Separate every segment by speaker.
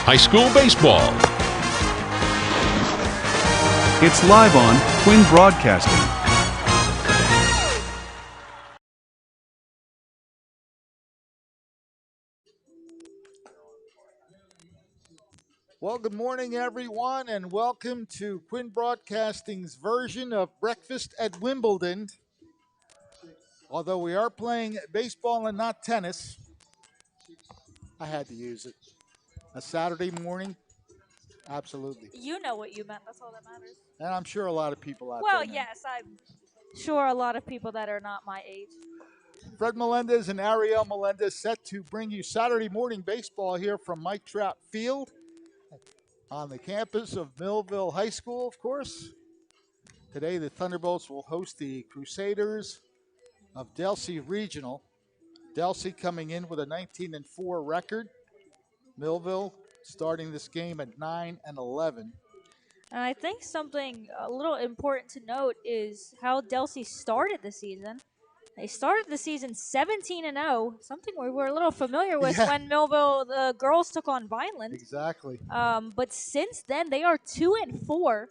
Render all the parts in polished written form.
Speaker 1: high school baseball.
Speaker 2: It's live on Twin Broadcasting.
Speaker 3: Well, good morning, everyone, and welcome to Quinn Broadcasting's version of Breakfast at Wimbledon. Although we are playing baseball and not tennis, I had to use it. A Saturday morning, absolutely.
Speaker 4: You know what you meant. That's all that matters.
Speaker 3: And I'm sure a lot of people out
Speaker 4: Well,
Speaker 3: there know.
Speaker 4: yes, I'm sure a lot of people that are not my age.
Speaker 3: Fred Melendez and Ariel Melendez set to bring you Saturday morning baseball here from Mike Trout Field on the campus of Millville High School, of course. Today, the Thunderbolts will host the Crusaders of Delsea Regional. Delsea coming in with a 19-4 record. Millville starting this game at 9-11.
Speaker 4: And I think something a little important to note is how Delsea started the season. They started the season 17-0, something we were a little familiar with when Millville, the girls, took on Vineland.
Speaker 3: Exactly.
Speaker 4: But since then, they are 2-4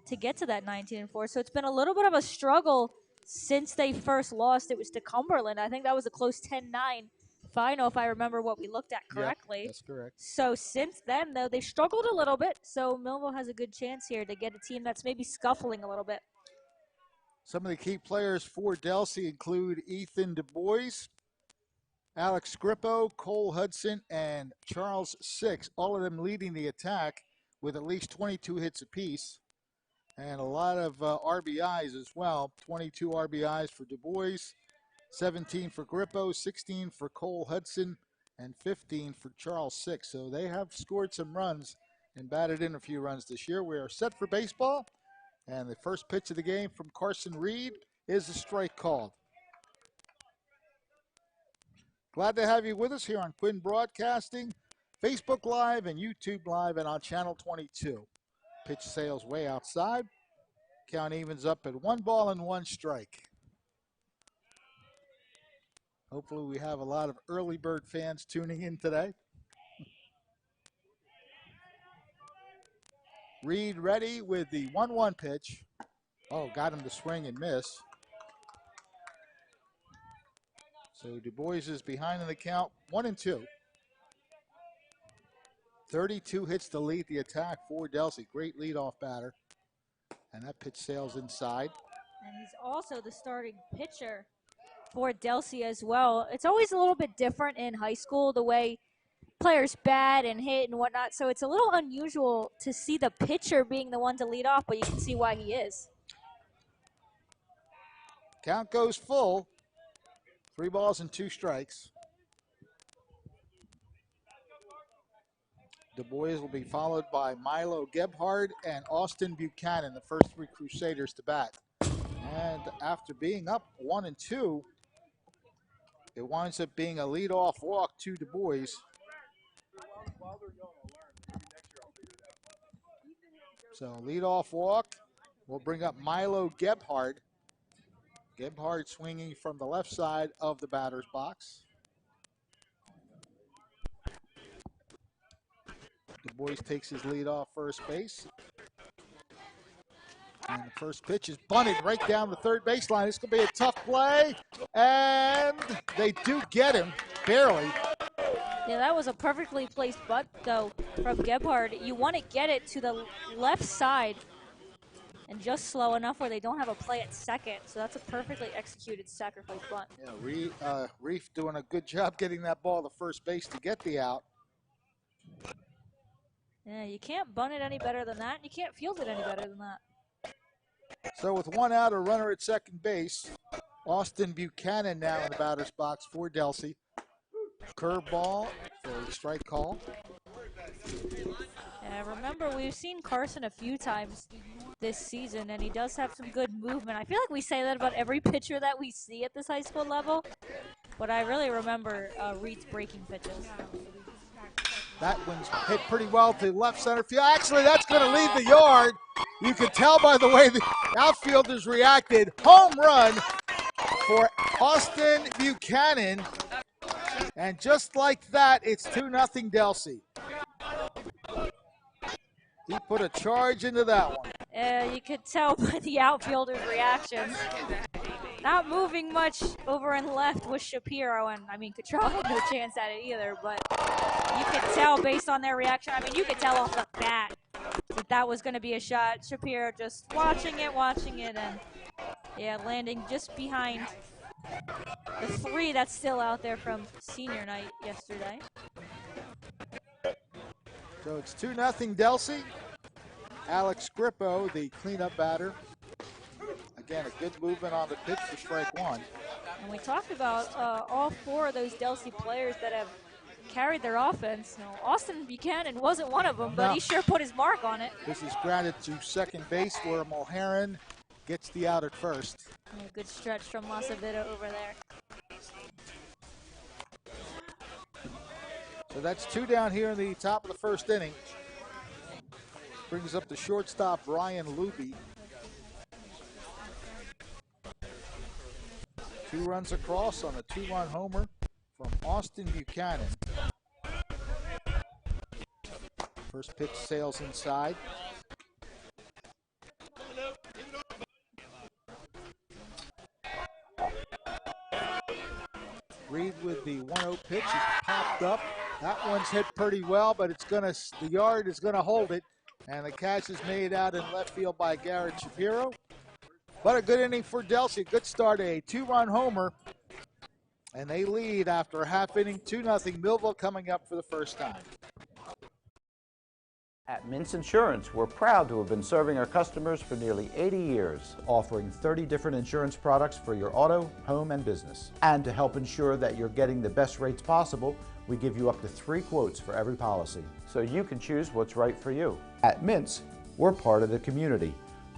Speaker 4: to get to that 19-4. So it's been a little bit of a struggle since they first lost. It was to Cumberland. I think that was a close 10-9 final, if I remember what we looked at correctly.
Speaker 3: Yeah, that's correct.
Speaker 4: So since then, though, they struggled a little bit. So Millville has a good chance here to get a team that's maybe scuffling a little bit.
Speaker 3: Some of the key players for Delsea include Ethan Du Bois, Alex Grippo, Cole Hudson, and Charles Six, all of them leading the attack with at least 22 hits apiece. And a lot of RBIs as well. 22 RBIs for Du Bois, 17 for Grippo, 16 for Cole Hudson, and 15 for Charles Six. So they have scored some runs and batted in a few runs this year. We are set for baseball. And the first pitch of the game from Carson Reed is a strike called. Glad to have you with us here on Quinn Broadcasting, Facebook Live and YouTube Live and on Channel 22. Pitch sails way outside. Count evens up at 1-1 strike. Hopefully we have a lot of early bird fans tuning in today. Reed ready with the 1-1 pitch. Oh, got him to swing and miss. So Du Bois is behind in the count, 1-2. 32 hits to lead the attack for Delsea. Great leadoff batter. And that pitch sails inside.
Speaker 4: And he's also the starting pitcher for Delsea as well. It's always a little bit different in high school, the way players bat and hit and whatnot, so it's a little unusual to see the pitcher being the one to lead off, but you can see why he is.
Speaker 3: Count goes full. 3 balls and 2 strikes. Du Bois will be followed by Milo Gebhard and Austin Buchanan, the first 3 Crusaders to bat. And after being up 1-2, it winds up being a leadoff walk to Du Bois. So leadoff walk will bring up Milo Gebhard. Gebhard swinging from the left side of the batter's box. Du Bois takes his lead off first base. And the first pitch is bunted right down the third baseline. It's going to be a tough play. And they do get him, barely.
Speaker 4: Yeah, that was a perfectly placed bunt, though, from Gebhard. You want to get it to the left side and just slow enough where they don't have a play at second. So that's a perfectly executed sacrifice bunt.
Speaker 3: Yeah, Reef doing a good job getting that ball to first base to get the out.
Speaker 4: Yeah, you can't bunt it any better than that. You can't field it any better than that.
Speaker 3: So with 1 out, a runner at second base. Austin Buchanan now in the batter's box for Delsea. Curveball for a strike call.
Speaker 4: Yeah, remember, we've seen Carson a few times this season, and he does have some good movement. I feel like we say that about every pitcher that we see at this high school level, but I really remember Reed's breaking pitches.
Speaker 3: That one's hit pretty well to left center field. Actually, that's going to leave the yard. You can tell by the way the outfielders reacted. Home run for Austin Buchanan. And just like that, it's 2-0 Delsea. He put a charge into that one.
Speaker 4: You could tell by the outfielder's reactions. Not moving much over and left with Shapiro, and I mean, Cottrell had no chance at it either, but you could tell based on their reaction. I mean, you could tell off the bat that that was going to be a shot. Shapiro just watching it, and yeah, landing just behind the 3 that's still out there from senior night yesterday.
Speaker 3: So it's 2-0 Delsea. Alex Grippo, the cleanup batter. Again, a good movement on the pitch for strike 1.
Speaker 4: And we talked about all 4 of those Delsea players that have carried their offense. You know, Austin Buchanan wasn't one of them, but he sure put his mark on it.
Speaker 3: This is grounded to second base where Mulherrin gets the out at first.
Speaker 4: Yeah, good stretch from Lasavita over there.
Speaker 3: So that's 2 down here in the top of the first inning. Brings up the shortstop, Ryan Luby. 2 runs across on a 2-run homer from Austin Buchanan. First pitch sails inside. Reed with the 1-0 pitch is popped up. That one's hit pretty well, but the yard is gonna hold it. And the catch is made out in left field by Garrett Shapiro. But a good inning for Delsea. Good start, a 2-run homer. And they lead after a half inning, 2-0. Millville coming up for the first time.
Speaker 1: At Mintz Insurance, we're proud to have been serving our customers for nearly 80 years, offering 30 different insurance products for your auto, home, and business. And to help ensure that you're getting the best rates possible, we give you up to 3 quotes for every policy, so you can choose what's right for you. At Mintz, we're part of the community,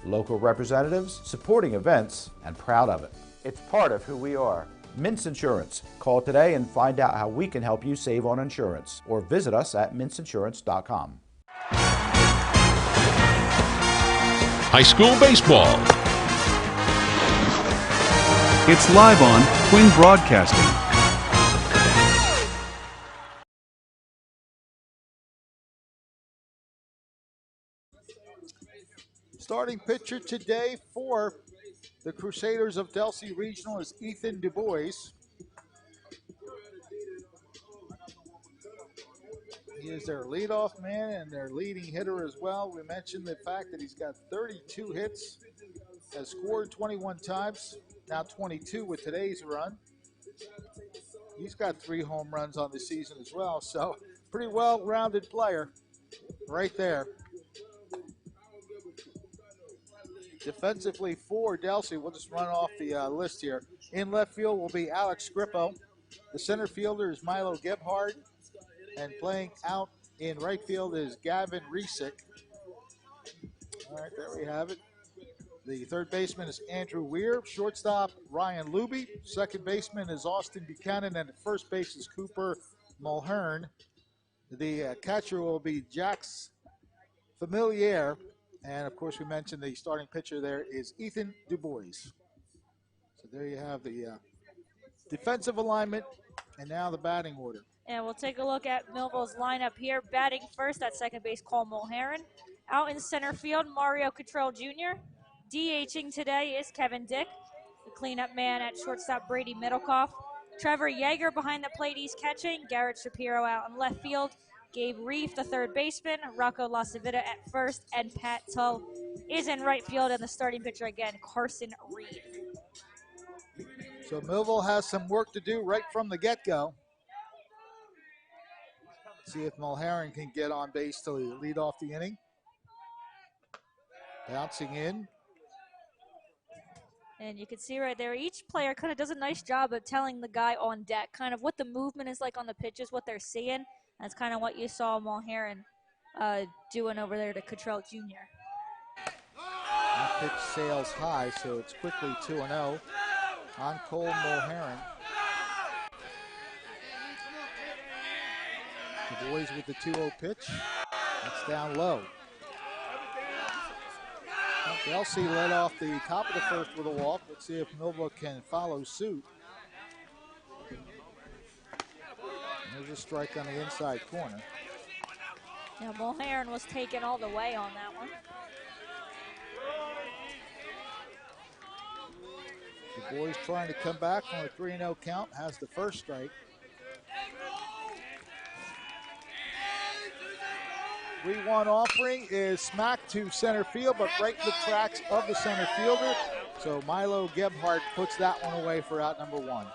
Speaker 1: local representatives, supporting events, and proud of it. It's part of who we are. Mintz Insurance. Call today and find out how we can help you save on insurance, or visit us at mintzinsurance.com.
Speaker 5: High school baseball.
Speaker 2: It's live on Twin Broadcasting.
Speaker 3: Starting pitcher today for the Crusaders of Delsea Regional is Ethan Du Bois. He is their leadoff man and their leading hitter as well. We mentioned the fact that he's got 32 hits, has scored 21 times, now 22 with today's run. He's got 3 home runs on the season as well, so pretty well-rounded player right there. Defensively for Delsea, we'll just run off the list here. In left field will be Alex Grippo. The center fielder is Milo Gebhardt. And playing out in right field is Gavin Resick. All right, there we have it. The third baseman is Andrew Weir. Shortstop, Ryan Luby. Second baseman is Austin Buchanan. And at first base is Cooper Mulhern. The catcher will be Jax Familiar. And, of course, we mentioned the starting pitcher there is Ethan Du Bois. So there you have the defensive alignment and now the batting order.
Speaker 4: And we'll take a look at Millville's lineup here. Batting first at second base, Cole Mulherrin. Out in center field, Mario Cottrell Jr. DHing today is Kevin Dick. The cleanup man at shortstop, Brady Middlecoff. Trevor Yeager behind the plate, he's catching. Garrett Shapiro out in left field. Gabe Reef, the third baseman. Rocco Lasavita at first. And Pat Tull is in right field. And the starting pitcher again, Carson Reed.
Speaker 3: So Millville has some work to do right from the get-go. See if Mulherrin can get on base to lead off the inning. Bouncing in.
Speaker 4: And you can see right there, each player kind of does a nice job of telling the guy on deck kind of what the movement is like on the pitches, what they're seeing. That's kind of what you saw Mulherrin doing over there to Cottrell Jr.
Speaker 3: That pitch sails high, so it's quickly 2-0 on Cole Mulherrin. Du Bois with the 2-0 pitch. That's down low. Delsea led off the top of the first with a walk. Let's see if Millville can follow suit. There's a strike on the inside corner.
Speaker 4: Yeah, Mulherron was taken all the way on that one.
Speaker 3: The boys trying to come back on a 3-0 count, has the first strike. 3-1 offering is smacked to center field, but right in the tracks of the center fielder. So Milo Gebhardt puts that one away for out number 1.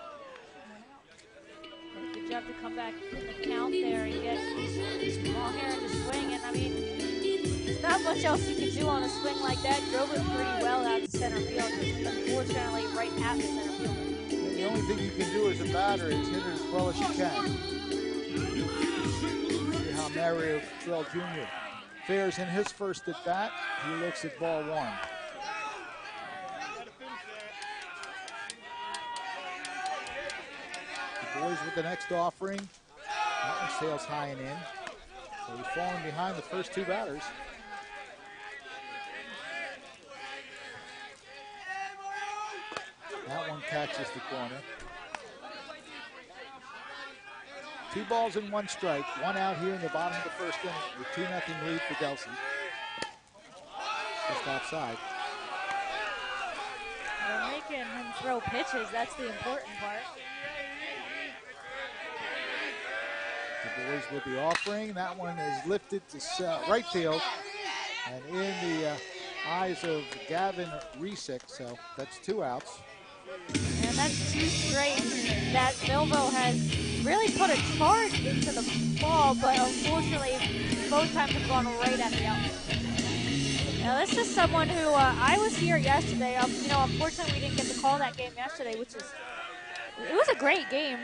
Speaker 4: Good job to come back in the count there and get Mulherron to swing. And I mean, there's not much else you can do on a swing like that. Drove it pretty well out to center field, just unfortunately right at the center field.
Speaker 3: The only thing you can do as a batter is hit it as well as you can. See how Mario Cottrell Jr. fares in his first at bat. He looks at ball 1. The boys with the next offering. That one sails high and in. So he's falling behind the first 2 batters. That one catches the corner. 2 balls and 1 strike. 1 out here in the bottom of the first inning with 2-0 lead for Delsea. Just offside.
Speaker 4: They're making him throw pitches. That's the important part.
Speaker 3: The boys with the offering. That one is lifted to right field and in the eyes of Gavin Resick. So that's 2 outs.
Speaker 4: And that's 2 straight that Millville has really put a charge into the ball, but unfortunately both times have gone right at the outfield. Now this is someone who I was here yesterday. Unfortunately we didn't get to call that game yesterday, it was a great game.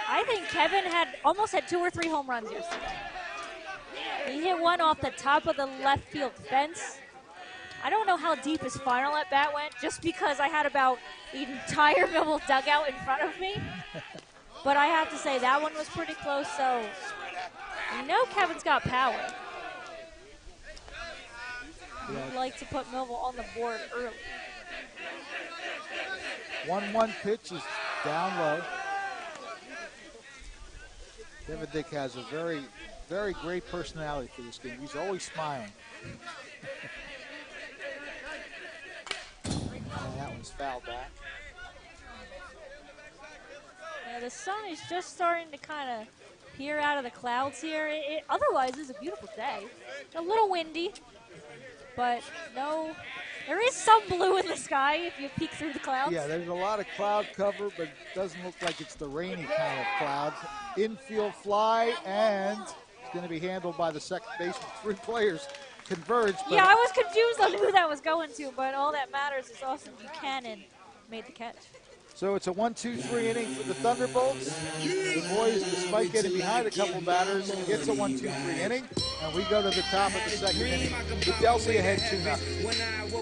Speaker 4: I think Kevin almost had 2 or 3 home runs yesterday. He hit one off the top of the left field fence. I don't know how deep his final at bat went, just because I had about the entire Millville dugout in front of me. But I have to say that one was pretty close, so you know Kevin's got power. He'd like to put Millville on the board early.
Speaker 3: 1-1 pitch is down low. Kevin Dick has a very, very great personality for this game. He's always smiling. And that one's fouled back.
Speaker 4: Yeah, the sun is just starting to kind of peer out of the clouds here. It otherwise is a beautiful day. A little windy, but no, there is some blue in the sky if you peek through the clouds.
Speaker 3: Yeah, there's a lot of cloud cover, but it doesn't look like it's the rainy kind of clouds. Infield fly, and it's going to be handled by the second baseman. 3 players converge.
Speaker 4: Yeah, I was confused on who that was going to, but all that matters is Austin Buchanan made the catch.
Speaker 3: So it's a 1-2-3 inning for the Thunderbolts. The boys, despite getting behind a couple batters, gets a 1-2-3 inning, and we go to the top of the second inning with Delsea ahead 2-0.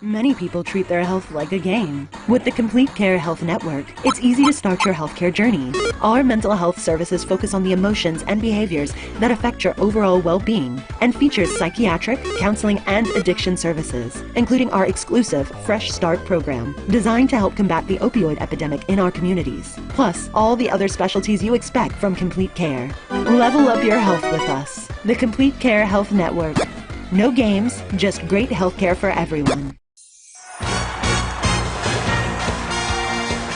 Speaker 6: Many people treat their health like a game. With the Complete Care Health Network, it's easy to start your healthcare journey. Our mental health services focus on the emotions and behaviors that affect your overall well-being and features psychiatric, counseling, and addiction services, including our exclusive Fresh Start program, designed to help combat the opioid epidemic in our communities, plus all the other specialties you expect from Complete Care. Level up your health with us. The Complete Care Health Network. No games, just great healthcare for everyone.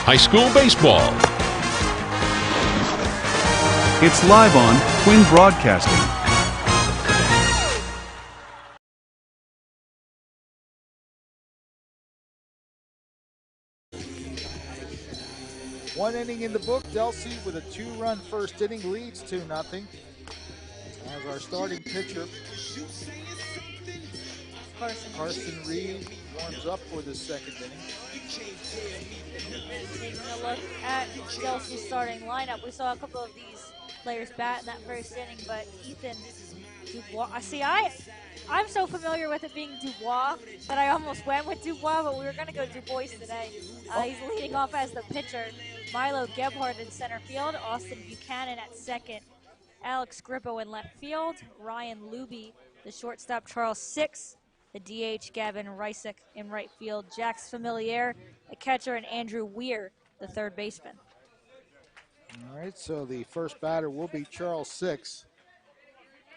Speaker 5: High school baseball.
Speaker 2: It's live on Twin Broadcasting.
Speaker 3: One inning in the book. Delsea with a 2-run first inning leads 2-0. As our starting pitcher, Carson Reed, warms up for the second inning.
Speaker 4: Taking a look at Delsea's starting lineup, we saw a couple of these players bat in that first inning, but Ethan Dubois, I'm so familiar with it being Dubois that I almost went with Dubois, but we were going to go Dubois today. He's leading off as the pitcher. Milo Gebhardt in center field, Austin Buchanan at second, Alex Grippo in left field, Ryan Luby, the shortstop, Charles Six, the DH, Gavin Resick in right field, Jax Familiar, the catcher, and Andrew Weir, the third baseman.
Speaker 3: All right, so the first batter will be Charles Six.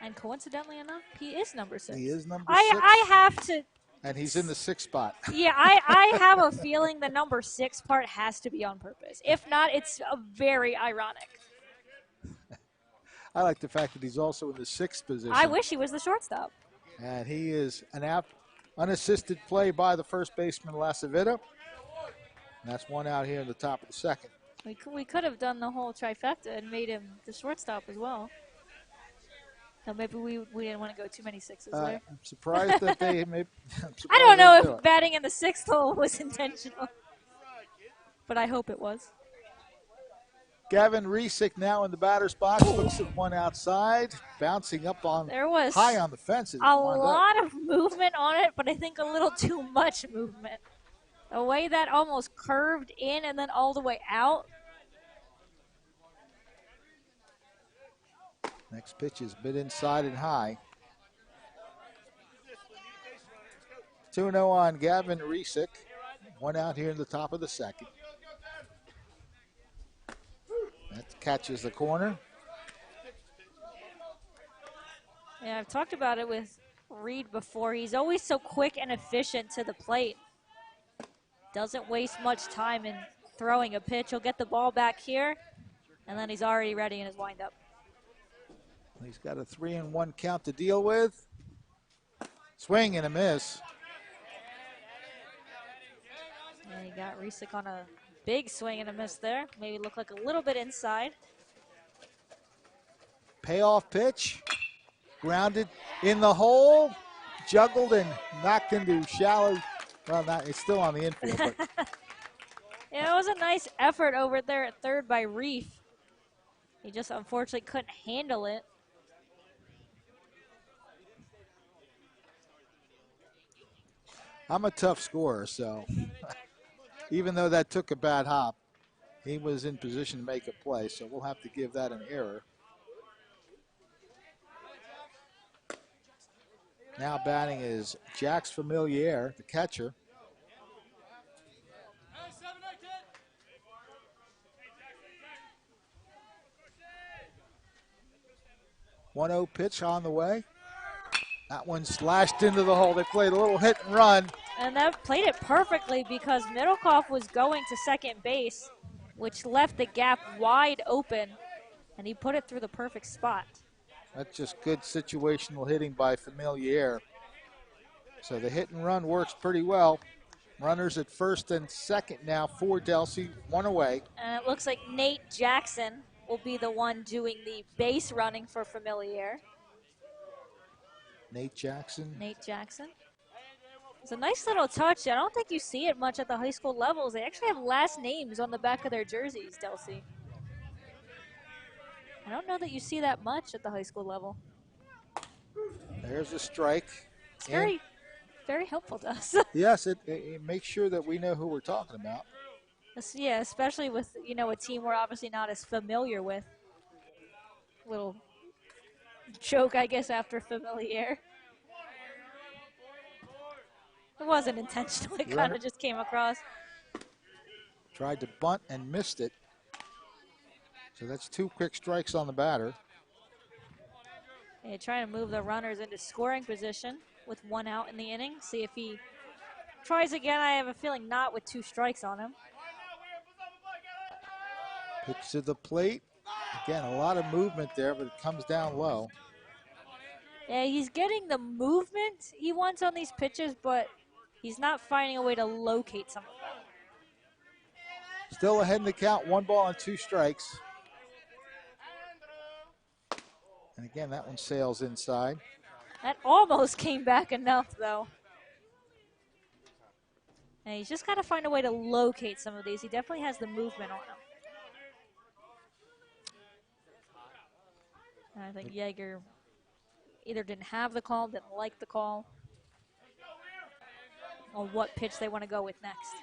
Speaker 4: And coincidentally enough, he is number 6.
Speaker 3: He is number 6.
Speaker 4: I have to.
Speaker 3: And he's in the 6th spot.
Speaker 4: Yeah, I have a feeling the number 6 part has to be on purpose. If not, it's very ironic.
Speaker 3: I like the fact that he's also in the 6th position.
Speaker 4: I wish he was the shortstop.
Speaker 3: And he is an unassisted play by the first baseman, Lasavita. And that's one out here in the top of the 2nd.
Speaker 4: We could have done the whole trifecta and made him the shortstop as well. So maybe we didn't want to go too many 6s there.
Speaker 3: I'm surprised that they maybe.
Speaker 4: I don't know if batting in the 6th hole was intentional, but I hope it was.
Speaker 3: Gavin Resick now in the batter's box, looks at one outside, bouncing up on high on the fence.
Speaker 4: A lot of movement on it, but I think a little too much movement. The way that almost curved in and then all the way out.
Speaker 3: Next pitch is bit inside and high. 2-0 on Gavin Resick. One out here in the top of the 2nd. That catches the corner.
Speaker 4: Yeah, I've talked about it with Reed before. He's always so quick and efficient to the plate. Doesn't waste much time in throwing a pitch. He'll get the ball back here, and then he's already ready in his windup.
Speaker 3: He's got a 3-1 count to deal with. Swing and a miss.
Speaker 4: And he got Resick on a big swing and a miss there. Maybe look like a little bit inside.
Speaker 3: Payoff pitch. Grounded in the hole. Juggled and knocked into shallow. Well, it's still on the infield. But.
Speaker 4: Yeah, it was a nice effort over there at third by Reef. He just unfortunately couldn't handle it.
Speaker 3: I'm a tough scorer, so even though that took a bad hop, he was in position to make a play, so we'll have to give that an error. Now batting is Jax Familiar, the catcher. One-0 pitch on the way. That one slashed into the hole. They played a little hit and run.
Speaker 4: And that played it perfectly because Middlecoff was going to second base, which left the gap wide open, and he put it through the perfect spot.
Speaker 3: That's just good situational hitting by Familiar. So the hit and run works pretty well. Runners at first and second now for Delsea, one away.
Speaker 4: And it looks like Nate Jackson will be the one doing the base running for Familiar.
Speaker 3: Nate Jackson.
Speaker 4: It's a nice little touch. I don't think you see it much at the high school levels. They actually have last names on the back of their jerseys, Delsea. I don't know that you see that much at the high school level.
Speaker 3: There's a strike.
Speaker 4: It's very helpful to us.
Speaker 3: Yes, it makes sure that we know who we're talking about.
Speaker 4: Yeah, especially with, a team we're obviously not as familiar with. Little joke, I guess, after Familiar. It wasn't intentional. It kind of just came across.
Speaker 3: Tried to bunt and missed it. So that's 2 quick strikes on the batter.
Speaker 4: Yeah, trying to move the runners into scoring position with 1 out in the inning. See if he tries again. I have a feeling not with 2 strikes on him.
Speaker 3: Pitch to the plate. Again, a lot of movement there, but it comes down low.
Speaker 4: Yeah, he's getting the movement he wants on these pitches, but he's not finding a way to locate some of them.
Speaker 3: Still ahead in the count, 1 ball and 2 strikes. And again, that one sails inside.
Speaker 4: That almost came back enough, though. And he's just got to find a way to locate some of these. He definitely has the movement on him. And I think Yeager either didn't have the call, didn't like the call, on what pitch they want to go with next.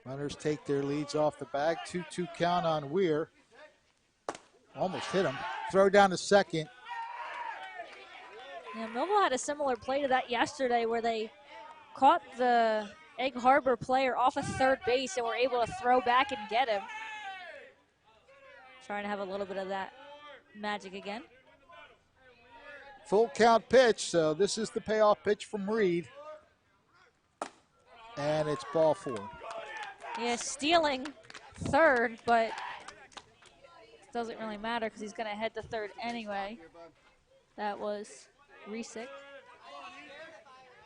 Speaker 3: Runners take their leads off the bag. 2-2 count on Weir. Almost hit him. Throw down to second.
Speaker 4: Yeah, Millville had a similar play to that yesterday where they caught the Egg Harbor player off of third base and were able to throw back and get him. Trying to have a little bit of that magic again.
Speaker 3: Full count pitch, so this is the payoff pitch from Reed. And it's ball 4.
Speaker 4: Yeah, stealing third, but it doesn't really matter because he's going to head to third anyway. That was Resick.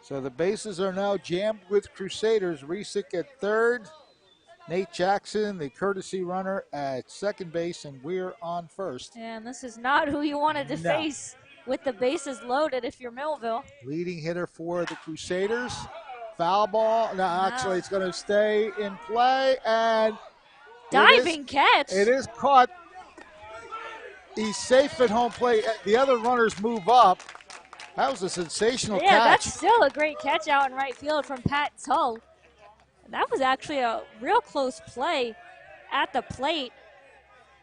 Speaker 3: So the bases are now jammed with Crusaders. Resick at third. Nate Jackson, the courtesy runner, at second base, and we're on first.
Speaker 4: And this is not who you wanted to face with the bases loaded if you're Millville.
Speaker 3: Leading hitter for the Crusaders. Foul ball. No, actually, it's going to stay in play. And
Speaker 4: diving catch.
Speaker 3: It is caught. He's safe at home plate. The other runners move up. That was a sensational catch.
Speaker 4: Yeah, that's still a great catch out in right field from Pat Tull. That was actually a real close play at the plate.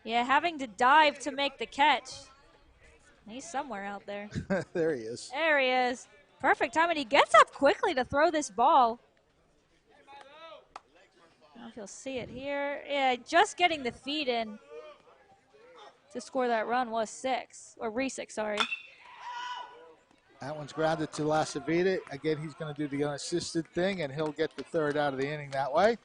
Speaker 4: Yeah, having to dive to make the catch. He's somewhere out there.
Speaker 3: There he is.
Speaker 4: There he is. Perfect time, and he gets up quickly to throw this ball. I don't know if you'll see it here. Yeah, just getting the feed in to score that run was Resick, sorry.
Speaker 3: That one's grounded to Lasavita. Again, he's going to do the unassisted thing, and he'll get the third out of the inning that way.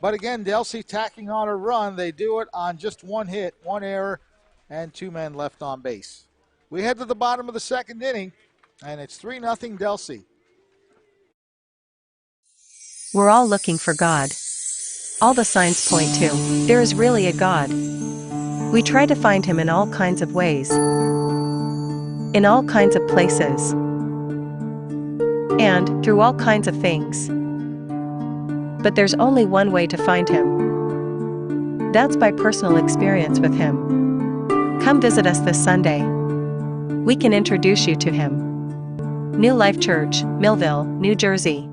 Speaker 3: But again, Delsea tacking on a run. They do it on just one hit, one error, and 2 men left on base. We head to the bottom of the second inning, and it's 3-0 Delsea.
Speaker 7: We're all looking for God. All the signs point to, there is really a God. We try to find him in all kinds of ways, in all kinds of places, and through all kinds of things. But there's only one way to find him. That's by personal experience with him. Come visit us this Sunday. We can introduce you to him. New Life Church, Millville, New Jersey.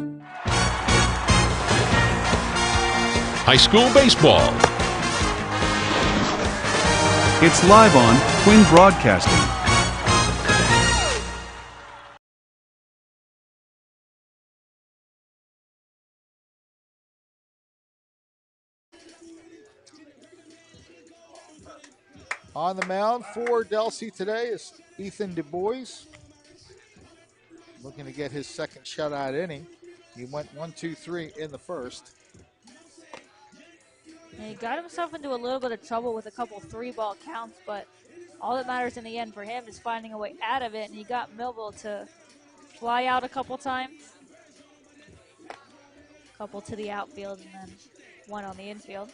Speaker 5: High school baseball.
Speaker 2: It's live on Twin Broadcasting.
Speaker 3: On the mound for Delsea today is Ethan Du Bois. Looking to get his second shutout inning. He went 1-2-3 in the first.
Speaker 4: And he got himself into a little bit of trouble with a couple 3-ball counts, but all that matters in the end for him is finding a way out of it, and he got Millville to fly out a couple times. A couple to the outfield and then one on the infield.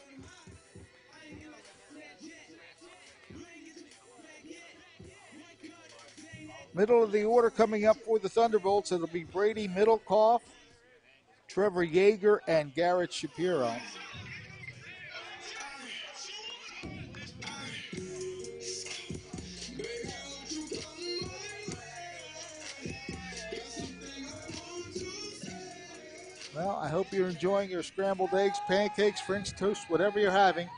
Speaker 3: Middle of the order coming up for the Thunderbolts. It'll be Brady Middlecoff, Trevor Yeager, and Garrett Shapiro. Well, I hope you're enjoying your scrambled eggs, pancakes, French toast, whatever you're having.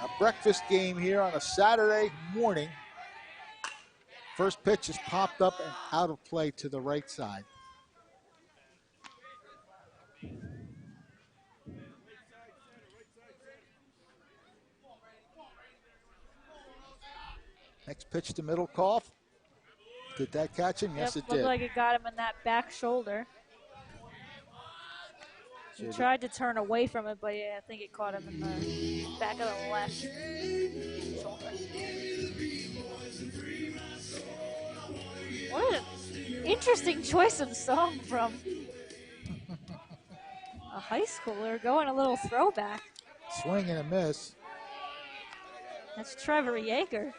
Speaker 3: A breakfast game here on a Saturday morning. First pitch is popped up and out of play to the right side. Next pitch to Middlecoff. Did that catch him? Yes, it did.
Speaker 4: Looked like it got him in that back shoulder. He tried to turn away from it, but yeah, I think it caught him in the back of the left shoulder. What an interesting choice of song from a high schooler, going a little throwback.
Speaker 3: Swing and a miss.
Speaker 4: That's Trevor Yeager.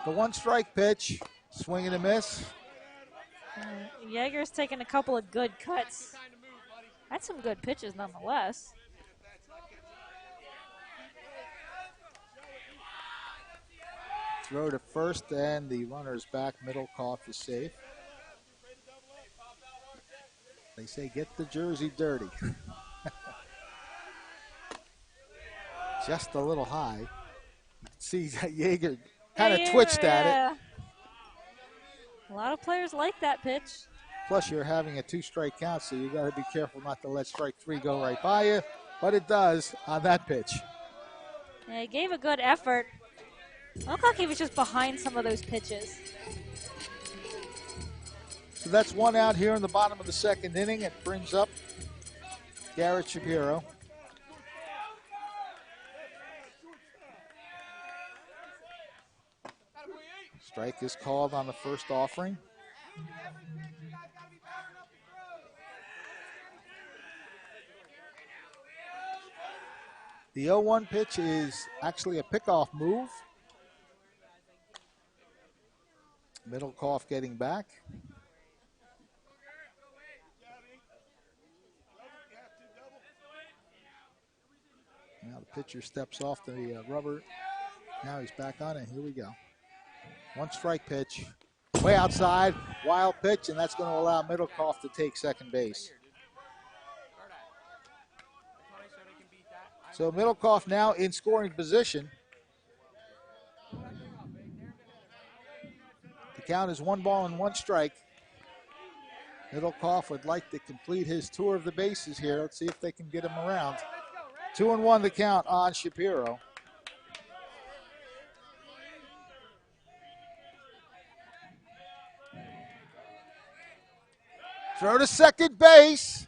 Speaker 3: The 1-strike pitch, swing and a miss.
Speaker 4: Yeager's taken a couple of good cuts. That's some good pitches nonetheless.
Speaker 3: Throw to first, and the runner's back. Middlecoff is safe. They say get the jersey dirty. Just a little high. You can see that Yeager kind of twitched at it.
Speaker 4: A lot of players like that pitch.
Speaker 3: Plus, you're having a 2-strike count, so you got to be careful not to let strike 3 go right by you. But it does on that pitch.
Speaker 4: Yeah, he gave a good effort. Looked like he was just behind some of those pitches.
Speaker 3: So that's one out here in the bottom of the second inning. It brings up Garrett Shapiro. Strike is called on the first offering. The 0-1 pitch is actually a pickoff move. Middlecoff getting back. Now the pitcher steps off the rubber. Now he's back on it. Here we go. One strike pitch. Way outside. Wild pitch, and that's going to allow Middlecoff to take second base. So Middlecoff now in scoring position. The count is 1-1 strike. Middlecoff would like to complete his tour of the bases here. Let's see if they can get him around. 2-1 the count on Shapiro. Throw to second base.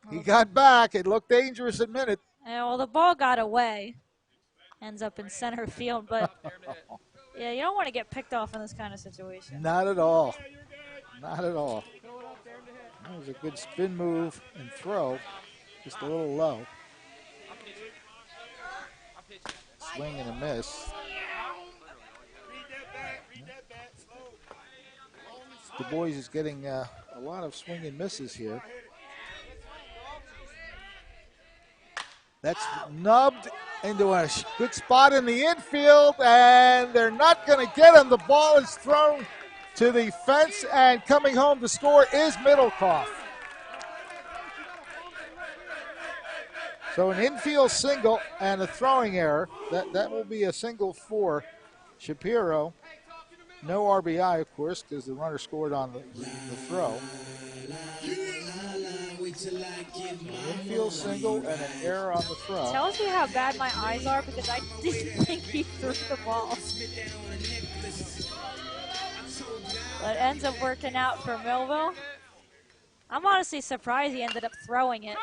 Speaker 3: He got back. It looked dangerous a minute.
Speaker 4: Yeah, well, the ball got away. Ends up in center field, but yeah, you don't want to get picked off in this kind of situation.
Speaker 3: Not at all. Not at all. That was a good spin move and throw. Just a little low. Swing and a miss. Du Bois is getting a lot of swing and misses here. That's nubbed into a good spot in the infield, and they're not going to get him. The ball is thrown to the fence, and coming home to score is Middlecoff. So an infield single and a throwing error. That will be a single for Shapiro. No RBI, of course, because the runner scored on the throw. Infield single and an error on the throw.
Speaker 4: Tells you how bad my eyes are because I didn't think he threw the ball. But it ends up working out for Millville. I'm honestly surprised he ended up throwing it.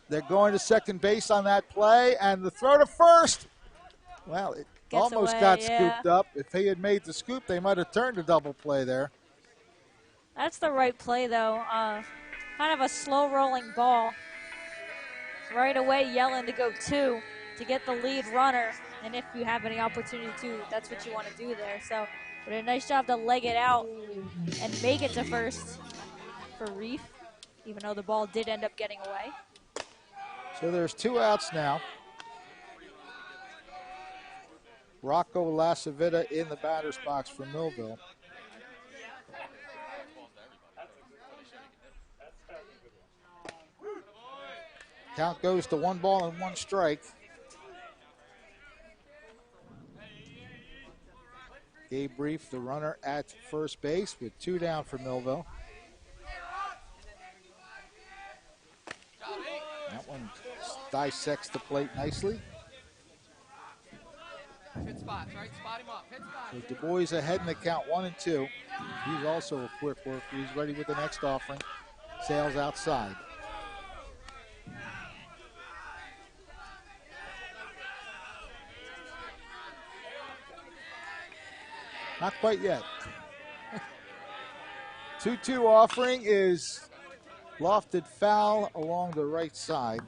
Speaker 3: They're going to second base on that play, and the throw to first. Well, it almost got scooped up. If he had made the scoop, they might have turned a double play there.
Speaker 4: That's the right play, though. Kind of a slow-rolling ball. Right away, yelling to go two to get the lead runner. And if you have any opportunity to, that's what you want to do there. So, but a nice job to leg it out and make it to first for Reef, even though the ball did end up getting away.
Speaker 3: So there's two outs now. Rocco Lasavita in the batter's box for Millville. Count goes to 1-1 Gabe Reef, the runner at first base with two down for Millville. That one dissects the plate nicely.
Speaker 8: Hit spots, right? Spot him up. Hit spots.
Speaker 3: With Du Bois ahead in the count 1-2. He's also a quick worker. He's ready with the next offering. Sails outside. Not quite yet. 2-2 offering is lofted foul along the right side.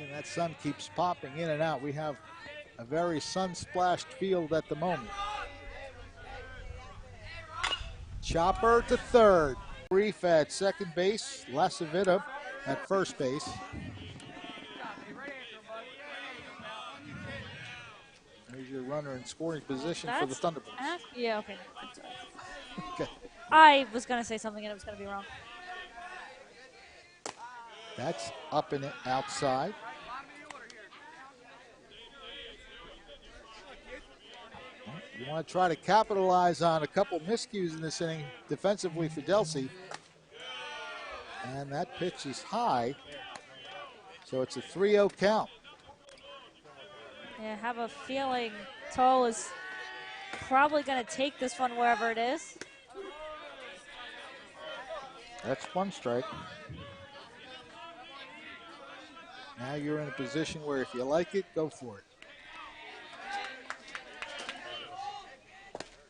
Speaker 3: And that sun keeps popping in and out. We have a very sun-splashed field at the moment. Chopper to third. Reef at second base. Lasavita at first base. There's your runner in scoring position for the Thunderbolts.
Speaker 4: Yeah, okay.
Speaker 3: Okay.
Speaker 4: I was going to say something and it was going to be wrong.
Speaker 3: That's up and outside. You want to try to capitalize on a couple miscues in this inning defensively for Delsea. And that pitch is high. So it's a 3-0 count.
Speaker 4: Yeah, I have a feeling Toll is probably going to take this one wherever it is.
Speaker 3: That's one strike. Now you're in a position where if you like it, go for it.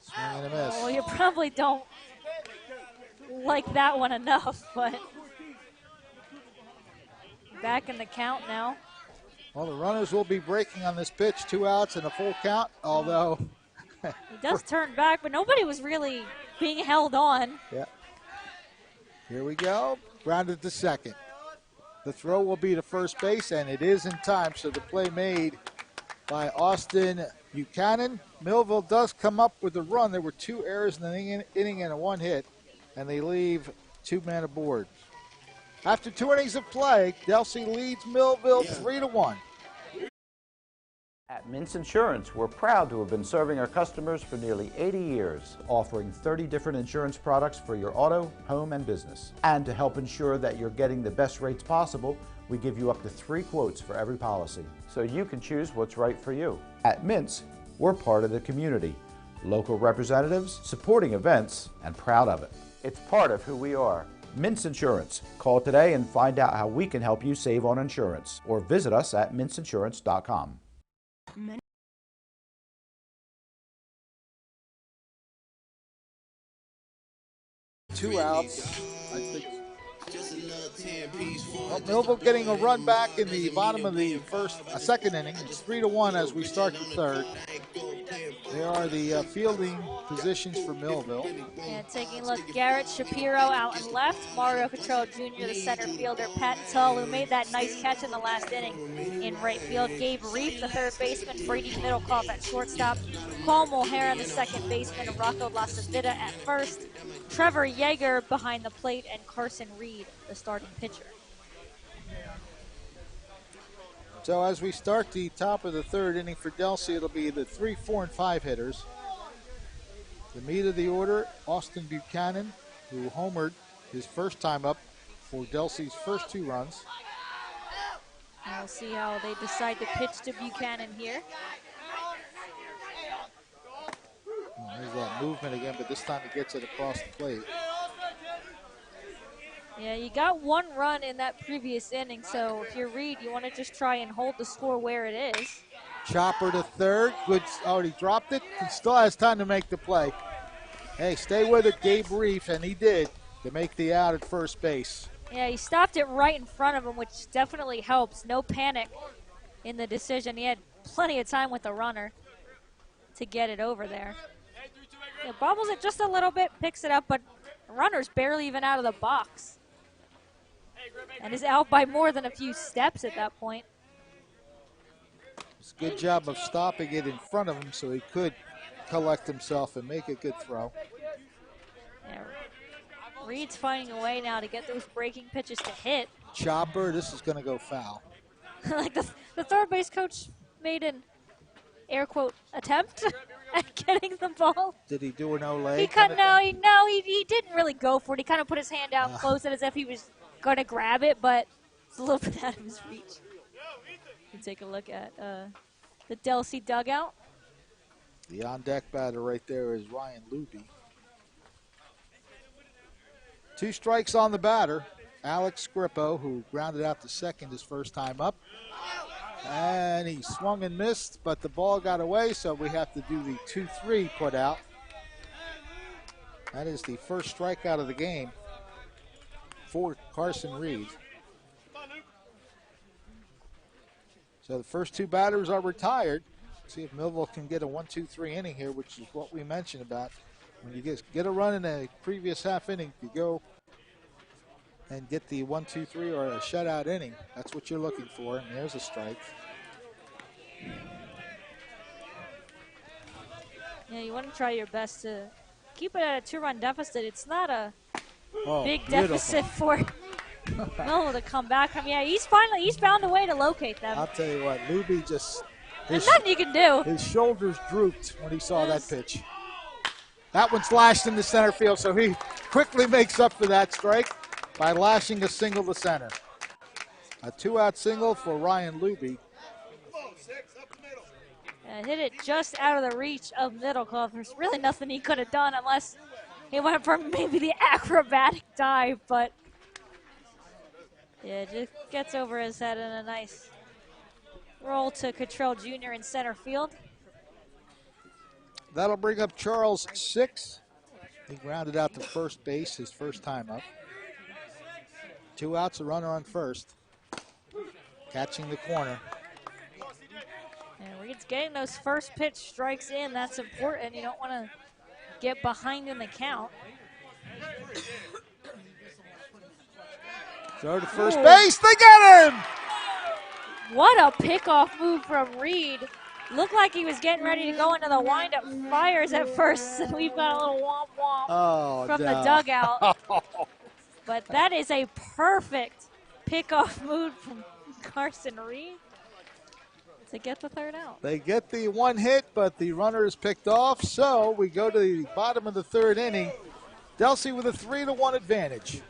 Speaker 3: Swing and a miss.
Speaker 4: Well, you probably don't like that one enough, but back in the count now.
Speaker 3: Well, the runners will be breaking on this pitch. 2 outs and a full count, although
Speaker 4: he does turn back, but nobody was really being held on.
Speaker 3: Yeah. Here we go. Grounded to second. The throw will be to first base, and it is in time. So the play made by Austin Buchanan. Millville does come up with a run. There were 2 errors in the inning and a 1 hit, and they leave 2 men aboard. After 2 innings of play, Delsea leads Millville 3-1.
Speaker 1: At Mintz Insurance, we're proud to have been serving our customers for nearly 80 years, offering 30 different insurance products for your auto, home, and business. And to help ensure that you're getting the best rates possible, we give you up to 3 quotes for every policy, so you can choose what's right for you. At Mintz, we're part of the community, local representatives, supporting events, and proud of it. It's part of who we are. Mintz Insurance. Call today and find out how we can help you save on insurance, or visit us at mintzinsurance.com.
Speaker 3: Two outs. I think. Well, Millville getting a run back in the bottom of the second inning. It's 3-1 as we start the third. There are the fielding positions for Millville.
Speaker 4: And taking a look, Garrett Shapiro out and left, Mario Cottrell Jr., the center fielder, Pat Tull, who made that nice catch in the last inning in right field, Gabe Reef, the third baseman, Brady Middlecoff at shortstop, Paul Mulhera, the second baseman, and Rocco Lasavita at first, Trevor Yeager behind the plate, and Carson Reed, the starting pitcher.
Speaker 3: So as we start the top of the third inning for Delsea, it'll be the 3, 4, and 5 hitters. The meat of the order, Austin Buchanan, who homered his first time up for Delsea's first 2 runs.
Speaker 4: And we'll see how they decide to pitch to Buchanan here.
Speaker 3: Well, there's that movement again, but this time he gets it across the plate.
Speaker 4: Yeah, you got 1 run in that previous inning, so if you're Reed, you want to just try and hold the score where it is.
Speaker 3: Chopper to third. Good. Already dropped it. He still has time to make the play. Hey, stay with it, Gabe Reef, and he did to make the out at first base.
Speaker 4: Yeah, he stopped it right in front of him, which definitely helps. No panic in the decision. He had plenty of time with the runner to get it over there. Yeah, bobbles it just a little bit, picks it up, but the runner's barely even out of the box. And is out by more than a few steps at that point.
Speaker 3: It's a good job of stopping it in front of him so he could collect himself and make a good throw.
Speaker 4: Yeah, Reed's finding a way now to get those breaking pitches to hit.
Speaker 3: Chopper, this is going to go foul.
Speaker 4: Like the third base coach made an air quote attempt at getting the ball.
Speaker 3: Did he do an Olay?
Speaker 4: He didn't really go for it. He kind of put his hand out, closed it as if he was going to grab it, but it's a little bit out of his reach. You can take a look at the Delsea dugout.
Speaker 3: The on-deck batter right there is Ryan Luby. 2 strikes on the batter. Alex Scrippo, who grounded out to second his first time up. And he swung and missed, but the ball got away, so we have to do the 2-3 put out. That is the first strikeout of the game for Carson Reed. So the first 2 batters are retired. See if Millville can get a 1-2-3 inning here, which is what we mentioned about. When you get a run in a previous half inning, you go and get the 1-2-3 or a shutout inning. That's what you're looking for, and there's a strike.
Speaker 4: Yeah, you want to try your best to keep it at a 2-run deficit. It's not a big
Speaker 3: beautiful
Speaker 4: deficit for Millville to come back from. Yeah, he's found a way to locate them.
Speaker 3: I'll tell you what, Luby just...
Speaker 4: There's nothing you can do.
Speaker 3: His shoulders drooped when he saw that pitch. That one's lashed into center field, so he quickly makes up for that strike. by lashing a single to center. A 2-out single for Ryan Luby.
Speaker 4: And hit it just out of the reach of Middleclough. There's really nothing he could have done unless he went for maybe the acrobatic dive, but yeah, just gets over his head in a nice roll to Cottrell Jr. in center field.
Speaker 3: That'll bring up Charles 6. He grounded out to first base his first time up. 2 outs, a runner on first. Catching the corner.
Speaker 4: And Reed's getting those first pitch strikes in. That's important. You don't want to get behind in the count.
Speaker 3: Throw to first base. They get him!
Speaker 4: What a pickoff move from Reed. Looked like he was getting ready to go into the windup fires at first. And we've got a little womp-womp from the dugout. But that is a perfect pickoff move from Carson Reed to get the third out.
Speaker 3: They get the 1 hit, but the runner is picked off. So we go to the bottom of the 3rd inning. Delsea with a 3-1 advantage.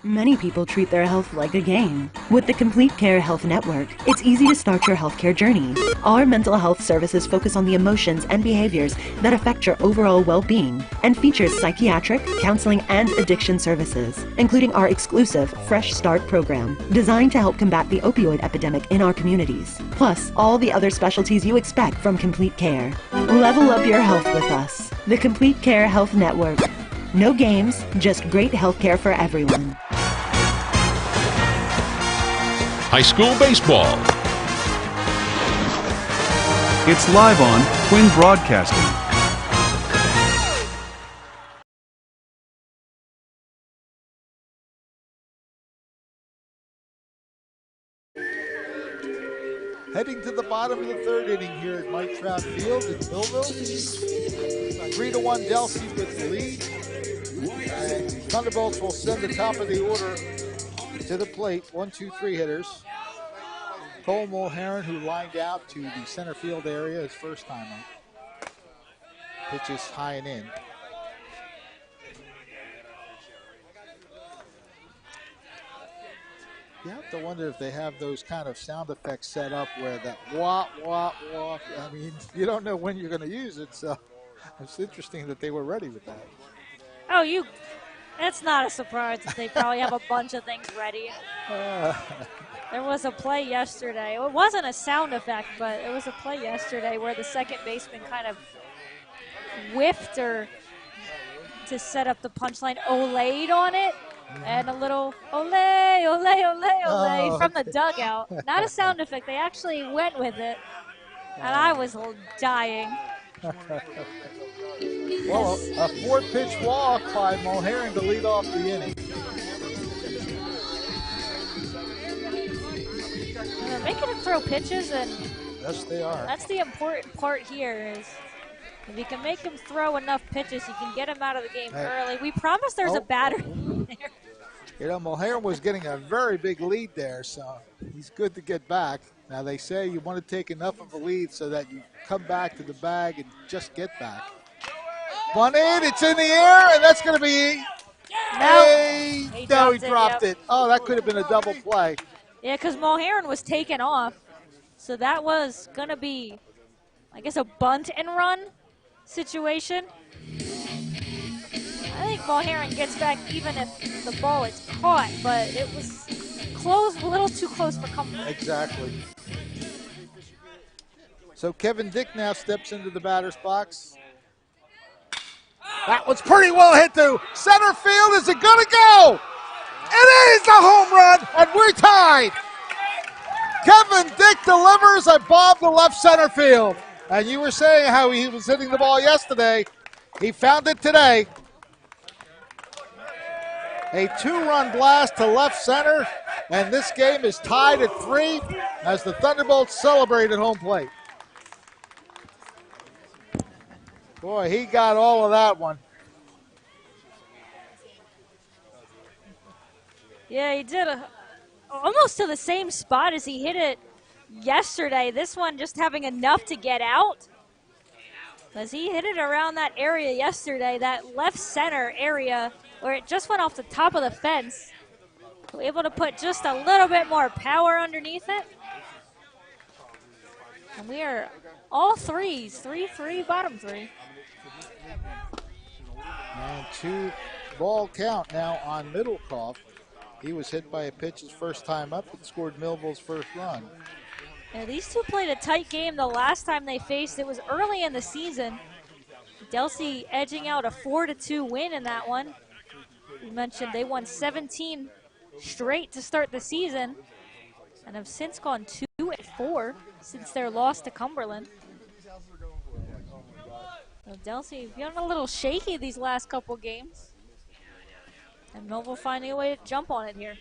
Speaker 6: Many people treat their health like a game. With the Complete Care Health Network, it's easy to start your healthcare journey. Our mental health services focus on the emotions and behaviors that affect your overall well-being and features psychiatric, counseling, and addiction services, including our exclusive Fresh Start program, designed to help combat the opioid epidemic in our communities, plus all the other specialties you expect from Complete Care. Level up your health with us. The Complete Care Health Network. No games, just great healthcare for everyone.
Speaker 5: High school baseball.
Speaker 2: It's live on Twin Broadcasting.
Speaker 3: Heading to the bottom of the 3rd inning here at Mike Trout Field in Millville. 3-1 Delsea with the lead. And the Thunderbolts will send the top of the order to the plate. 1, 2, 3 hitters. Cole Mulherron, who lined out to the center field area his first time up. Pitches high and in. You have to wonder if they have those kind of sound effects set up where that wah, wah, wah. I mean, you don't know when you're going to use it, so it's interesting that they were ready with that.
Speaker 4: Oh, that's not a surprise that they probably have a bunch of things ready. There was a play yesterday. It wasn't a sound effect, but it was a play yesterday where the second baseman kind of whiffed or to set up the punchline, olayed on it, and a little olay, olay, olay, olay from the dugout. Not a sound effect. They actually went with it, and I was dying.
Speaker 3: Well, a 4-pitch walk by Mulherron to lead off the inning.
Speaker 4: They're making him throw pitches, and
Speaker 3: yes, they are.
Speaker 4: That's the important part here is if you can make him throw enough pitches, you can get him out of the game early. We promise there's a batter there.
Speaker 3: You know, Mulherron was getting a very big lead there, so he's good to get back. Now, they say you want to take enough of a lead so that you come back to the bag and just get back. Bunted, it's in the air, and that's going to be he dropped it. Oh, that could have been a double play.
Speaker 4: Yeah, because Mulherron was taken off, so that was going to be, I guess, a bunt and run situation. I think Mulherron gets back even if the ball is caught, but it was close, a little too close for comfort.
Speaker 3: Exactly. So Kevin Dick now steps into the batter's box. That one's pretty well hit to center field. Is it going to go? It is a home run, and we're tied. Kevin Dick delivers a bomb to left center field. And you were saying how he was hitting the ball yesterday. He found it today. A 2-run blast to left center, and this game is tied at 3 as the Thunderbolts celebrate at home plate. Boy, he got all of that one.
Speaker 4: Yeah, he did almost to the same spot as he hit it yesterday. This one just having enough to get out. Because he hit it around that area yesterday, that left center area. where it just went off the top of the fence. We're able to put just a little bit more power underneath it. And we are all threes, 3-3, bottom three.
Speaker 3: And 2-ball count now on Middlecoff. He was hit by a pitch his first time up and scored Millville's first run.
Speaker 4: Yeah, these two played a tight game the last time they faced. It was early in the season. Delsea edging out a 4-2 win in that one. We mentioned they won 17 straight to start the season and have since gone 2-4 since their loss to Cumberland. So Delsea feeling a little shaky these last couple games. And Millville finding a way to jump on it here.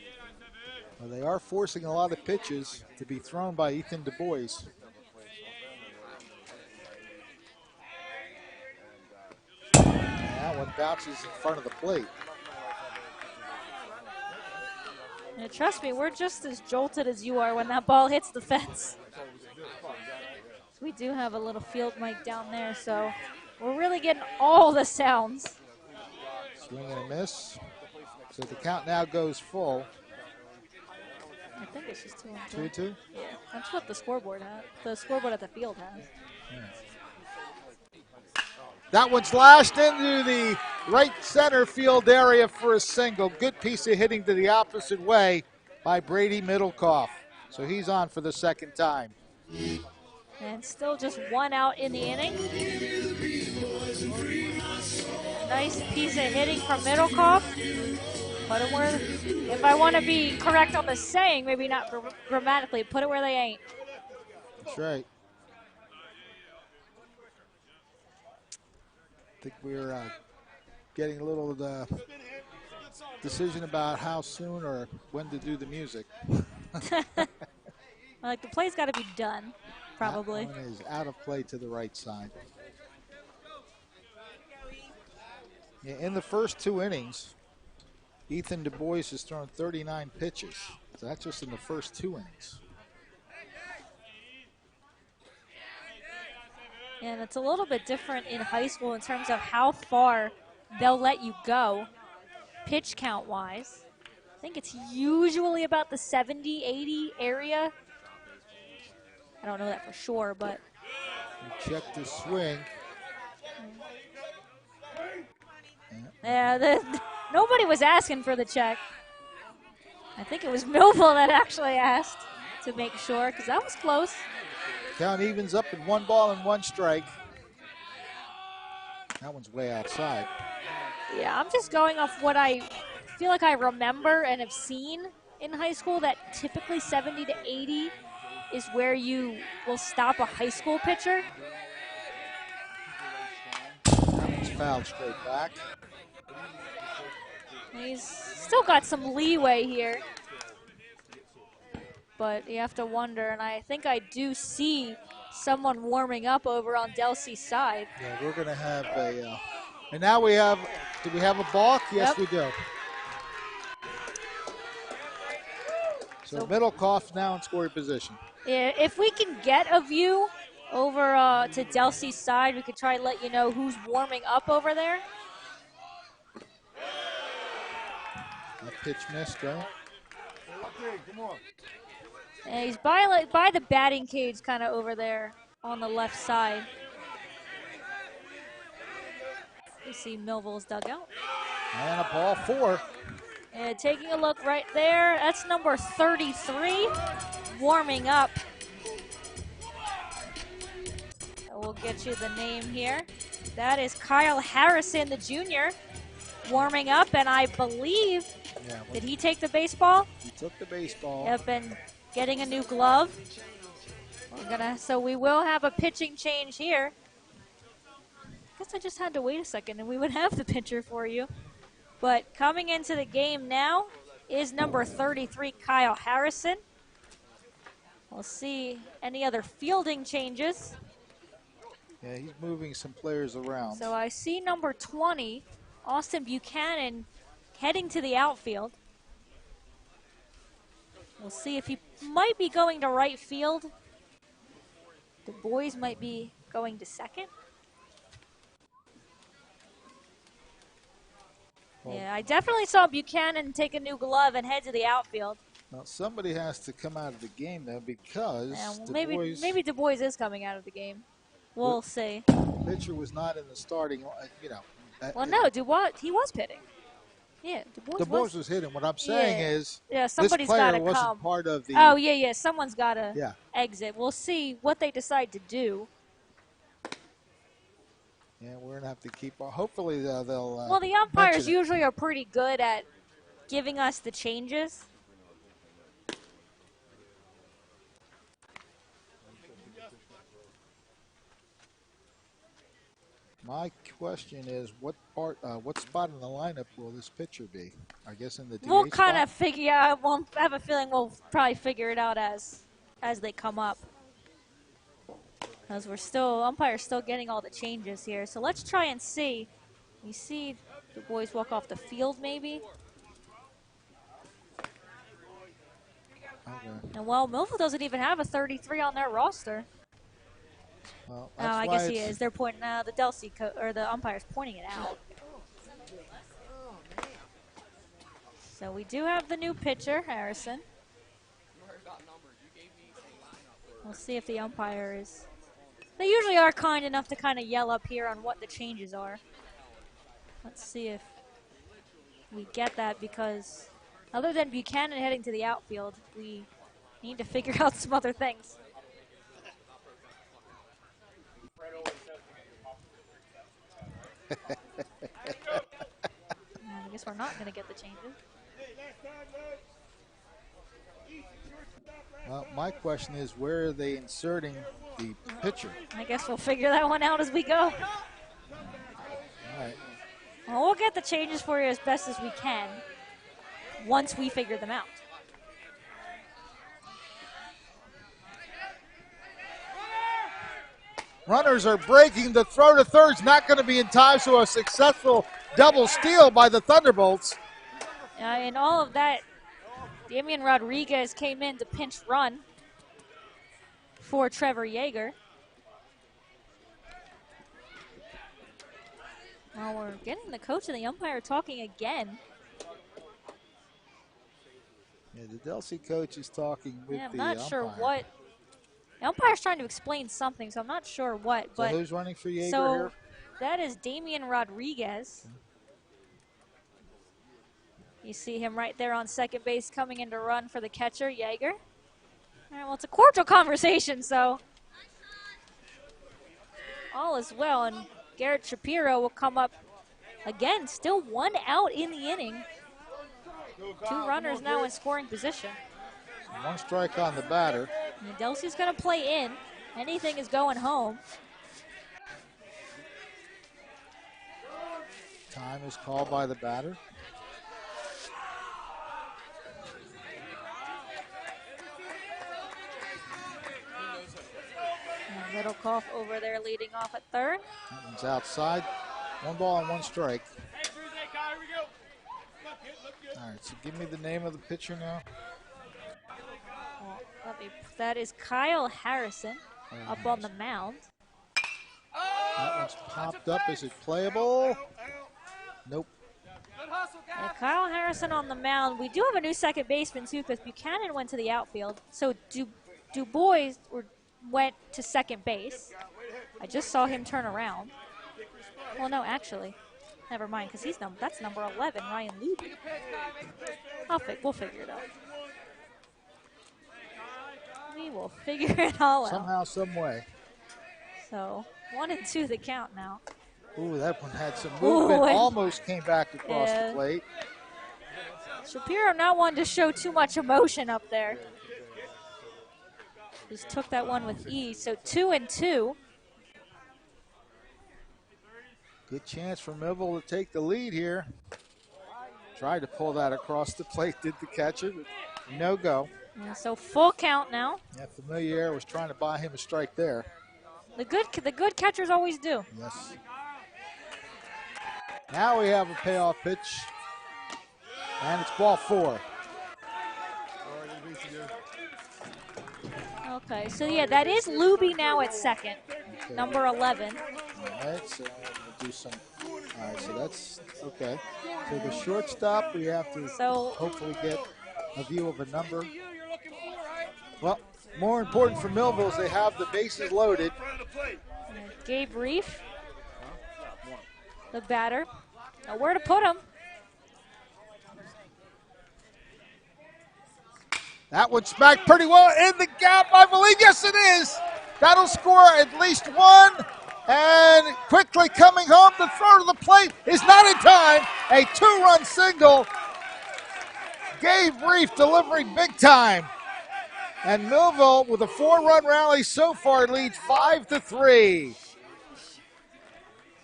Speaker 3: Well, they are forcing a lot of pitches to be thrown by Ethan Du Bois. That one bounces in front of the plate.
Speaker 4: And trust me, we're just as jolted as you are when that ball hits the fence. We do have a little field mic down there, so we're really getting all the sounds.
Speaker 3: Swing and a miss. So the count now goes full.
Speaker 4: I think it's just 2-2.
Speaker 3: 2-2?
Speaker 4: Yeah, that's what the scoreboard has. The scoreboard at the field has.
Speaker 3: That one's lashed into the right center field area for a single. Good piece of hitting to the opposite way by Brady Middlecoff. So he's on for the second time.
Speaker 4: And still just one out in the inning. Nice piece of hitting from Middlecoff. Put them where, if I want to be correct on the saying, maybe not grammatically, put it where they ain't.
Speaker 3: That's right. I think we're getting a little decision about how soon or when to do the music.
Speaker 4: Like the play's got to be done, probably.
Speaker 3: That one is out of play to the right side. Yeah, in the first 2 innings, Ethan Du Bois has thrown 39 pitches. So that's just in the first 2 innings.
Speaker 4: And it's a little bit different in high school in terms of how far they'll let you go, pitch count wise. I think it's usually about the 70, 80 area. I don't know that for sure, but.
Speaker 3: You check the swing.
Speaker 4: Yeah, nobody was asking for the check. I think it was Millville that actually asked to make sure, because that was close.
Speaker 3: Count evens up in 1 ball and 1 strike. That one's way outside.
Speaker 4: Yeah, I'm just going off what I feel like I remember and have seen in high school, that typically 70 to 80 is where you will stop a high school pitcher.
Speaker 3: That one's fouled straight back.
Speaker 4: He's still got some leeway here. But you have to wonder, and I think I do see someone warming up over on Delsea's side.
Speaker 3: Yeah, we're going to have a, and now we have, do we have a balk? Yes,
Speaker 4: Yep.
Speaker 3: we do. So Middlecoff now in scoring position.
Speaker 4: Yeah, if we can get a view over to Delsea's side, we could try and let you know who's warming up over there.
Speaker 3: That pitch missed, right?
Speaker 4: And he's by the batting cage kind of over there on the left side. You see Millville's dugout.
Speaker 3: And a ball 4.
Speaker 4: And taking a look right there, that's number 33 warming up. And we'll get you the name here. That is Kyle Harrison, the junior, warming up, and I believe, did he take the baseball?
Speaker 3: He took the baseball.
Speaker 4: Yep, and getting a new glove. So we will have a pitching change here. Guess I just had to wait a second and we would have the pitcher for you. But coming into the game now is number 33, Kyle Harrison. We'll see any other fielding changes.
Speaker 3: Yeah, he's moving some players around.
Speaker 4: So I see number 20, Austin Buchanan, heading to the outfield. We'll see if he might be going to right field. Du Bois might be going to second. Yeah, I definitely saw Buchanan take a new glove and head to the outfield.
Speaker 3: Well, somebody has to come out of the game, though, because
Speaker 4: maybe Du Bois is coming out of the game. We'll see.
Speaker 3: Pitcher was not in the starting, you know.
Speaker 4: Well, no, Dubois, he was pitting. Yeah,
Speaker 3: Du Bois was hitting. What I'm saying is,
Speaker 4: somebody's
Speaker 3: this player
Speaker 4: gotta
Speaker 3: wasn't
Speaker 4: come.
Speaker 3: part of the.
Speaker 4: Oh, yeah, someone's got to exit. We'll see what they decide to do.
Speaker 3: Yeah, we're going to have to keep. Hopefully, they'll.
Speaker 4: Well, the umpires usually are pretty good at giving us the changes.
Speaker 3: My question is, what spot in the lineup will this pitcher be? I guess in the DH
Speaker 4: We'll kind of
Speaker 3: spot?
Speaker 4: figure out. I have a feeling we'll probably figure it out as they come up. As umpires still getting all the changes here. So let's try and see. You see the boys walk off the field maybe.
Speaker 3: Okay.
Speaker 4: And well, Millville doesn't even have a 33 on their roster.
Speaker 3: Well,
Speaker 4: Oh, I guess he is. They're pointing out the Delsea or the umpire's pointing it out. So we do have the new pitcher, Harrison. We'll see if the umpire is. They usually are kind enough to kind of yell up here on what the changes are. Let's see if we get that, because other than Buchanan heading to the outfield, we need to figure out some other things. I guess we're not going to get the changes.
Speaker 3: Well, my question is, where are they inserting the pitcher?
Speaker 4: I guess we'll figure that one out as we go.
Speaker 3: All right.
Speaker 4: Well, we'll get the changes for you as best as we can once we figure them out.
Speaker 3: Runners are breaking. The throw to third's not going to be in time, so a successful double steal by the Thunderbolts.
Speaker 4: In all of that, Damian Rodriguez came in to pinch run for Trevor Yeager. Well, we're getting the coach and the umpire talking again.
Speaker 3: Yeah, the Delsea coach is talking with the
Speaker 4: I'm not
Speaker 3: umpire.
Speaker 4: sure what. The umpire's trying to explain something, so I'm not sure what.
Speaker 3: So who's running for Yeager
Speaker 4: so
Speaker 3: here?
Speaker 4: That is Damian Rodriguez. You see him right there on second base coming in to run for the catcher, Yeager. All right, well, it's a cordial conversation, so all is well. And Garrett Shapiro will come up again, still 1 out in the inning. 2 runners now in scoring position.
Speaker 3: 1 strike on the batter.
Speaker 4: And Delsea's going to play in. Anything is going home.
Speaker 3: Time is called by the batter.
Speaker 4: And Middlecoff over there leading off at third.
Speaker 3: That one's outside. 1 ball and 1 strike. All right, so give me the name of the pitcher now.
Speaker 4: Well, that is Kyle Harrison up on the mound.
Speaker 3: That one's popped up. Is it playable? Nope.
Speaker 4: And Kyle Harrison on the mound. We do have a new second baseman, too, because Buchanan went to the outfield. So Du Bois went to second base. I just saw him turn around. Well, no, actually. Never mind, because that's number 11, Ryan Luby. We'll figure it out. We will figure it all out.
Speaker 3: Somehow, some way.
Speaker 4: So 1 and 2 the count now.
Speaker 3: Ooh, that one had some movement. Almost came back across the plate.
Speaker 4: Shapiro not one to show too much emotion up there. Just took that one with ease. So 2 and 2.
Speaker 3: Good chance for Millville to take the lead here. Tried to pull that across the plate, did the catcher, but no go.
Speaker 4: Yeah, so full count now.
Speaker 3: Yeah, Familiar was trying to buy him a strike there.
Speaker 4: The good catchers always do.
Speaker 3: Yes. Now we have a payoff pitch, and it's ball 4.
Speaker 4: Okay, so yeah, that is Luby now at second, number 11.
Speaker 3: All right, so we'll do some All right, so that's okay. So the shortstop, we have to hopefully get a view of a number. Well, more important for Millville is they have the bases loaded.
Speaker 4: Gabe Reef, the batter. Now where to put him?
Speaker 3: That one smacked pretty well in the gap, I believe. Yes, it is. That'll score at least one. And quickly coming home to throw to the plate is not in time. A 2-run single. Gabe Reef delivering big time. And Millville, with a 4-run rally so far, leads 5-3.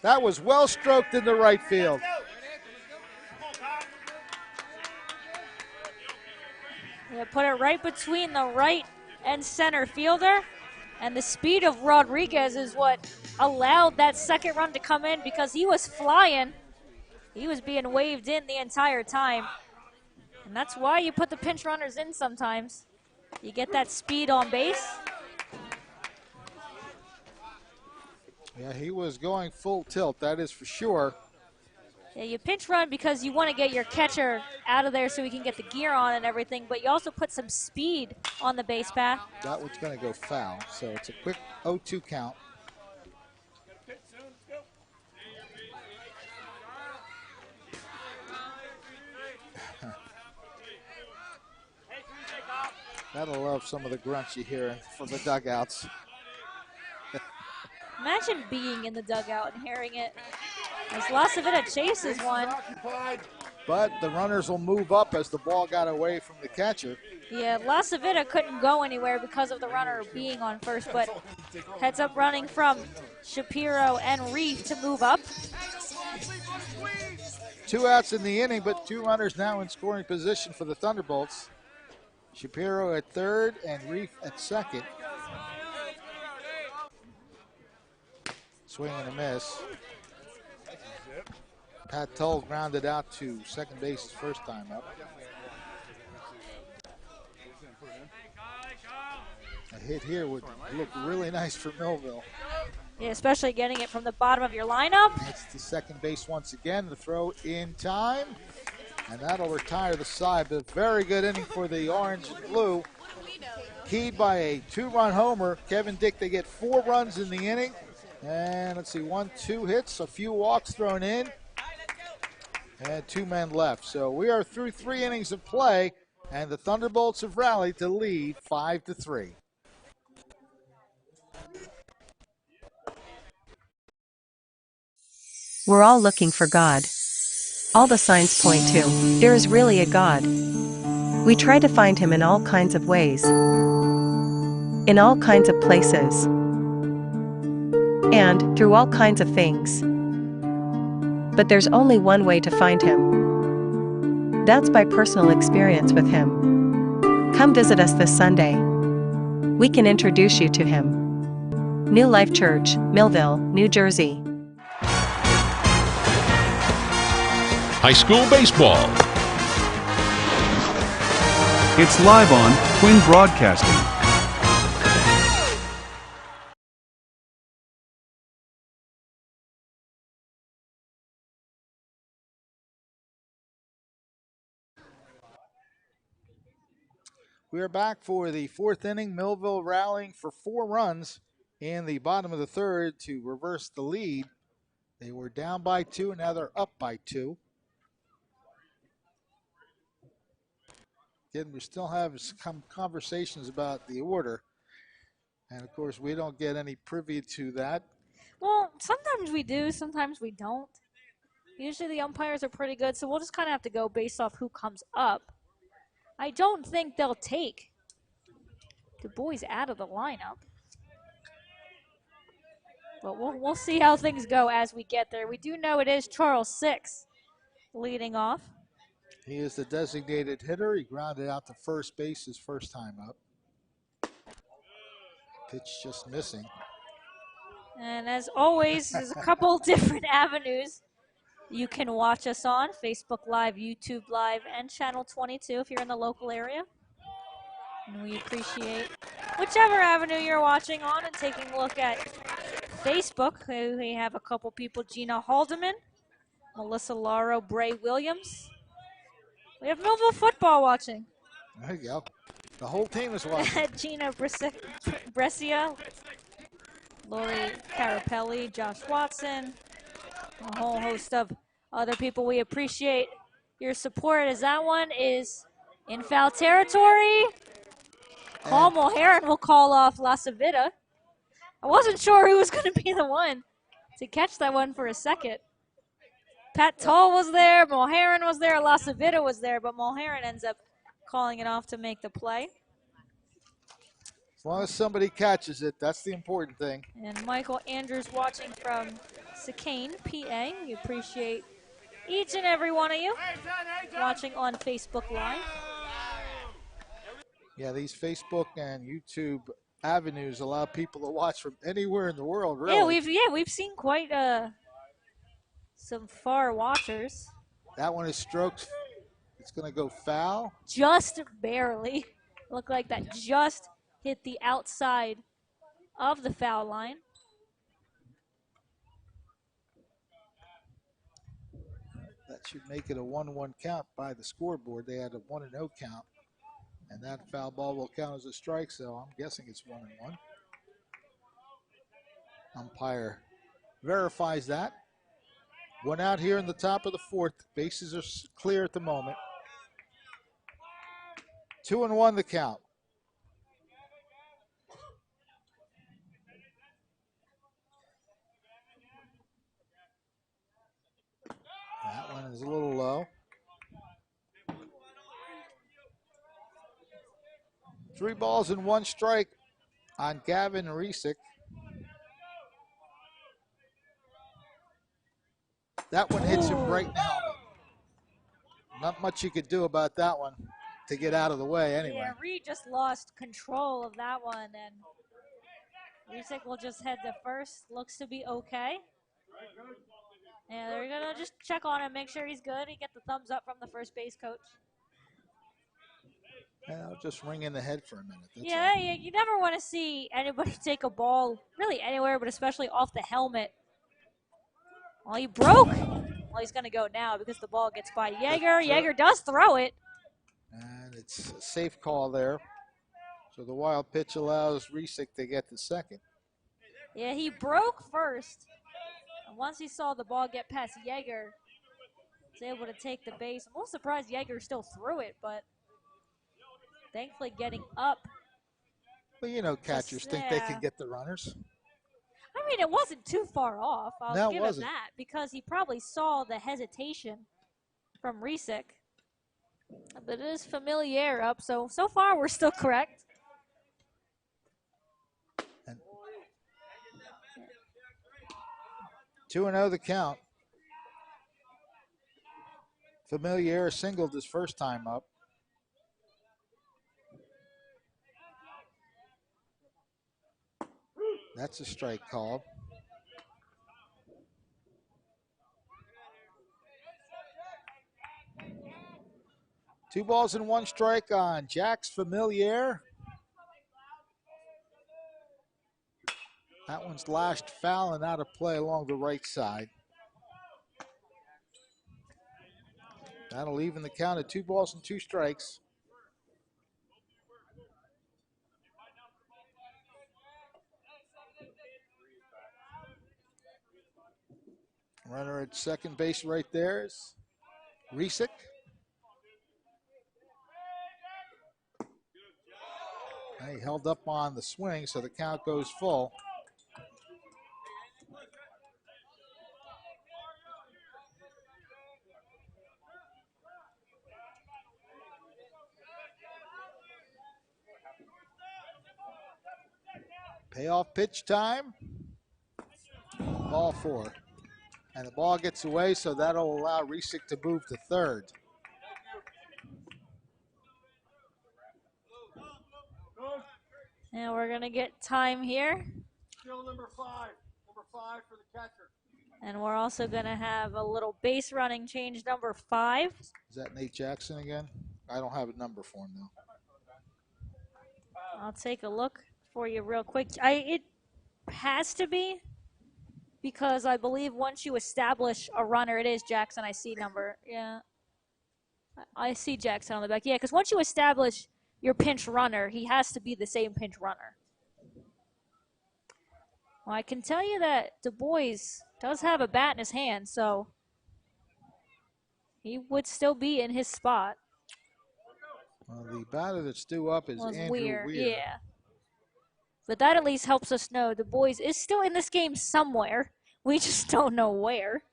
Speaker 3: That was well stroked in the right field.
Speaker 4: Yeah, put it right between the right and center fielder. And the speed of Rodriguez is what allowed that second run to come in because he was flying. He was being waved in the entire time. And that's why you put the pinch runners in sometimes. You get that speed on base.
Speaker 3: Yeah, he was going full tilt, that is for sure.
Speaker 4: Yeah, you pinch run because you want to get your catcher out of there so he can get the gear on and everything, but you also put some speed on the base path.
Speaker 3: That one's going to go foul, so it's a quick 0-2 count. Gotta love some of the grunts you hear from the dugouts.
Speaker 4: Imagine being in the dugout and hearing it. As Lasavita chases one.
Speaker 3: But the runners will move up as the ball got away from the catcher.
Speaker 4: Yeah, Lasavita couldn't go anywhere because of the runner being on first, but heads up running from Shapiro and Reef to move up.
Speaker 3: 2 outs in the inning, but 2 runners now in scoring position for the Thunderbolts. Shapiro at third and Reef at second. Swing and a miss. Pat Tull grounded out to second base his first time up. A hit here would look really nice for Millville.
Speaker 4: Yeah, especially getting it from the bottom of your lineup.
Speaker 3: It's the second base once again. The throw in time. And that'll retire the side. But a very good inning for the orange and blue. Keyed by a 2-run homer. Kevin Dick, they get 4 runs in the inning. And let's see, 1, 2 hits, a few walks thrown in. And 2 men left. So we are through 3 innings of play. And the Thunderbolts have rallied to lead 5-3.
Speaker 7: We're all looking for God. All the signs point to, there is really a God. We try to find him in all kinds of ways, in all kinds of places, and through all kinds of things. But there's only one way to find him. That's by personal experience with him. Come visit us this Sunday. We can introduce you to him. New Life Church, Millville, New Jersey.
Speaker 5: High school baseball.
Speaker 2: It's live on Twin Broadcasting.
Speaker 3: We are back for the 4th inning. Millville rallying for 4 runs in the bottom of the 3rd to reverse the lead. They were down by 2, and now they're up by 2. Again, we still have some conversations about the order. And, of course, we don't get any privy to that.
Speaker 4: Well, sometimes we do, sometimes we don't. Usually the umpires are pretty good, so we'll just kind of have to go based off who comes up. I don't think they'll take the boys out of the lineup. But we'll see how things go as we get there. We do know it is Charles 6 leading off.
Speaker 3: He is the designated hitter. He grounded out to first base his first time up. Pitch just missing.
Speaker 4: And as always, there's a couple different avenues you can watch us on. Facebook Live, YouTube Live, and Channel 22 if you're in the local area. And we appreciate whichever avenue you're watching on and taking a look at Facebook. We have a couple people, Gina Haldeman Melissa Lauro, Bray Williams. We have Millville football watching.
Speaker 3: There you go. The whole team is watching.
Speaker 4: Gina Brescia, Lori Carapelli, Josh Watson, a whole host of other people. We appreciate your support as that one is in foul territory. Paul Mulheron will call off La Civita. I wasn't sure who was going to be the one to catch that one for a second. Pat Tull was there, Mulheron was there, La Civita was there, but Mulheron ends up calling it off to make the play.
Speaker 3: As long as somebody catches it, that's the important thing.
Speaker 4: And Michael Andrews watching from Chicane, PA. We appreciate each and every one of you watching on Facebook Live.
Speaker 3: Yeah, these Facebook and YouTube avenues allow people to watch from anywhere in the world, really.
Speaker 4: We've seen quite some far watchers.
Speaker 3: That one is stroked. It's going to go foul.
Speaker 4: Just barely. Looked like that just hit the outside of the foul line.
Speaker 3: That should make it a 1-1 count by the scoreboard. They had a 1-0 count, and that foul ball will count as a strike, so I'm guessing it's 1-1. Umpire verifies that. One out here in the top of the fourth. Bases are clear at the moment. 2-1 the count. That one is a little low. 3 balls and 1 strike on Gavin Resick. That one hits him right in the helmet. Not much you could do about that one to get out of the way anyway.
Speaker 4: Yeah, Reed just lost control of that one, and Resick will just head to first. Looks to be okay. And they're going to just check on him, make sure he's good. He get the thumbs up from the first base coach.
Speaker 3: Yeah, I'll just ring in the head for a minute.
Speaker 4: Yeah, you never want to see anybody take a ball really anywhere, but especially off the helmet. Well, he broke. Well, he's going to go now because the ball gets by Yeager. Yeager does throw it.
Speaker 3: And it's a safe call there. So the wild pitch allows Resick to get the second.
Speaker 4: Yeah, he broke first. And once he saw the ball get past Yeager, he was able to take the base. I'm a little surprised Yeager still threw it, but thankfully getting up.
Speaker 3: Well, you know, catchers think they can get the runners.
Speaker 4: I mean, it wasn't too far off. I'll give him that because he probably saw the hesitation from Resick. But it is Familiar up, so far we're still correct.
Speaker 3: And 2-0 the count. Familiar singled his first time up. That's a strike call. Two balls and 1 strike on Jax Familiar. That one's lashed foul and out of play along the right side. That'll even the count at 2 balls and 2 strikes. Runner at second base right there is Resick. He held up on the swing, so the count goes full. Payoff pitch time. Ball 4. And the ball gets away, so that'll allow Resick to move to third.
Speaker 4: And we're going to get time here.
Speaker 9: Still number 5 for the catcher.
Speaker 4: And we're also going to have a little base running change, number 5.
Speaker 3: Is that Nate Jackson again? I don't have a number for him, though.
Speaker 4: I'll take a look for you real quick. It has to be. because I believe once you establish a runner, it is Jackson. I see number. Yeah. I see Jackson on the back. Yeah, because once you establish your pinch runner, he has to be the same pinch runner. Well, I can tell you that Du Bois does have a bat in his hand, so he would still be in his spot.
Speaker 3: Well, the batter that's due up is Andrew Weir.
Speaker 4: Yeah. But that at least helps us know Du Bois is still in this game somewhere. We just don't know where.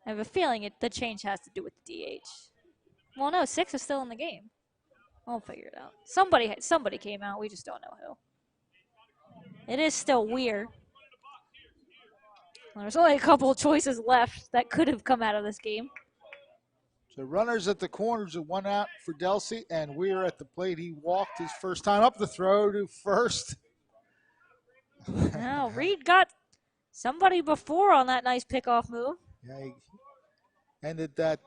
Speaker 4: I have a feeling the change has to do with the DH. Well, no, 6 is still in the game. I'll figure it out. Somebody came out. We just don't know who. It is still Weir. There's only a couple of choices left that could have come out of this game.
Speaker 3: So runners at the corners of 1 out for Delsea, and Weir at the plate. He walked his first time up the throw to first.
Speaker 4: Now, Reed got somebody before on that nice pickoff move.
Speaker 3: Yeah, he ended that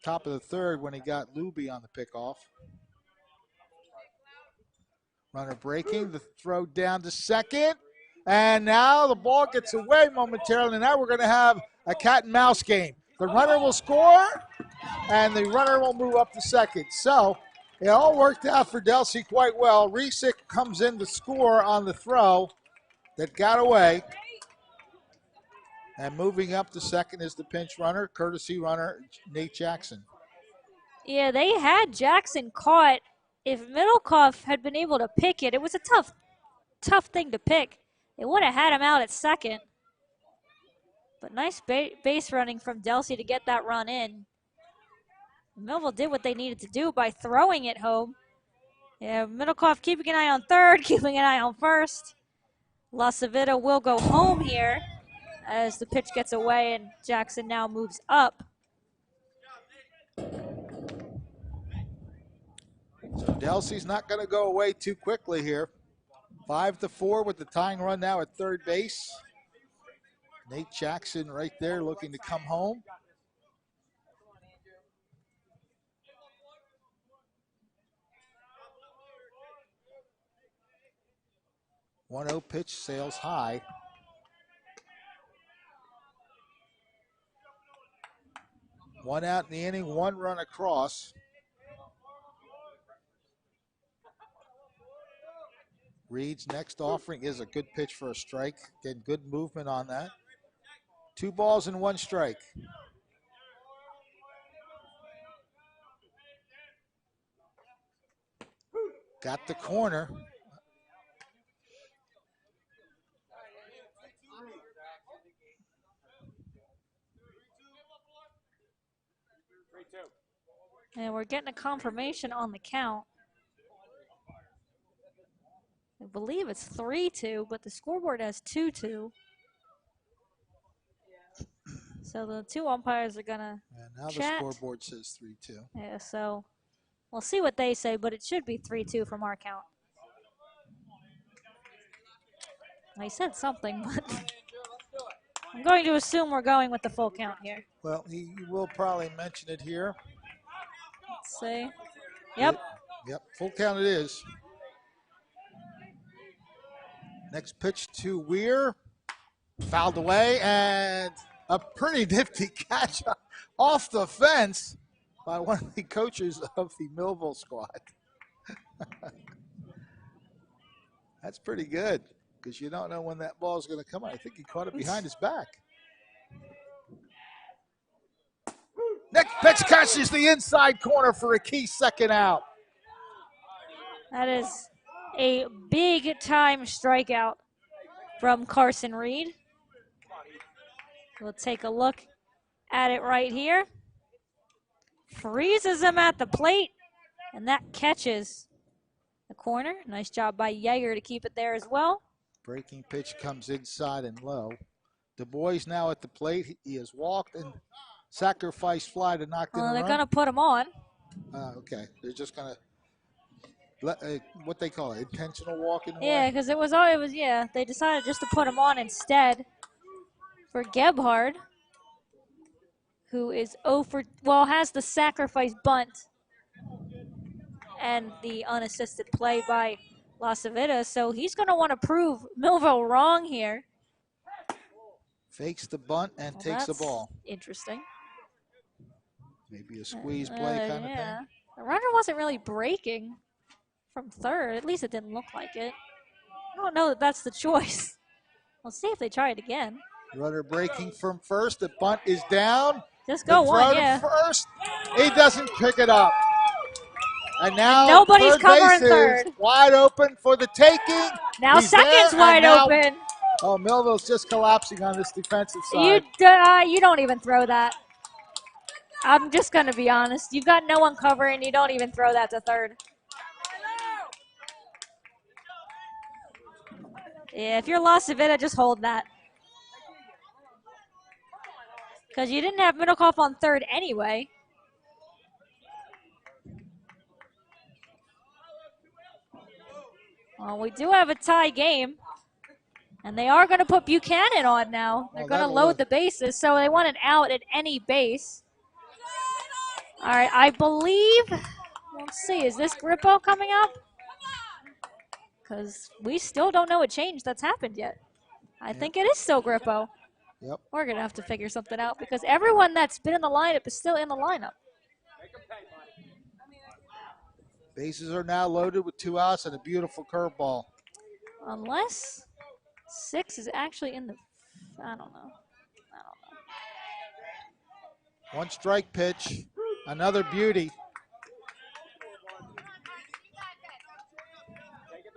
Speaker 3: top of the third when he got Luby on the pickoff. Runner breaking, the throw down to second. And now the ball gets away momentarily. And now we're going to have a cat and mouse game. The runner will score, and the runner will move up to second. So it all worked out for Delsea quite well. Resick comes in to score on the throw that got away. And moving up to second is the pinch runner, courtesy runner, Nate Jackson.
Speaker 4: Yeah, they had Jackson caught. If Middlecoff had been able to pick it, it was a tough thing to pick. They would have had him out at second. But nice base running from Delsea to get that run in. Millville did what they needed to do by throwing it home. Yeah, Middlecoff keeping an eye on third, keeping an eye on first. La Civita will go home here as the pitch gets away and Jackson now moves up.
Speaker 3: So Delsea's not going to go away too quickly here. 5-4 with the tying run now at third base. Nate Jackson right there looking to come home. One-0 pitch sails high. One out in the inning, 1 run across. Reed's next offering is a good pitch for a strike. Getting good movement on that. 2 balls and 1 strike. Got the corner.
Speaker 4: And we're getting a confirmation on the count. I believe it's 3-2, but the scoreboard has 2-2. So the 2 umpires are going to
Speaker 3: now
Speaker 4: chat.
Speaker 3: The scoreboard says 3-2.
Speaker 4: Yeah, so we'll see what they say, but it should be 3-2 from our count. I said something, but I'm going to assume we're going with the full count here.
Speaker 3: Well, he will probably mention it here.
Speaker 4: Let's see. Yep.
Speaker 3: Yep, full count it is. Next pitch to Weir. Fouled away, and a pretty nifty catch off the fence by one of the coaches of the Millville squad. That's pretty good, because you don't know when that ball is going to come out. I think he caught it behind his back. Next pitch catches the inside corner for a key second out.
Speaker 4: That is a big-time strikeout from Carson Reed. We'll take a look at it right here. Freezes him at the plate, and that catches the corner. Nice job by Yeager to keep it there as well.
Speaker 3: Breaking pitch comes inside and low. Du Bois now at the plate. He has walked and sacrificed fly to knock in the run.
Speaker 4: They're going to put him on.
Speaker 3: Okay. They're just going to, what they call it, intentional walking away?
Speaker 4: Yeah, because they decided just to put him on instead for Gebhard, who is has the sacrifice bunt and the unassisted play by La Civita, so he's going to want to prove Millville wrong here.
Speaker 3: Fakes the bunt and takes the ball.
Speaker 4: Interesting.
Speaker 3: Maybe a squeeze play kind of thing.
Speaker 4: The runner wasn't really breaking from third. At least it didn't look like it. I don't know that that's the choice. We'll see if they try it again.
Speaker 3: Runner breaking from first. The bunt is down.
Speaker 4: Just go one, yeah.
Speaker 3: First. He doesn't pick it up. And now
Speaker 4: nobody's covering
Speaker 3: third. Wide open for the taking.
Speaker 4: Now second's wide open.
Speaker 3: Oh, Millville's just collapsing on this defensive side.
Speaker 4: You don't even throw that. I'm just going to be honest. You've got no one covering. You don't even throw that to third. Yeah, if you're La Civita, just hold that. Because you didn't have Middlecoff on third anyway. Well, we do have a tie game. And they are going to put Buchanan on now. They're going to load the bases, so they want an out at any base. All right, I believe, let's see, is this Grippo coming up? Because we still don't know a change that's happened yet. I think it is still Grippo.
Speaker 3: Yep.
Speaker 4: We're going to have to figure something out because everyone that's been in the lineup is still in the lineup.
Speaker 3: Bases are now loaded with 2 outs and a beautiful curveball.
Speaker 4: Unless 6 is actually in the, I don't know.
Speaker 3: 1 strike pitch, another beauty.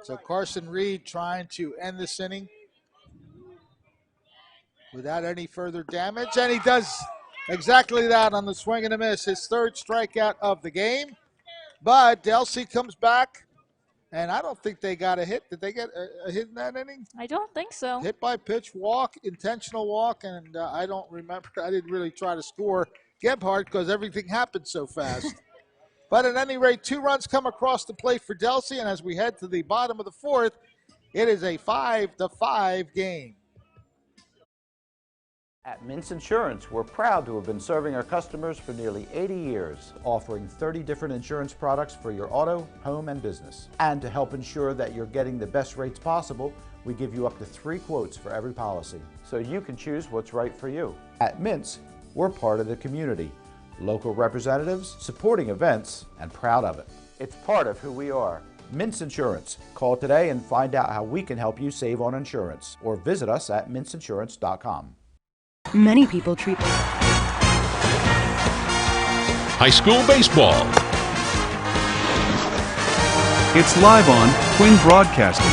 Speaker 3: So Carson Reed trying to end this inning without any further damage, and he does exactly that on the swing and a miss. His 3rd strikeout of the game, but Delsea comes back. And I don't think they got a hit. Did they get a hit in that inning?
Speaker 4: I don't think so.
Speaker 3: Hit by pitch, walk, intentional walk, and I don't remember. I didn't really try to score Gebhardt because everything happened so fast. But at any rate, 2 runs come across the plate for Delsea, and as we head to the bottom of the 4th, it is a 5-5 game.
Speaker 1: At Mintz Insurance, we're proud to have been serving our customers for nearly 80 years, offering 30 different insurance products for your auto, home, and business. And to help ensure that you're getting the best rates possible, we give you up to 3 quotes for every policy, so you can choose what's right for you. At Mintz, we're part of the community, local representatives, supporting events, and proud of it. It's part of who we are. Mintz Insurance. Call today and find out how we can help you save on insurance, or visit us at mintzinsurance.com.
Speaker 6: Many people treat
Speaker 5: High school baseball.
Speaker 2: It's live on Twin Broadcasting.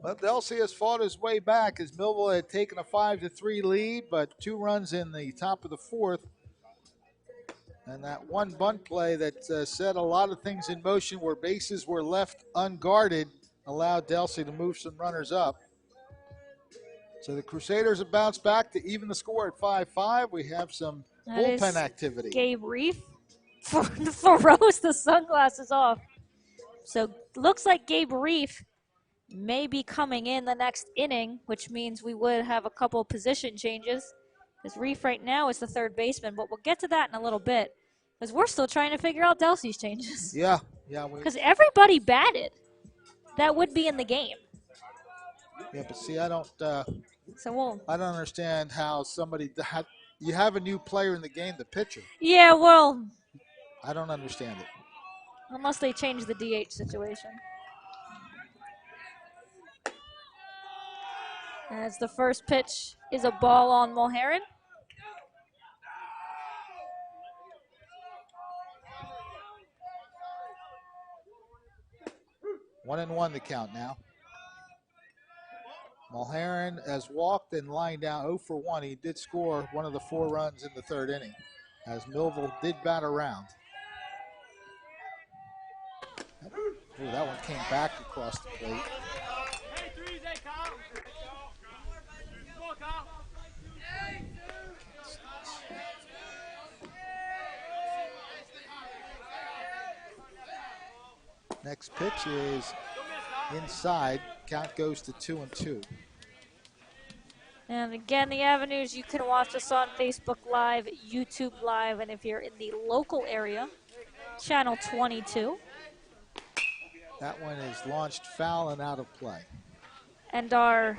Speaker 3: Well, Delsea has fought his way back as Millville had taken a 5-3 lead, but 2 runs in the top of the 4th. And that 1 bunt play that set a lot of things in motion where bases were left unguarded allowed Delsea to move some runners up. So the Crusaders have bounced back to even the score at 5-5. We have some bullpen activity.
Speaker 4: Gabe Reef froze the sunglasses off. So looks like Gabe Reef may be coming in the next inning, which means we would have a couple position changes. Because Reef right now is the 3rd baseman, but we'll get to that in a little bit. Because we're still trying to figure out Delsea's changes.
Speaker 3: Yeah.
Speaker 4: Because everybody batted that would be in the game.
Speaker 3: Yeah, but see, I don't understand how you have a new player in the game, the pitcher.
Speaker 4: Yeah, well.
Speaker 3: I don't understand it.
Speaker 4: Unless they change the DH situation. As the first pitch is a ball on Mulherrin.
Speaker 3: 1-1 the count now. Mulherrin has walked and lined out 0 for 1. He did score one of the 4 runs in the 3rd inning as Millville did bat around. Ooh, that one came back across the plate. Next pitch is inside. Count goes to 2-2.
Speaker 4: And again, the avenues, you can watch us on Facebook Live, YouTube Live, and if you're in the local area, Channel 22.
Speaker 3: That one is launched foul and out of play.
Speaker 4: And our,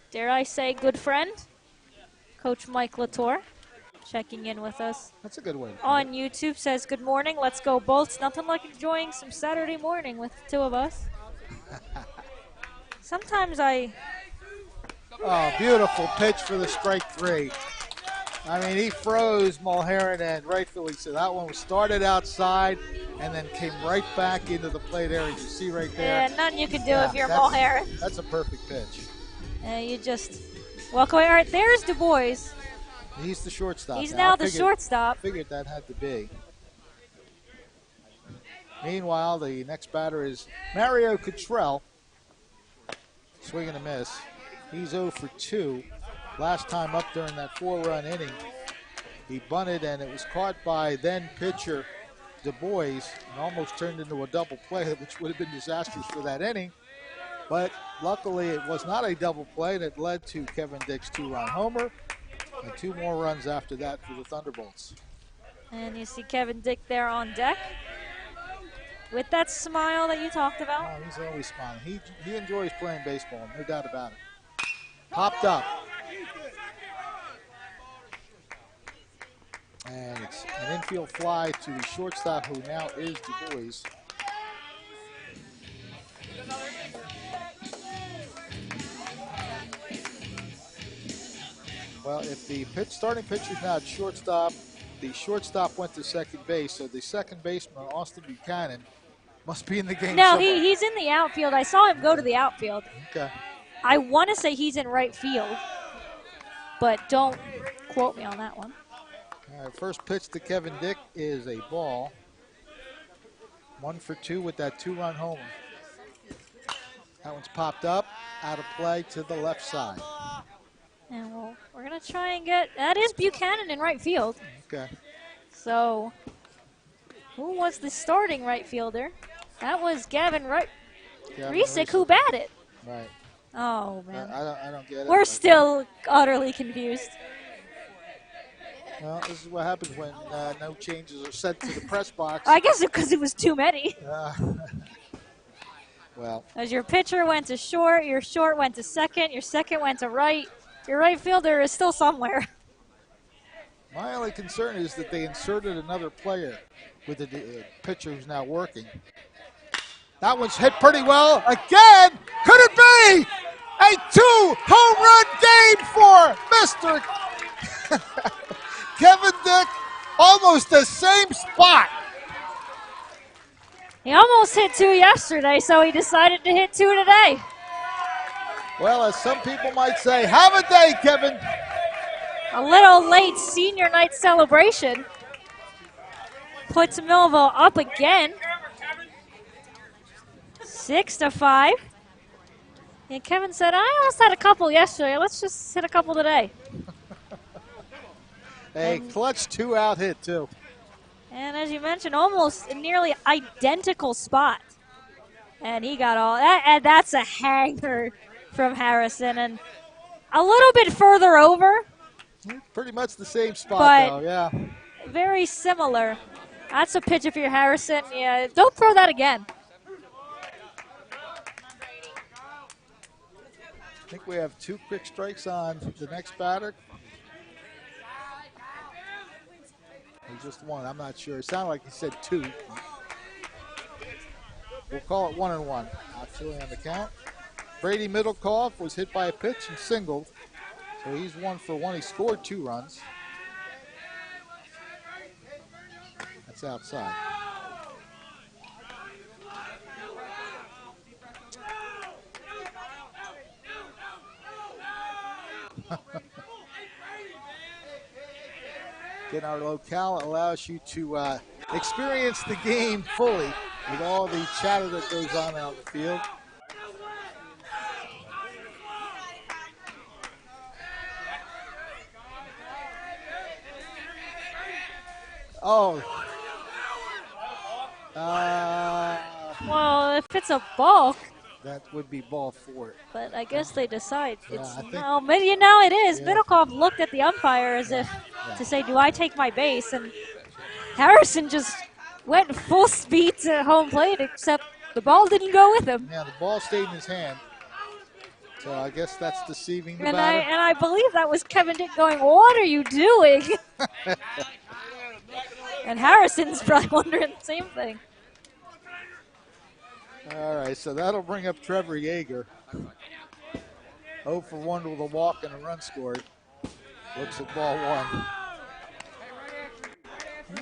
Speaker 4: dare I say, good friend, Coach Mike Latour, checking in with us.
Speaker 3: That's a good way.
Speaker 4: On YouTube, says, good morning, let's go Bolts. Nothing like enjoying some Saturday morning with the two of us. Sometimes
Speaker 3: Oh, beautiful pitch for the strike 3. I mean, he froze Mulherron and rightfully so. That one was started outside and then came right back into the plate area. You see right there.
Speaker 4: Yeah, nothing you can do if you're Mulherron.
Speaker 3: That's a perfect pitch.
Speaker 4: You just walk away. All right, there's Du Bois.
Speaker 3: He's the shortstop.
Speaker 4: He's now the shortstop.
Speaker 3: Figured that had to be. Meanwhile, the next batter is Mario Cottrell. Swing and a miss. He's 0 for 2. Last time up during that 4-run inning, he bunted and it was caught by then pitcher Du Bois and almost turned into a double play, which would have been disastrous for that inning. But luckily it was not a double play, and it led to Kevin Dick's 2-run homer and 2 more runs after that for the Thunderbolts.
Speaker 4: And you see Kevin Dick there on deck with that smile that you talked about.
Speaker 3: Oh, he's always smiling. He enjoys playing baseball, no doubt about it. Popped up. And it's an infield fly to the shortstop, who now is Du Bois. Well, if the starting pitcher's now at shortstop, the shortstop went to second base, so the second baseman, Austin Buchanan, must be in the game.
Speaker 4: No, he's in the outfield. I saw him go to the outfield.
Speaker 3: Okay.
Speaker 4: I want to say he's in right field, but don't quote me on that one.
Speaker 3: All right, first pitch to Kevin Dick is a ball. 1 for 2 with that 2-run homer. That one's popped up, out of play to the left side.
Speaker 4: And we're going to try and get, that is Buchanan in right field.
Speaker 3: Okay.
Speaker 4: So, who was the starting right fielder? That was Gavin Resick, who batted.
Speaker 3: Right.
Speaker 4: Oh, man.
Speaker 3: I don't get it.
Speaker 4: We're still utterly confused.
Speaker 3: Well, this is what happens when no changes are sent to the press box.
Speaker 4: I guess because it was too many.
Speaker 3: Well.
Speaker 4: As your pitcher went to short, your short went to second, your second went to right. Your right fielder is still somewhere.
Speaker 3: My only concern is that they inserted another player with the pitcher who's now working. That one's hit pretty well. Again, could it be a 2-home run game for Mr. Kevin Dick? Almost the same spot.
Speaker 4: He almost hit 2 yesterday, so he decided to hit 2 today.
Speaker 3: Well, as some people might say, have a day, Kevin.
Speaker 4: A little late senior night celebration puts Millville up again. 6-5. And Kevin said, I almost had a couple yesterday. Let's just hit a couple today.
Speaker 3: A clutch 2-out hit, too.
Speaker 4: And as you mentioned, almost a nearly identical spot. And he got all that, and that's a hanger from Harrison. And a little bit further over.
Speaker 3: Pretty much the same spot, though, yeah.
Speaker 4: Very similar. That's a pitch if you're Harrison. Yeah, don't throw that again.
Speaker 3: I think we have 2 quick strikes on the next batter. Or just 1, I'm not sure. It sounded like he said 2. We'll call it 1-1. Actually on the count. Brady Middlecoff was hit by a pitch and singled. So he's 1 for 1. He scored 2 runs. That's outside. Again, our locale allows you to experience the game fully with all the chatter that goes on out in the field. Oh.
Speaker 4: Well, if it's a balk,
Speaker 3: That would be ball 4.
Speaker 4: But I guess they decide
Speaker 3: Yeah,
Speaker 4: it's
Speaker 3: I think-
Speaker 4: no. Maybe it is.
Speaker 3: Yeah.
Speaker 4: Middlecoff looked at the umpire as if to say, "Do I take my base?" And Harrison just went full speed to home plate, except the ball didn't go with him.
Speaker 3: Yeah, the ball stayed in his hand. So I guess that's deceiving the
Speaker 4: And
Speaker 3: batter.
Speaker 4: I believe that was Kevin Dick going, "What are you doing?" And Harrison's probably wondering the same thing.
Speaker 3: All right, so that'll bring up Trevor Yeager. 0 for 1 with a walk and a run scored. Looks at ball 1.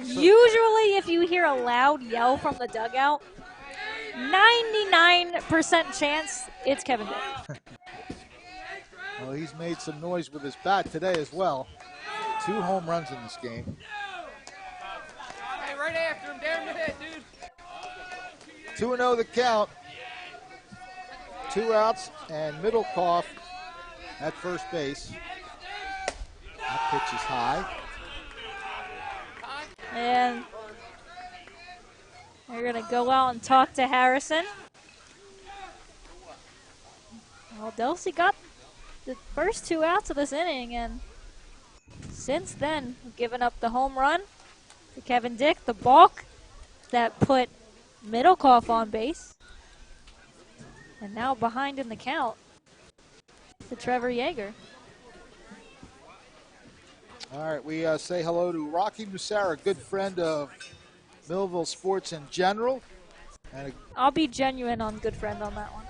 Speaker 4: Usually, if you hear a loud yell from the dugout, 99% chance it's Kevin Dick.
Speaker 3: Well, he's made some noise with his bat today as well. 2 home runs in this game.
Speaker 8: Hey, right after him, down the hit, dude.
Speaker 3: 2-0 the count. 2 outs and Middlecoff at first base. That pitch is high.
Speaker 4: And they're going to go out and talk to Harrison. Well, Delsea got the first 2 outs of this inning, and since then, given up the home run to Kevin Dick, the balk that put Middlecoff on base, and now behind in the count to Trevor Yeager.
Speaker 3: All right, we say hello to Rocky Musara, a good friend of Millville sports in general. And
Speaker 4: I'll be genuine on good friend on that one.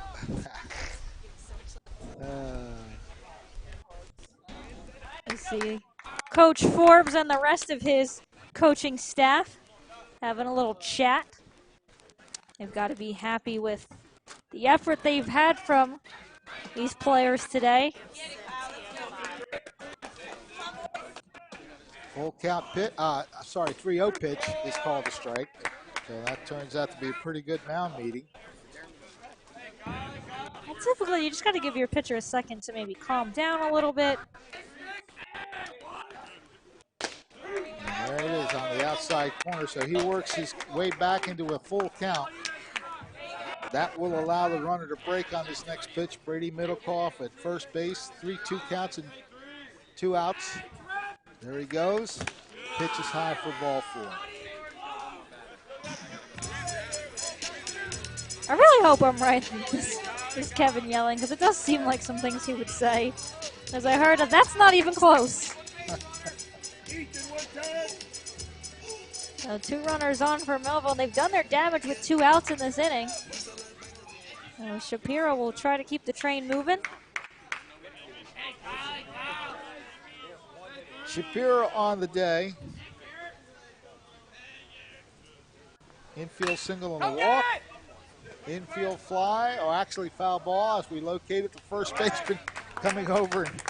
Speaker 4: Let's see. Coach Forbes and the rest of his coaching staff having a little chat. They've got to be happy with the effort they've had from these players today.
Speaker 3: full count pitch, 3-0 pitch is called a strike. So that turns out to be a pretty good mound meeting.
Speaker 4: And typically, you just got to give your pitcher a second to maybe calm down a little bit.
Speaker 3: And there it is on the outside corner. So he works his way back into a full count. That will allow the runner to break on this next pitch. Brady Middlecoff at first base. 3-2 counts and 2 outs. There he goes. Pitch is high for ball 4.
Speaker 4: I really hope I'm right in this Kevin yelling, because it does seem like some things he would say. As I heard, that's not even close. So 2 runners on for Millville. They've done their damage with 2 outs in this inning. So Shapiro will try to keep the train moving.
Speaker 3: Shapiro on the day. Infield single on the walk. Infield fly, or actually foul ball as we located the first baseman coming over and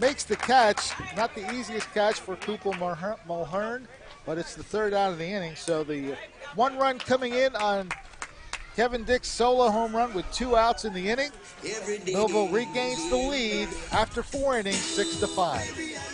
Speaker 3: makes the catch. Not the easiest catch for Cooper Mulhern, but it's the 3rd out of the inning. So the 1 run coming in on Kevin Dick's solo home run with 2 outs in the inning. Millville regains the lead after 4 innings, 6-5.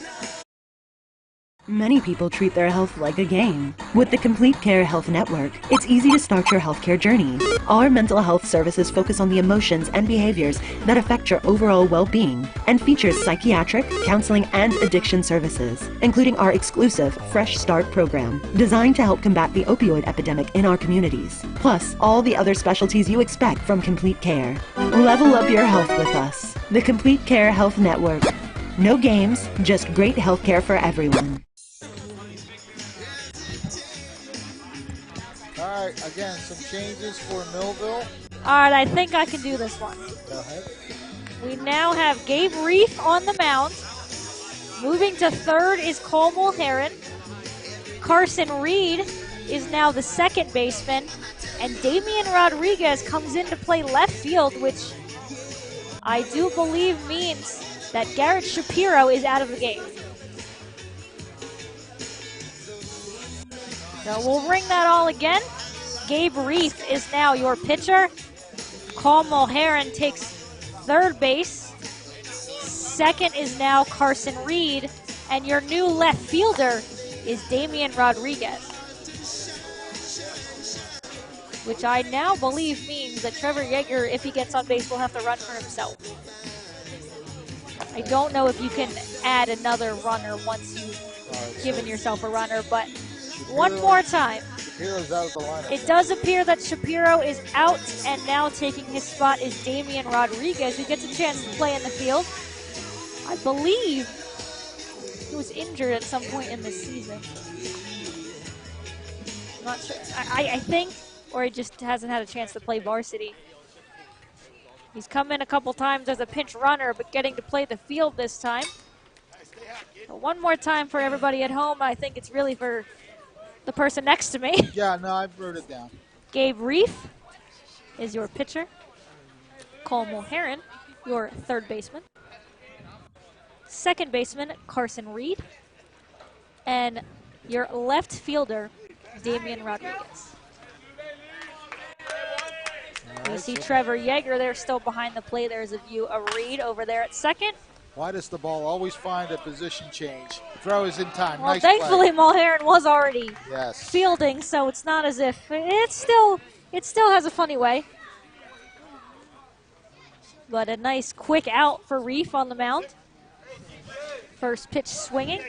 Speaker 6: Many people treat their health like a game. With the Complete Care Health Network, it's easy to start your healthcare journey. Our mental health services focus on the emotions and behaviors that affect your overall well-being and features psychiatric, counseling, and addiction services, including our exclusive Fresh Start program, designed to help combat the opioid epidemic in our communities, plus all the other specialties you expect from Complete Care. Level up your health with us. The Complete Care Health Network. No games, just great healthcare for everyone.
Speaker 3: All right, again, some changes for Millville.
Speaker 4: All right, I think I can do this one.
Speaker 3: Go ahead.
Speaker 4: We now have Gabe Reef on the mound. Moving to 3rd is Cole Mulheron. Carson Reed is now the 2nd baseman. And Damian Rodriguez comes in to play left field, which I do believe means that Garrett Shapiro is out of the game. So we'll ring that all again. Gabe Reef is now your pitcher. Cole Mulheron takes 3rd base. 2nd is now Carson Reed. And your new left fielder is Damian Rodriguez. which I now believe means that Trevor Yeager, if he gets on base, will have to run for himself. I don't know if you can add another runner once you've given yourself a runner, but one more time.
Speaker 3: Shapiro's out of the lineup.
Speaker 4: It does appear that Shapiro is out, and now taking his spot is Damian Rodriguez, who gets a chance to play in the field. I believe he was injured at some point in this season. I'm not sure. I think, or he just hasn't had a chance to play varsity. He's come in a couple times as a pinch runner, but getting to play the field this time. So one more time for everybody at home. I think it's really for the person next to me.
Speaker 3: Yeah, no, I wrote it down.
Speaker 4: Gabe Reef is your pitcher. Cole Mulheron, your third baseman. Second baseman, Carson Reed. And your left fielder, Damian Rodriguez. You see Trevor Yeager there still behind the plate. There's a view of Reed over there at second.
Speaker 3: Why does the ball always find a position change? Throw is in time.
Speaker 4: Well,
Speaker 3: nice
Speaker 4: thankfully
Speaker 3: play.
Speaker 4: Mulheron was already
Speaker 3: Yes.
Speaker 4: fielding, so it's not as if it still has a funny way. But a nice quick out for Reef on the mound. First pitch swinging.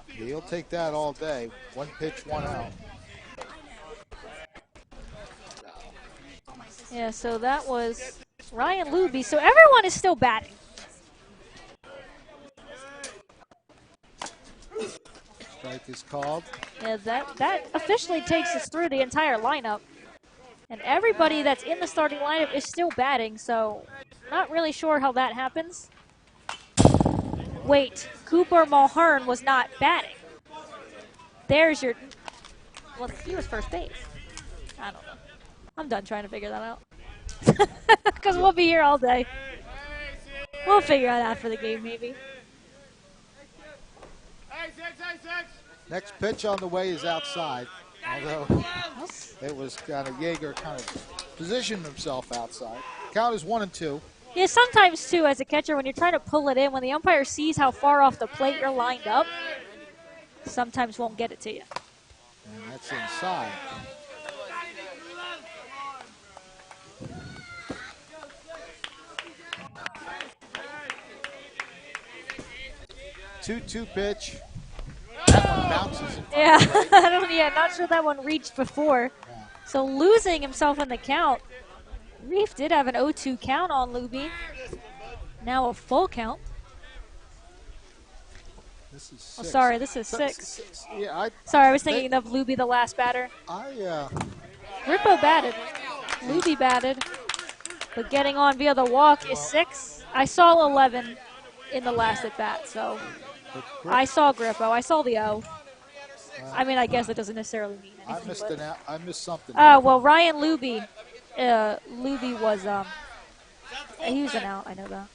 Speaker 3: He'll take that all day. One pitch, one out.
Speaker 4: Yeah, so that was Ryan Luby. So everyone is still batting.
Speaker 3: Strike is called.
Speaker 4: Yeah, that officially takes us through the entire lineup. And everybody that's in the starting lineup is still batting, so not really sure how that happens. Wait, Cooper Mulheron was not batting. There's your... Well, he was first base. I don't know. I'm done trying to figure that out. Because we'll be here all day. We'll figure it out for the game, maybe.
Speaker 3: Next pitch on the way is outside. Although it was Yeager kind of positioned himself outside. Count is 1-2.
Speaker 4: Yeah, sometimes, too, as a catcher, when you're trying to pull it in, when the umpire sees how far off the plate you're lined up, sometimes won't get it to you.
Speaker 3: And that's inside. Two pitch. That one bounces.
Speaker 4: Yeah, not sure that one reached before.
Speaker 3: Yeah.
Speaker 4: So losing himself in the count. Reef did have an 0-2 count on Luby. Now a full count.
Speaker 3: This is 6.
Speaker 4: Oh, sorry, this is 6.
Speaker 3: Yeah,
Speaker 4: sorry, I was thinking of Luby, the last batter.
Speaker 3: Rippo
Speaker 4: batted. Luby batted. But getting on via the walk is 6. I saw 11 in the last at bat, so I saw Grippo. I saw the O. I mean, I guess it doesn't necessarily mean anything.
Speaker 3: I missed something.
Speaker 4: Well, Ryan Luby. Luby was he was an out. I know that.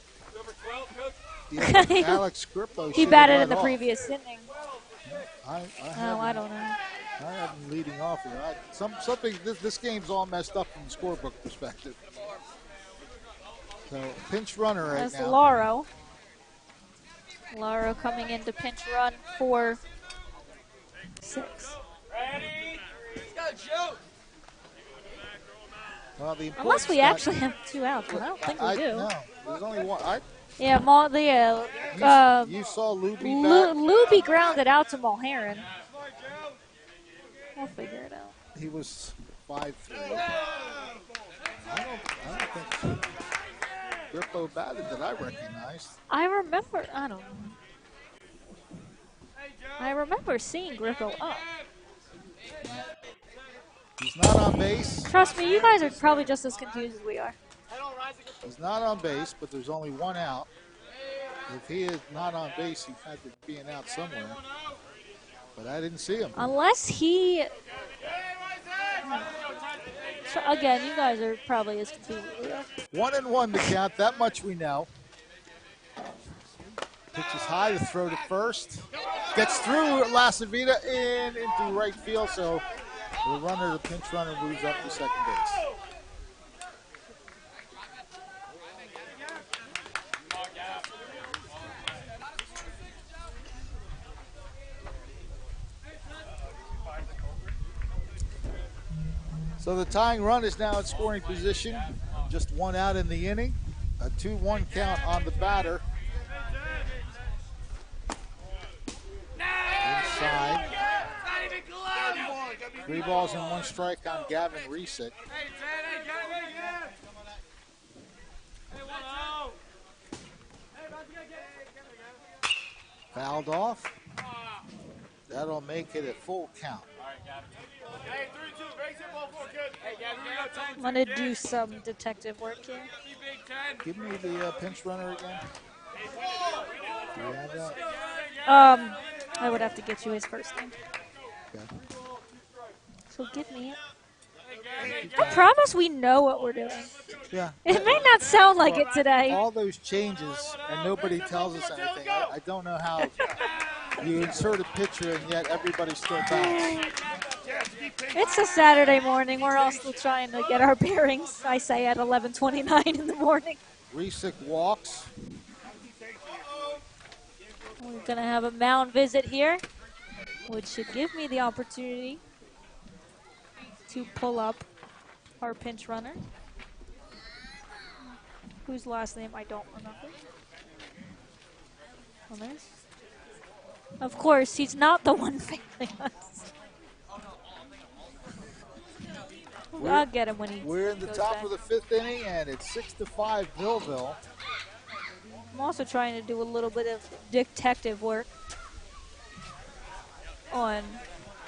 Speaker 3: Yeah, Alex Grippo.
Speaker 4: He batted in the previous inning.
Speaker 3: I
Speaker 4: don't know.
Speaker 3: I have him leading off here. This game's all messed up from the scorebook perspective. So pinch runner right
Speaker 4: That's
Speaker 3: now.
Speaker 4: Lauro. Lauro coming in to pinch run for 6.
Speaker 8: Ready? Let's go, shoot!
Speaker 3: Well,
Speaker 4: unless we actually have 2 outs, but I don't think we do.
Speaker 3: No, there's only one.
Speaker 4: You
Speaker 3: saw Luby bat.
Speaker 4: Luby grounded out to Mulheron. We'll figure it out.
Speaker 3: He was 5-3. I don't think Grippo batted that I recognized.
Speaker 4: I don't know. I remember seeing Grippo up.
Speaker 3: He's not on base.
Speaker 4: Trust me, you guys are probably just as confused as we are.
Speaker 3: He's not on base, but there's only 1 out. If he is not on base, he had to be an out somewhere. But I didn't see him.
Speaker 4: Unless he... So again, you guys are probably as confused as we are.
Speaker 3: 1-1 to count. That much we know. Pitches high to throw to first. Gets through Lasavita into right field, so the pinch runner, moves up to second base. So the tying run is now in scoring position. Just one out in the inning. A 2-1 count on the batter. Inside. 3 balls and 1 strike on Gavin Reesick. Fouled off. That'll make it a full count.
Speaker 4: I'm going to do some detective work here.
Speaker 3: Give me the pinch runner again. Do you have that?
Speaker 4: I would have to get you his first name.
Speaker 3: Okay.
Speaker 4: So give me it. I promise we know what we're doing.
Speaker 3: Yeah.
Speaker 4: It may not sound like it today.
Speaker 3: All those changes, and nobody tells us anything. I don't know how you insert a pitcher and yet everybody still bats.
Speaker 4: It's a Saturday morning. We're all still trying to get our bearings, I say, at 11:29 in the morning.
Speaker 3: Reesick walks.
Speaker 4: We're going to have a mound visit here, which should give me the opportunity to pull up our pinch runner, whose last name I don't remember. Well, there's, of course, he's not the one failing us. I'll get him when he
Speaker 3: We're in the
Speaker 4: goes
Speaker 3: top
Speaker 4: back.
Speaker 3: of the 5th inning, and it's 6-5 Millville.
Speaker 4: I'm also trying to do a little bit of detective work on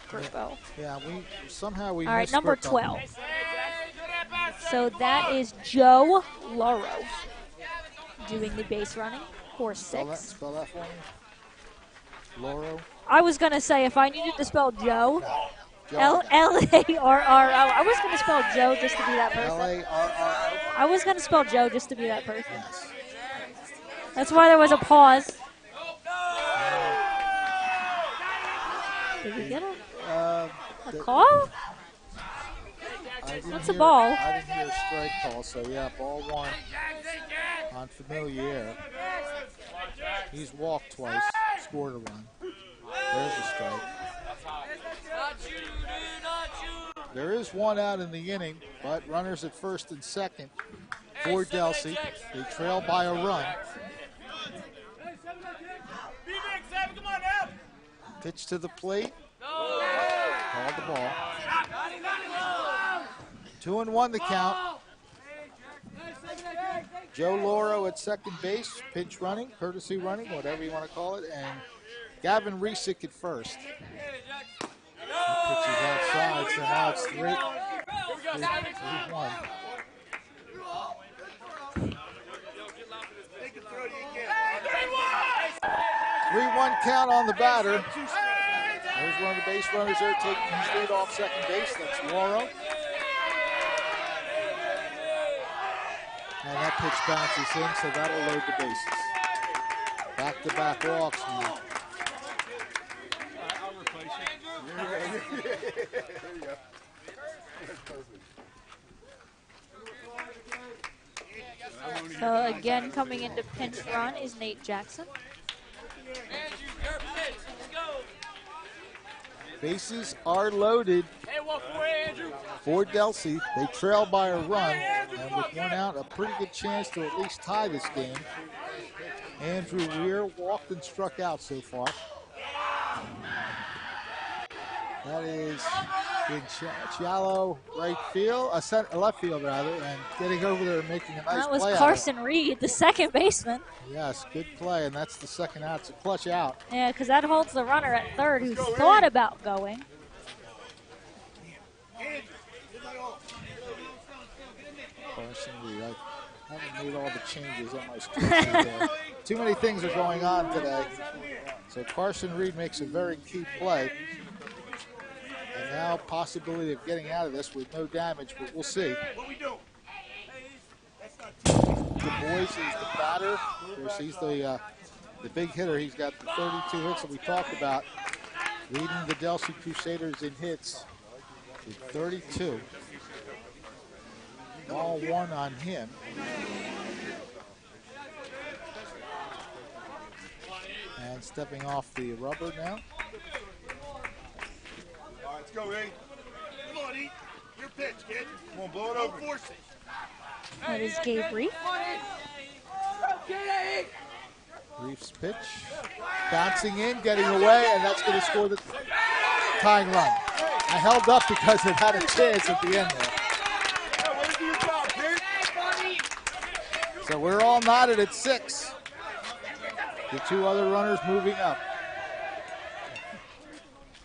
Speaker 4: Grippo.
Speaker 3: Yeah, we somehow we
Speaker 4: All right,
Speaker 3: missed
Speaker 4: number
Speaker 3: Grippo.
Speaker 4: 12. So that is Joe Lauro doing the base running for 6.
Speaker 3: Spell that for me. Lauro.
Speaker 4: I was going to say, if I needed to spell Joe,
Speaker 3: Joe.
Speaker 4: L-A-R-R-O. I was going to spell Joe just to be that person.
Speaker 3: L-A-R-R-O.
Speaker 4: I was going to spell Joe just to be that person. That's why there was a pause. Did we get a call? That's a ball.
Speaker 3: I didn't hear a strike call, so yeah, ball 1 on Familiar. He's walked twice, scored a run. There's a strike. There is 1 out in the inning, but runners at first and second for Delsea. They trail by a run. Pitch to the plate. Called the ball. 2-1 the count. Joe Lauro at second base, pinch running, courtesy running, whatever you want to call it, and Gavin Reesick at first. Pitches outside, so now it's 3-1. Three-one count on the batter. There's one of the base runners there taking his lead off second base. That's Lauro. And that pitch bounces in, so that'll load the bases. Back-to-back walks now.
Speaker 9: I'll replace you. There you go.
Speaker 4: So again, coming into pinch run is Nate Jackson.
Speaker 3: Bases are loaded for Delsea. They trail by a run, and with 1 out, a pretty good chance to at least tie this game. Andrew Weir walked and struck out so far. That is in shallow right field, left field rather, and getting over there and making a nice play.
Speaker 4: That was Carson Reed, the second baseman.
Speaker 3: Yes, good play, and that's the second out. It's a clutch out.
Speaker 4: Yeah, because that holds the runner at third who thought about going.
Speaker 3: Carson Reed. I haven't made all the changes on my screen. Too many things are going on today. So Carson Reed makes a very key play. And now possibility of getting out of this with no damage, but we'll see. Du Bois is the batter. Of course, he's the big hitter. He's got the 32 hits that we talked about, leading the Delsea Crusaders in hits with 32. Ball 1 on him. And stepping off the rubber now.
Speaker 9: All right, let's go, Ray. Come on, eat. Your pitch, kid. Come on, blow it over. Force it.
Speaker 4: That is Gabe Reef.
Speaker 3: Reef's pitch. Bouncing in, getting away, and that's going to score the tying run. I held up because it had a chance at the end there. So we're all knotted at 6. The 2 other runners moving up.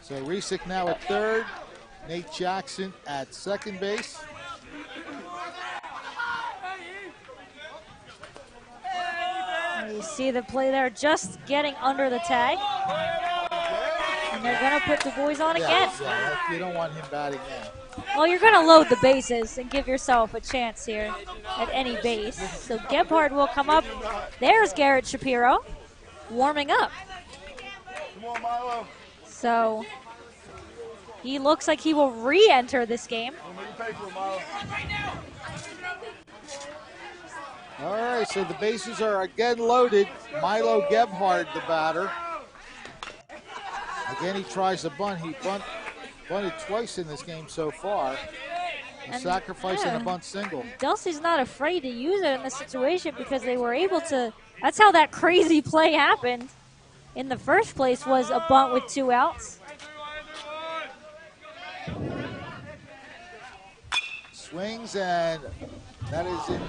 Speaker 3: So Resick now at 3rd. Nate Jackson at 2nd base.
Speaker 4: You see the play there, just getting under the tag. And they're going to put the boys on again.
Speaker 3: Yeah, you don't want him batting now.
Speaker 4: Well, you're going to load the bases and give yourself a chance here at any base. So Gebhardt will come up. There's Garrett Shapiro warming up.
Speaker 9: Come on, Milo.
Speaker 4: So he looks like he will re-enter this game.
Speaker 3: All right, so the bases are again loaded. Milo Gebhardt, the batter. Again, he tries to bunt. He bunted twice in this game so far. A sacrifice and a bunt single.
Speaker 4: Delsea's not afraid to use it in this situation because they were able to. That's how that crazy play happened in the first place, was a bunt with 2 outs.
Speaker 3: Swings, and that is in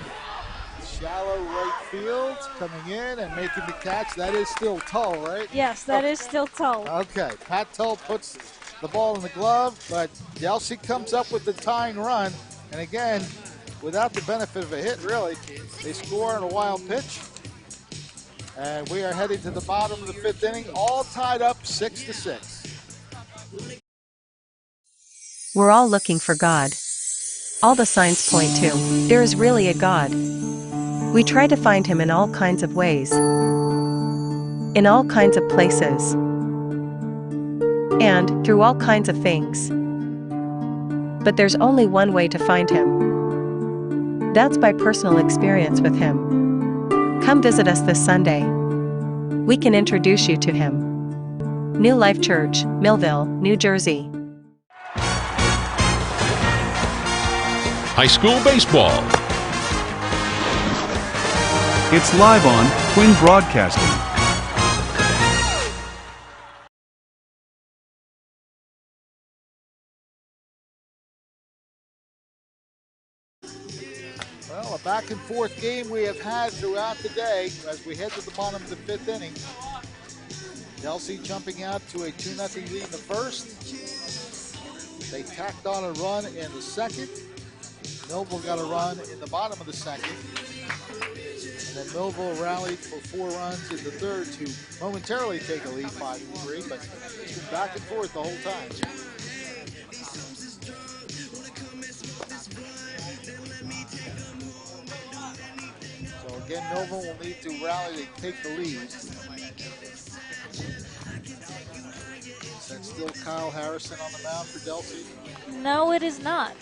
Speaker 3: shallow right field. Coming in and making the catch. That is still Tull, right?
Speaker 4: Yes, that is still Tull.
Speaker 3: Okay, Pat Tull puts the ball in the glove, but Delsea comes up with the tying run. And again, without the benefit of a hit, really, they score on a wild pitch. And we are heading to the bottom of the 5th inning, all tied up 6-6.
Speaker 7: We're all looking for God. All the signs point to, there is really a God. We try to find him in all kinds of ways, in all kinds of places, and through all kinds of things. But there's only one way to find him. That's by personal experience with him. Come visit us this Sunday. We can introduce you to him. New Life Church, Millville, New Jersey.
Speaker 5: High school baseball.
Speaker 2: It's live on Twin Broadcasting.
Speaker 3: Well, a back and forth game we have had throughout the day as we head to the bottom of the 5th inning. Delsea jumping out to a 2-0 lead in the first. They tacked on a run in the second. Millville got a run in the bottom of the second. And then Millville rallied for 4 runs in the third to momentarily take a lead 5-3, but it's been back and forth the whole time. So again, Millville will need to rally to take the lead. Is that still Kyle Harrison on the mound for Delsea?
Speaker 4: No, it is not.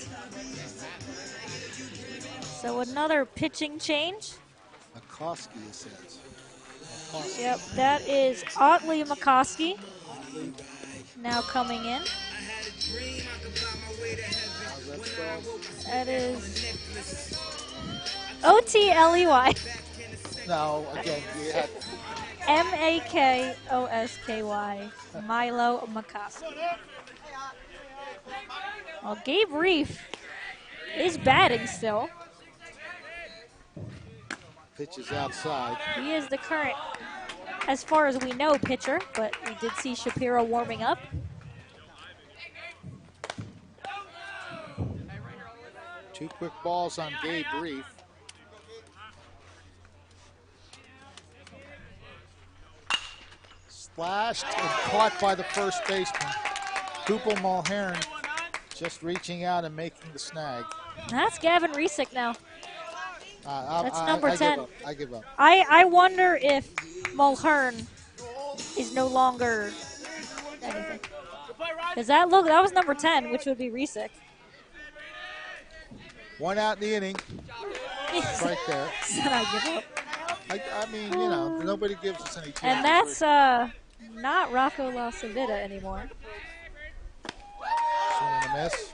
Speaker 4: So another pitching change.
Speaker 3: McCoskey, it says. McCoskey.
Speaker 4: Yep, that is Otley McCoskey now coming in. That is Otley.
Speaker 3: No, again, you had
Speaker 4: Makoskey, Milo McCoskey. Well, Gabe Reef is batting still.
Speaker 3: pitches outside.
Speaker 4: He is the current, as far as we know, pitcher, but we did see Shapiro warming up.
Speaker 3: Two quick balls on Gabe Reef. Slashed and caught by the first baseman. Cooper Mulhern just reaching out and making the snag.
Speaker 4: That's Gavin Resick now. That's number 10.
Speaker 3: I give up.
Speaker 4: I wonder if Mulhern is no longer anything. Because that was number 10, which would be Resick.
Speaker 3: One out in the inning. Right there.
Speaker 4: Said I give up.
Speaker 3: I mean, you know, nobody gives us any chance.
Speaker 4: And that's not Rocco La Civita anymore.
Speaker 3: Swing and a miss.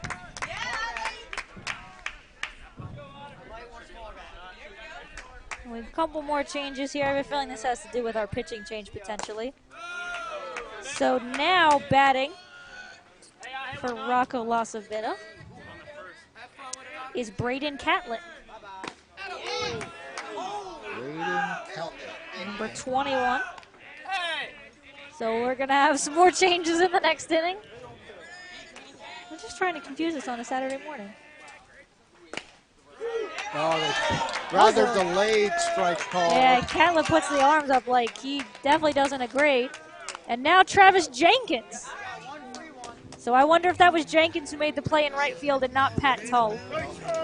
Speaker 4: We have a couple more changes here. I have a feeling this has to do with our pitching change potentially. So now batting for Rocco Lasavita is Braden Catlett. Number 21. So we're going to have some more changes in the next inning. We're just trying to confuse us on a Saturday morning.
Speaker 3: Oh, rather delayed strike call.
Speaker 4: Yeah, Catlett puts the arms up like he definitely doesn't agree. And now Travis Jenkins. So I wonder if that was Jenkins who made the play in right field and not Pat Tull.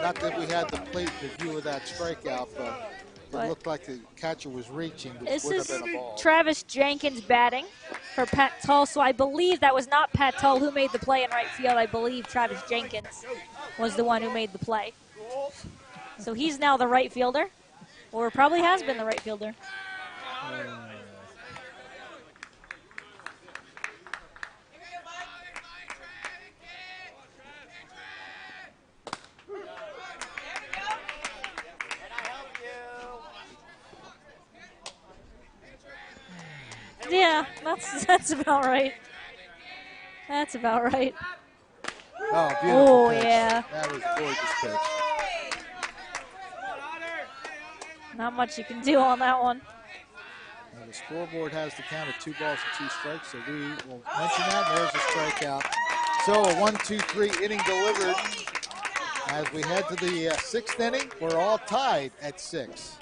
Speaker 3: Not that we had the plate review of that strikeout, but it looked like the catcher was reaching, which
Speaker 4: This
Speaker 3: would
Speaker 4: is
Speaker 3: have been a ball.
Speaker 4: Travis Jenkins batting for Pat Tull. So I believe that was not Pat Tull who made the play in right field. I believe Travis Jenkins was the one who made the play. So he's now the right fielder, or probably has been the right fielder. Yeah, that's about right. That's about right.
Speaker 3: Oh, beautiful
Speaker 4: Oh,
Speaker 3: pitch.
Speaker 4: yeah.
Speaker 3: That was a gorgeous pitch.
Speaker 4: Not much you can do on that one.
Speaker 3: Now the scoreboard has the count of 2 balls and 2 strikes, so we will mention that. There's a strikeout. So a 1-2-3 inning delivered. As we head to the 6th inning, we're all tied at 6.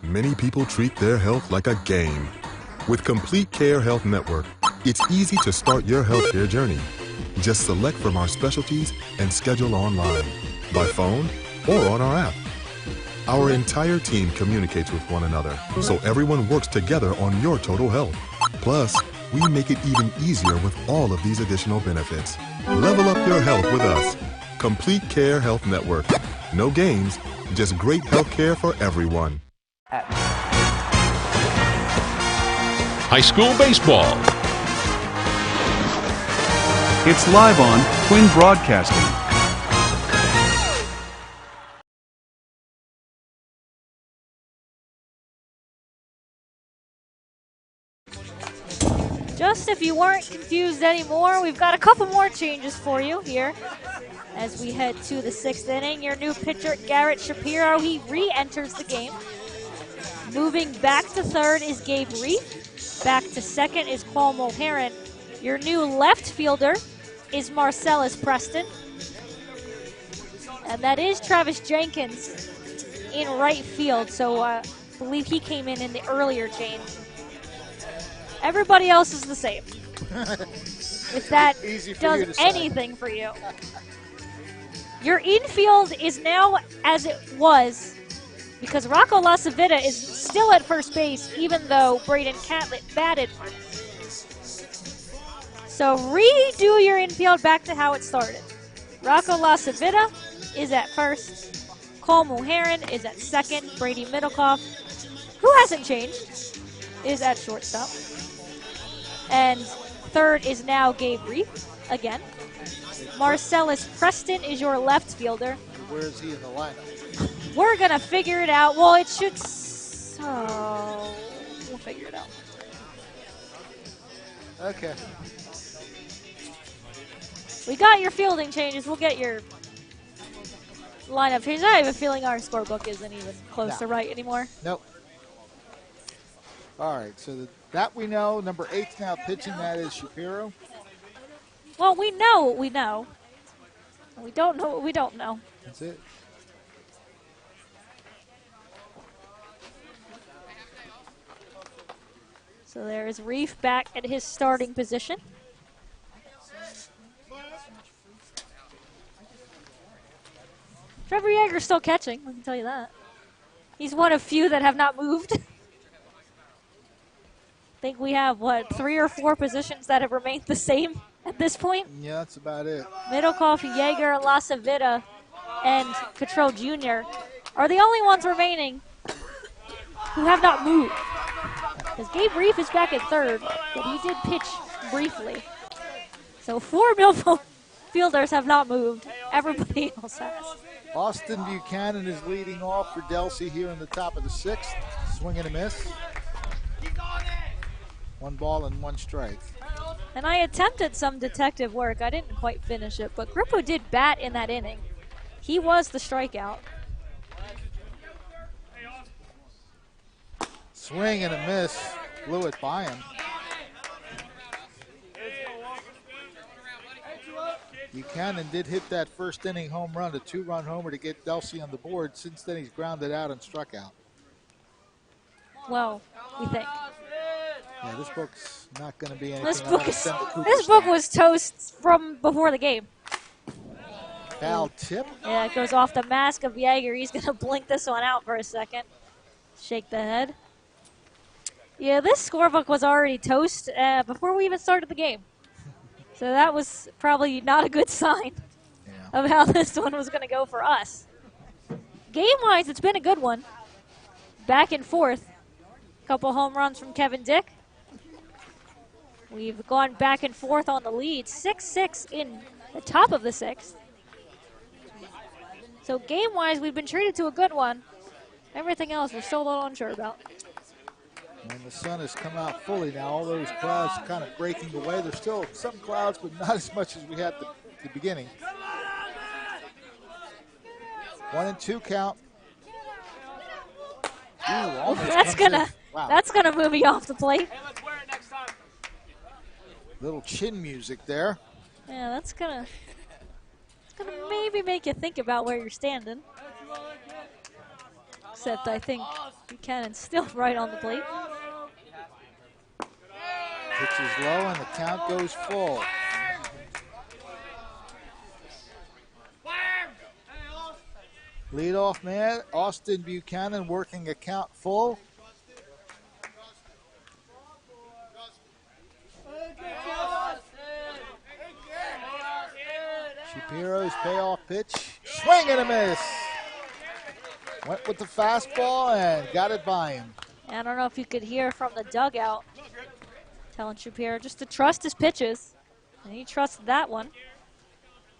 Speaker 10: Many people treat their health like a game. With Complete Care Health Network, it's easy to start your healthcare journey. Just select from our specialties and schedule online, by phone, or on our app. Our entire team communicates with one another, so everyone works together on your total health. Plus, we make it even easier with all of these additional benefits. Level up your health with us. Complete Care Health Network. No games, just great health care for everyone.
Speaker 5: High school baseball.
Speaker 2: It's live on Twin Broadcasting.
Speaker 4: Just if you weren't confused anymore, we've got a couple more changes for you here as we head to the 6th inning. Your new pitcher, Garrett Shapiro, he re-enters the game. Moving back to third is Gabe Reef. Back to second is Paul Mulheron. Your new left fielder is Marcellus Preston. And that is Travis Jenkins in right field. So I believe he came in the earlier change. Everybody else is the same. If that does anything for you. Your infield is now as it was because Rocco Lasavita is still at first base even though Braden Catlett batted first. So redo your infield back to how it started. Rocco Lasavita is at first. Cole Mulheron is at second. Brady Middlecoff, who hasn't changed, is at shortstop. And third is now Gabe Reef again. Marcellus Preston is your left fielder.
Speaker 3: Where is he in the lineup?
Speaker 4: We're going to figure it out. Well, it should... So we'll figure it out.
Speaker 3: Okay.
Speaker 4: We got your fielding changes. We'll get your lineup changes. I have a feeling our scorebook isn't even close to right anymore.
Speaker 3: Nope. All right, so that we know. Number 8's now pitching. That is Shapiro.
Speaker 4: Well, we know what we know. We don't know what we don't know.
Speaker 3: That's it.
Speaker 4: So there is Reef back at his starting position. Trevor Yeager's still catching, I can tell you that. He's one of few that have not moved. I think we have, 3 or 4 positions that have remained the same at this point?
Speaker 3: Yeah, that's about it.
Speaker 4: Middlecoff, Yeager, Lasavita, and Cottrell Jr. are the only ones remaining who have not moved. Because Gabe Reef is back at third, but he did pitch briefly. So 4 Millville fielders have not moved. Everybody else has.
Speaker 3: Austin Buchanan is leading off for Delsea here in the top of the 6th. Swing and a miss. 1 ball and 1 strike.
Speaker 4: And I attempted some detective work. I didn't quite finish it, but Grippo did bat in that inning. He was the strikeout.
Speaker 3: Swing and a miss. Blew it by him. Buchanan did hit that first inning home run, a 2-run homer to get Delsea on the board. Since then, he's grounded out and struck out.
Speaker 4: Well, we think.
Speaker 3: Yeah, this book's not going to be anything.
Speaker 4: This book was toast from before the game.
Speaker 3: Foul tip.
Speaker 4: Yeah, it goes off the mask of Yeager. He's going to blink this one out for a second. Shake the head. Yeah, this scorebook was already toast before we even started the game. So that was probably not a good sign of how this one was going to go for us. Game-wise, it's been a good one. Back and forth. Couple home runs from Kevin Dick. We've gone back and forth on the lead. 6-6 in the top of the 6th. So game-wise, we've been treated to a good one. Everything else we're still a little unsure about.
Speaker 3: And the sun has come out fully now. All those clouds kind of breaking away. There's still some clouds, but not as much as we had at the beginning. 1-2 count. Ooh,
Speaker 4: that's gonna move me off the plate.
Speaker 8: Hey, let's wear it next time.
Speaker 3: Little chin music there.
Speaker 4: Yeah, that's gonna maybe make you think about where you're standing. Except I think Buchanan's still right on the plate.
Speaker 3: Pitch is low and the count goes full. Leadoff man, Austin Buchanan working a count full. Shapiro's payoff pitch. Swing and a miss. Went with the fastball and got it by him.
Speaker 4: I don't know if you could hear from the dugout telling Shapiro just to trust his pitches. And he trusted that one.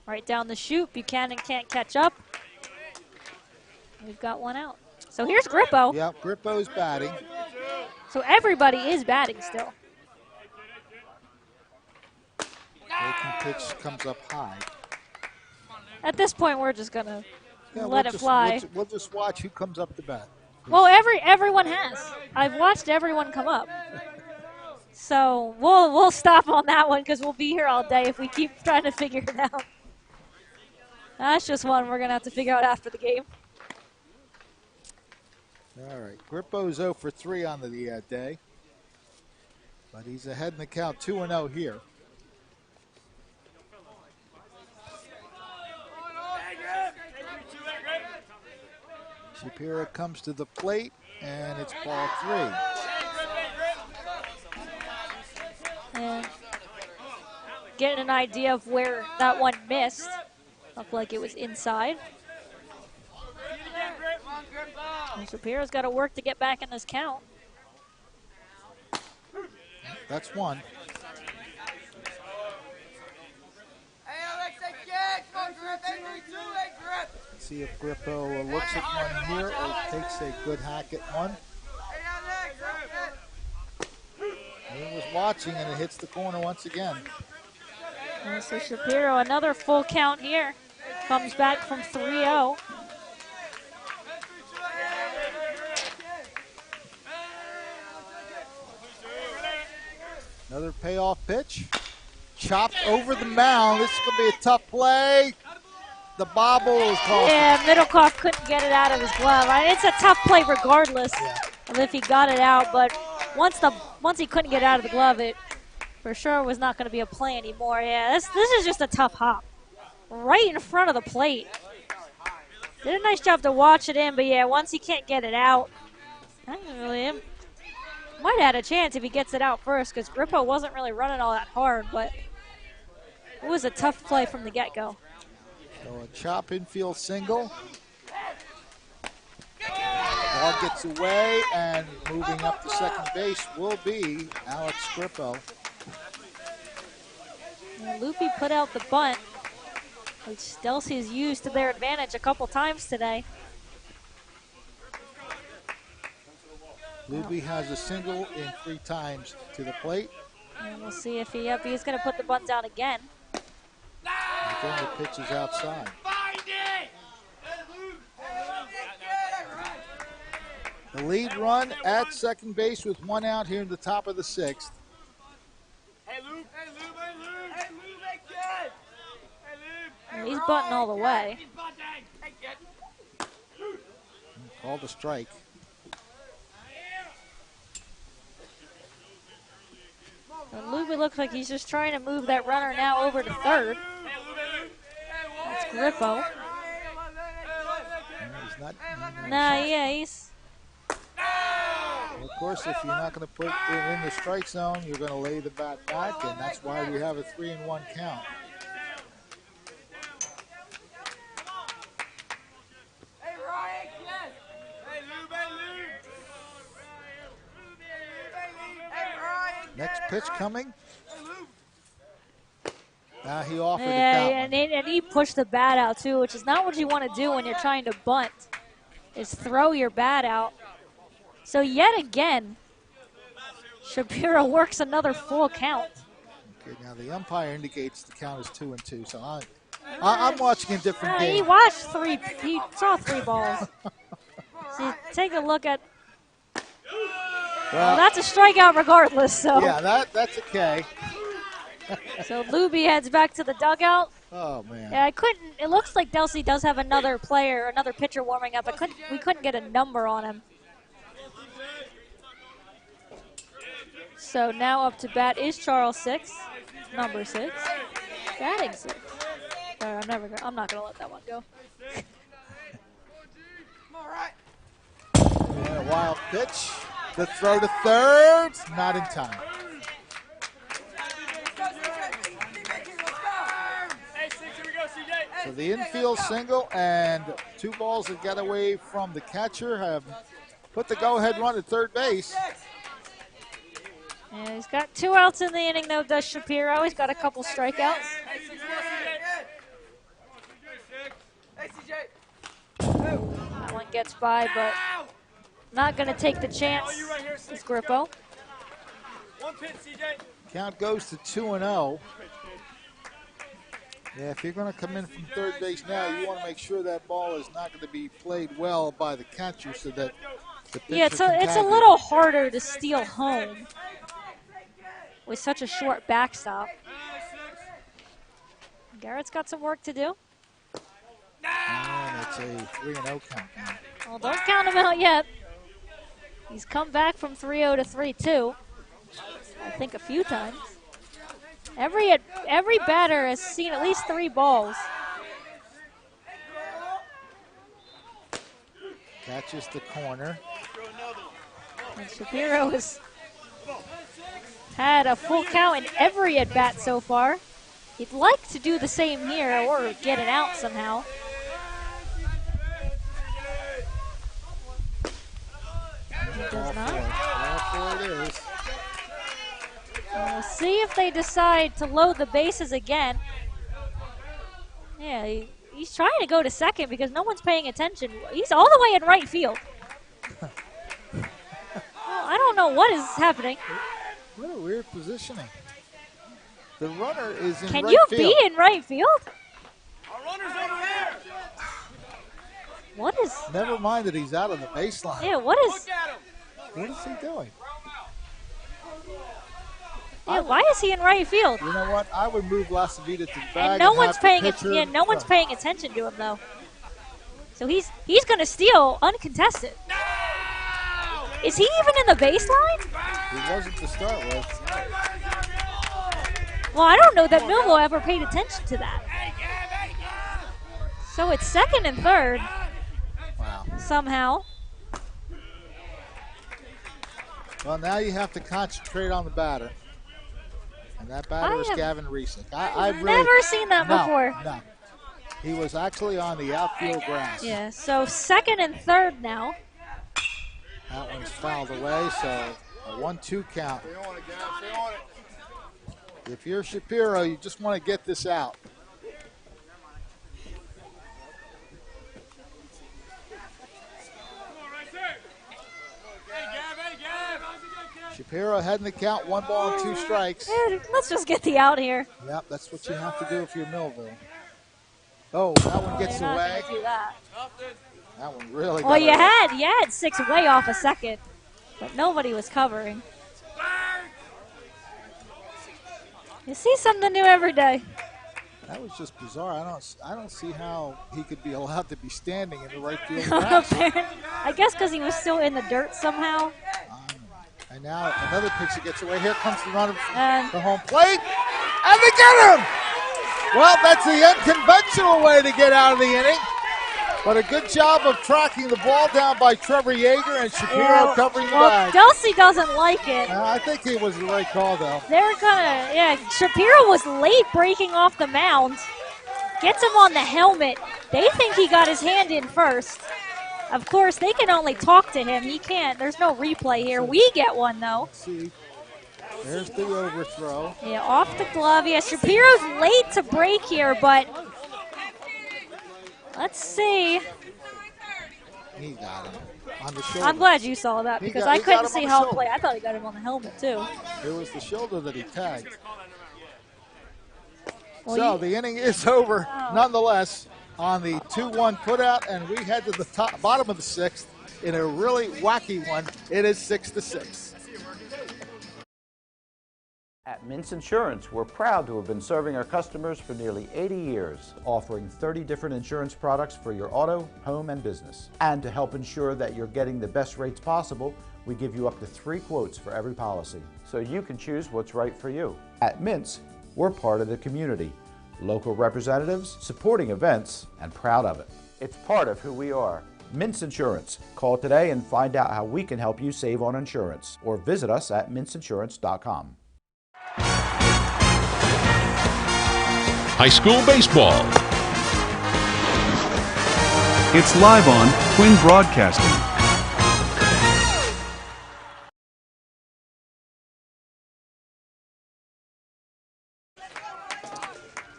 Speaker 4: Right down the chute. Buchanan can't catch up. We've got one out. So here's Grippo.
Speaker 3: Yep, Grippo's batting.
Speaker 4: So everybody is batting still.
Speaker 3: Breaking pitch comes up high.
Speaker 4: At this point, we're just going to let it fly.
Speaker 3: We'll just watch who comes up to bat.
Speaker 4: Well, everyone has. I've watched everyone come up. So we'll stop on that one because we'll be here all day if we keep trying to figure it out. That's just one we're going to have to figure out after the game.
Speaker 3: All right, Grippo's 0 for 3 on the day. But he's ahead in the count 2-0 here. Shapiro comes to the plate, and it's ball 3.
Speaker 4: And getting an idea of where that one missed. Looked like it was inside. And Shapiro's got to work to get back in this count.
Speaker 3: That's one. See if Grippo looks at one here or takes a good hack at one. He was watching and it hits the corner once again.
Speaker 4: And so Shapiro, another full count here. Comes back from 3-0.
Speaker 3: Another payoff pitch. Chopped over the mound. This is going to be a tough play. The bobble is called.
Speaker 4: Yeah, Middlecoff couldn't get it out of his glove. It's a tough play regardless of if he got it out, but once he couldn't get it out of the glove, it for sure was not going to be a play anymore. Yeah, this is just a tough hop. Right in front of the plate. Did a nice job to watch it in, but yeah, once he can't get it out, I don't really might have had a chance if he gets it out first because Grippo wasn't really running all that hard, but it was a tough play from the get-go.
Speaker 3: So a chop infield single. Ball gets away, and moving up to second base will be Alex Grippo.
Speaker 4: Loopy put out the bunt. which Delsea has used to their advantage a couple times today.
Speaker 3: Luby has a single in 3 times to the plate.
Speaker 4: And we'll see if he's going to put the buns out again.
Speaker 3: Again, the pitch is outside. The lead run at second base with 1 out here in the top of the 6th.
Speaker 4: He's butting all the way.
Speaker 3: Called a strike.
Speaker 4: And Luby looks like he's just trying to move that runner now over to third. That's Grippo.
Speaker 3: He's not.
Speaker 4: He's.
Speaker 3: Well, of course, if you're not going to put it in the strike zone, you're going to lay the bat back, and that's why we have a 3-1 count. Next pitch coming. Now he offered it that one.
Speaker 4: And he pushed the bat out too, which is not what you want to do when you're trying to bunt, is throw your bat out. So yet again, Shapiro works another full count.
Speaker 3: Okay, now the umpire indicates the count is 2-2, so I'm watching a different game.
Speaker 4: He saw 3 balls. So take a look at. Well, that's a strikeout regardless. So
Speaker 3: yeah, that's okay.
Speaker 4: So Luby heads back to the dugout.
Speaker 3: Oh man.
Speaker 4: Yeah, it looks like Delsea does have another pitcher warming up. We couldn't get a number on him. So now up to bat is Charles 6, number 6, batting 6. I'm not gonna let that one go.
Speaker 3: Yeah, wild pitch. The throw to third, not in time. So the infield single and 2 balls that got away from the catcher have put the go-ahead run at third base.
Speaker 4: Yeah, he's got 2 outs in the inning, though, does Shapiro. He's got a couple strikeouts. That one gets by, but not going to take the chance. It's Grippo.
Speaker 3: Count goes to 2-0. Yeah, if you're going to come in from third base now, you want to make sure that ball is not going to be played well by the catcher so that the pitcher
Speaker 4: it's a little harder to steal home with such a short backstop. Garrett's got some work to do.
Speaker 3: And it's a 3-0 count now.
Speaker 4: Well, don't count him out yet. He's come back from 3-0 to 3-2, I think a few times. Every batter has seen at least 3 balls.
Speaker 3: Catches the corner.
Speaker 4: And Shapiro has had a full count in every at-bat so far. He'd like to do the same here or get it out somehow. He does not.
Speaker 3: All 4 it is.
Speaker 4: We'll see if they decide to load the bases again. Yeah, he's trying to go to second because no one's paying attention. He's all the way in right field. Well, I don't know what is happening.
Speaker 3: What a weird positioning. The runner is in right field.
Speaker 4: Can you be in right field?
Speaker 8: Our runner's over there.
Speaker 4: What is...
Speaker 3: Never mind that he's out on the baseline.
Speaker 4: Yeah, what is...
Speaker 3: What is he doing?
Speaker 4: Yeah, why is he in right field?
Speaker 3: You know what? I would move Lasavita to the bag.
Speaker 4: And no one's paying attention to him though. So he's going to steal uncontested. No! Is he even in the baseline?
Speaker 3: He wasn't to start with.
Speaker 4: Well, I don't know that Millville ever paid attention to that. So it's second and third.
Speaker 3: Wow.
Speaker 4: Somehow.
Speaker 3: Well, now you have to concentrate on the batter. And that batter is Gavin Reesick. I've really
Speaker 4: never seen that before.
Speaker 3: No. He was actually on the outfield grass.
Speaker 4: Yeah, so second and third now.
Speaker 3: That one's fouled away, so a 1-2 count. If you're Shapiro, you just want to get this out. Shapiro ahead in the count, 1 ball and 2 strikes.
Speaker 4: Let's just get the out here.
Speaker 3: Yep, that's what you have to do if you're Millville. Oh, that one gets
Speaker 4: You're not
Speaker 3: away.
Speaker 4: gonna do that.
Speaker 3: That one really
Speaker 4: Well,
Speaker 3: got
Speaker 4: you had 6 way off a second, but nobody was covering. You see something new every day.
Speaker 3: That was just bizarre. I don't see how he could be allowed to be standing in the right field grass.
Speaker 4: I guess because he was still in the dirt somehow.
Speaker 3: And now another pitcher gets away. Here comes the runner from the home plate, and they get him. Well, that's the unconventional way to get out of the inning. But a good job of tracking the ball down by Trevor Yeager and Shapiro covering the bag.
Speaker 4: Delsea doesn't like it.
Speaker 3: I think it was the right call, though.
Speaker 4: They were Shapiro was late breaking off the mound. Gets him on the helmet. They think he got his hand in first. Of course, they can only talk to him. He can't. There's no replay here. We get one, though.
Speaker 3: Let's see. There's the overthrow.
Speaker 4: Yeah, off the glove. Yeah, Shapiro's late to break here, but let's see.
Speaker 3: He got him on the shoulder.
Speaker 4: I'm glad you saw that because I couldn't see how play. I thought he got him on the helmet, too.
Speaker 3: It was the shoulder that he tagged.
Speaker 4: Well,
Speaker 3: so the inning is over nonetheless on the 2-1 putout, and we head to the bottom of the 6th in a really wacky one. It is 6-6.
Speaker 1: At Mintz Insurance, we're proud to have been serving our customers for nearly 80 years, offering 30 different insurance products for your auto, home, and business. And to help ensure that you're getting the best rates possible, we give you up to 3 quotes for every policy, so you can choose what's right for you. At Mintz, we're part of the community, local representatives, supporting events, and proud of it. It's part of who we are. Mintz Insurance. Call today and find out how we can help you save on insurance, or visit us at mintzinsurance.com.
Speaker 5: High school baseball.
Speaker 2: It's live on Twin Broadcasting.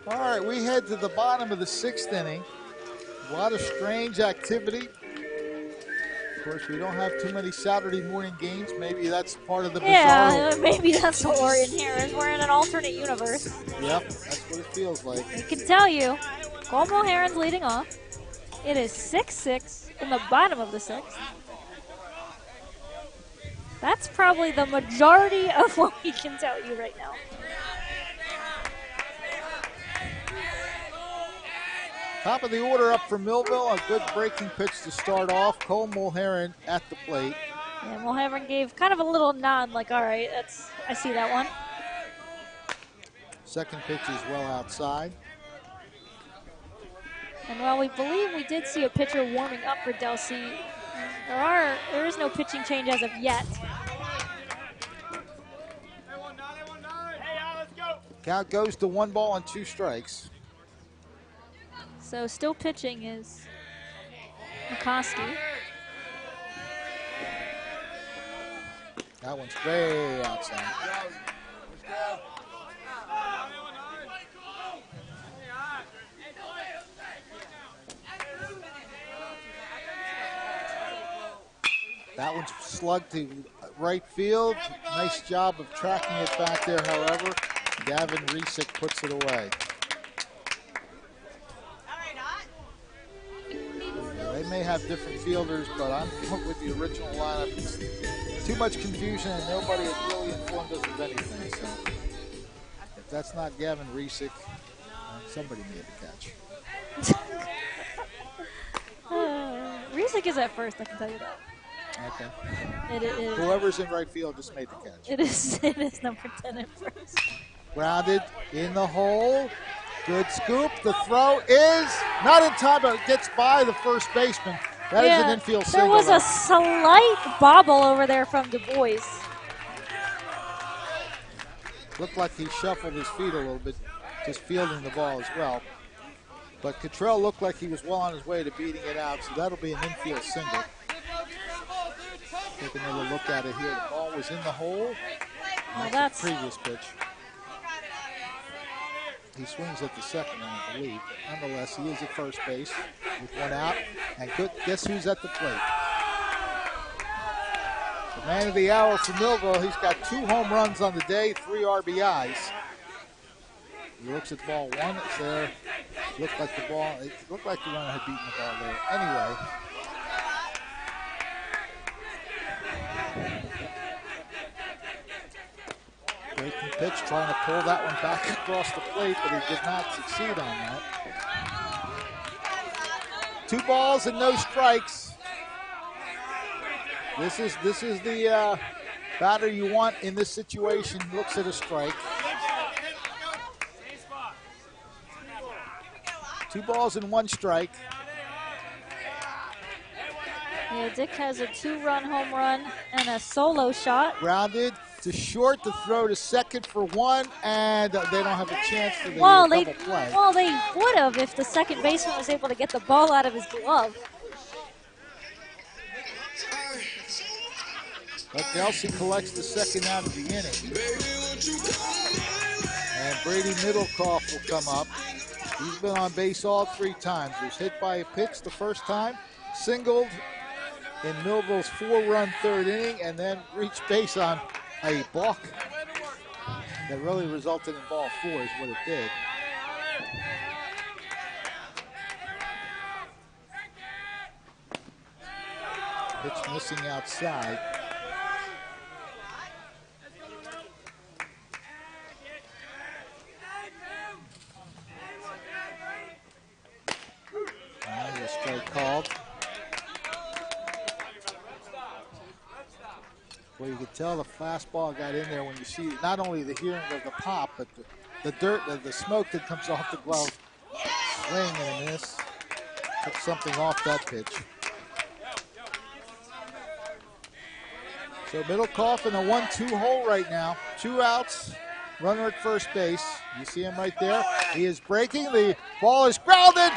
Speaker 3: All right, we head to the bottom of the 6th inning. A lot of strange activity. Of course, we don't have too many Saturday morning games. Maybe that's part of the bizarre.
Speaker 4: Yeah, maybe that's what we're in here, is we're in an alternate universe.
Speaker 3: Yep, that's what it feels like.
Speaker 4: I can tell you, Cole Mulheron's leading off. It is 6-6 in the bottom of the 6th. That's probably the majority of what we can tell you right now.
Speaker 3: Top of the order up for Millville. A good breaking pitch to start off. Cole Mulheron at the plate.
Speaker 4: Yeah, Mulheron gave kind of a little nod, like, all right, I see that one.
Speaker 3: Second pitch is well outside.
Speaker 4: And while we believe we did see a pitcher warming up for Delsea, there is no pitching change as of yet.
Speaker 3: Count goes to 1 ball and 2 strikes.
Speaker 4: So still pitching is McCoskey.
Speaker 3: That one's way outside. That one's slugged to right field. Nice job of tracking it back there, however. Gavin Resick puts it away. They may have different fielders, but I'm going with the original lineup. It's too much confusion, and nobody has really informed us of anything. So if that's not Gavin Resick, somebody made the catch.
Speaker 4: Resick is at first, I can tell you that.
Speaker 3: Okay.
Speaker 4: It is.
Speaker 3: Whoever's in right field just made the catch.
Speaker 4: It is number 10 at first.
Speaker 3: Grounded in the hole. Good scoop. The throw is not in time, but it gets by the first baseman. That is an infield single.
Speaker 4: There was a slight bobble over there from Du Bois.
Speaker 3: Looked like he shuffled his feet a little bit, just fielding the ball as well. But Cottrell looked like he was well on his way to beating it out, so that'll be an infield single. Take another look at it here. The ball was in the hole. That's the previous pitch. He swings at the second one, I believe. But nonetheless, he is at first base with 1 out. And guess who's at the plate? The Man of the hour for Millville. He's got 2 home runs on the day, 3 RBIs. He looks at the ball. One, it's there. It looked like the runner had beaten the ball there. Anyway. Breaking pitch, trying to pull that one back across the plate, but he did not succeed on that. 2 balls and no strikes. This is the batter you want in this situation. Looks at a strike. 2 balls and 1 strike.
Speaker 4: Yeah, Dick has a 2-run home run and a solo shot.
Speaker 3: Grounded to short, to throw to second for 1, and they don't have a chance for the
Speaker 4: double
Speaker 3: play.
Speaker 4: Well, they would have if the second baseman was able to get the ball out of his glove.
Speaker 3: But Delsea collects the second out of the inning. And Brady Middlecoff will come up. He's been on base all 3 times. He was hit by a pitch the first time, singled in Millville's 4-run 3rd inning, and then reached base on a balk that really resulted in ball 4 is what it did. Pitch missing outside. And a strike called. Well, you could tell the fastball got in there when you see not only the hearing of the pop, but the dirt, the smoke that comes off the glove. Swing and a miss. Took something off that pitch. So Middlecoff in a 1-2 hole right now. 2 outs, runner at first base. You see him right there. He is breaking. The ball is grounded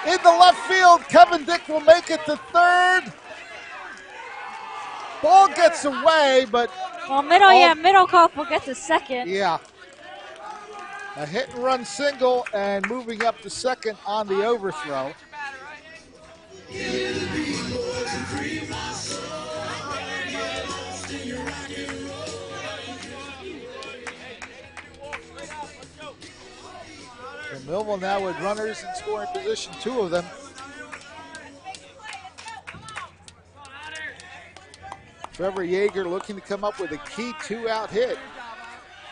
Speaker 3: in the left field. Kevin Dick will make it to third. Ball gets away, but
Speaker 4: Middlecoff will get to second.
Speaker 3: Yeah. A hit and run single and moving up to second on the overthrow. And Millville now with runners in scoring position, 2 of them. Trevor Yeager looking to come up with a key 2-out hit.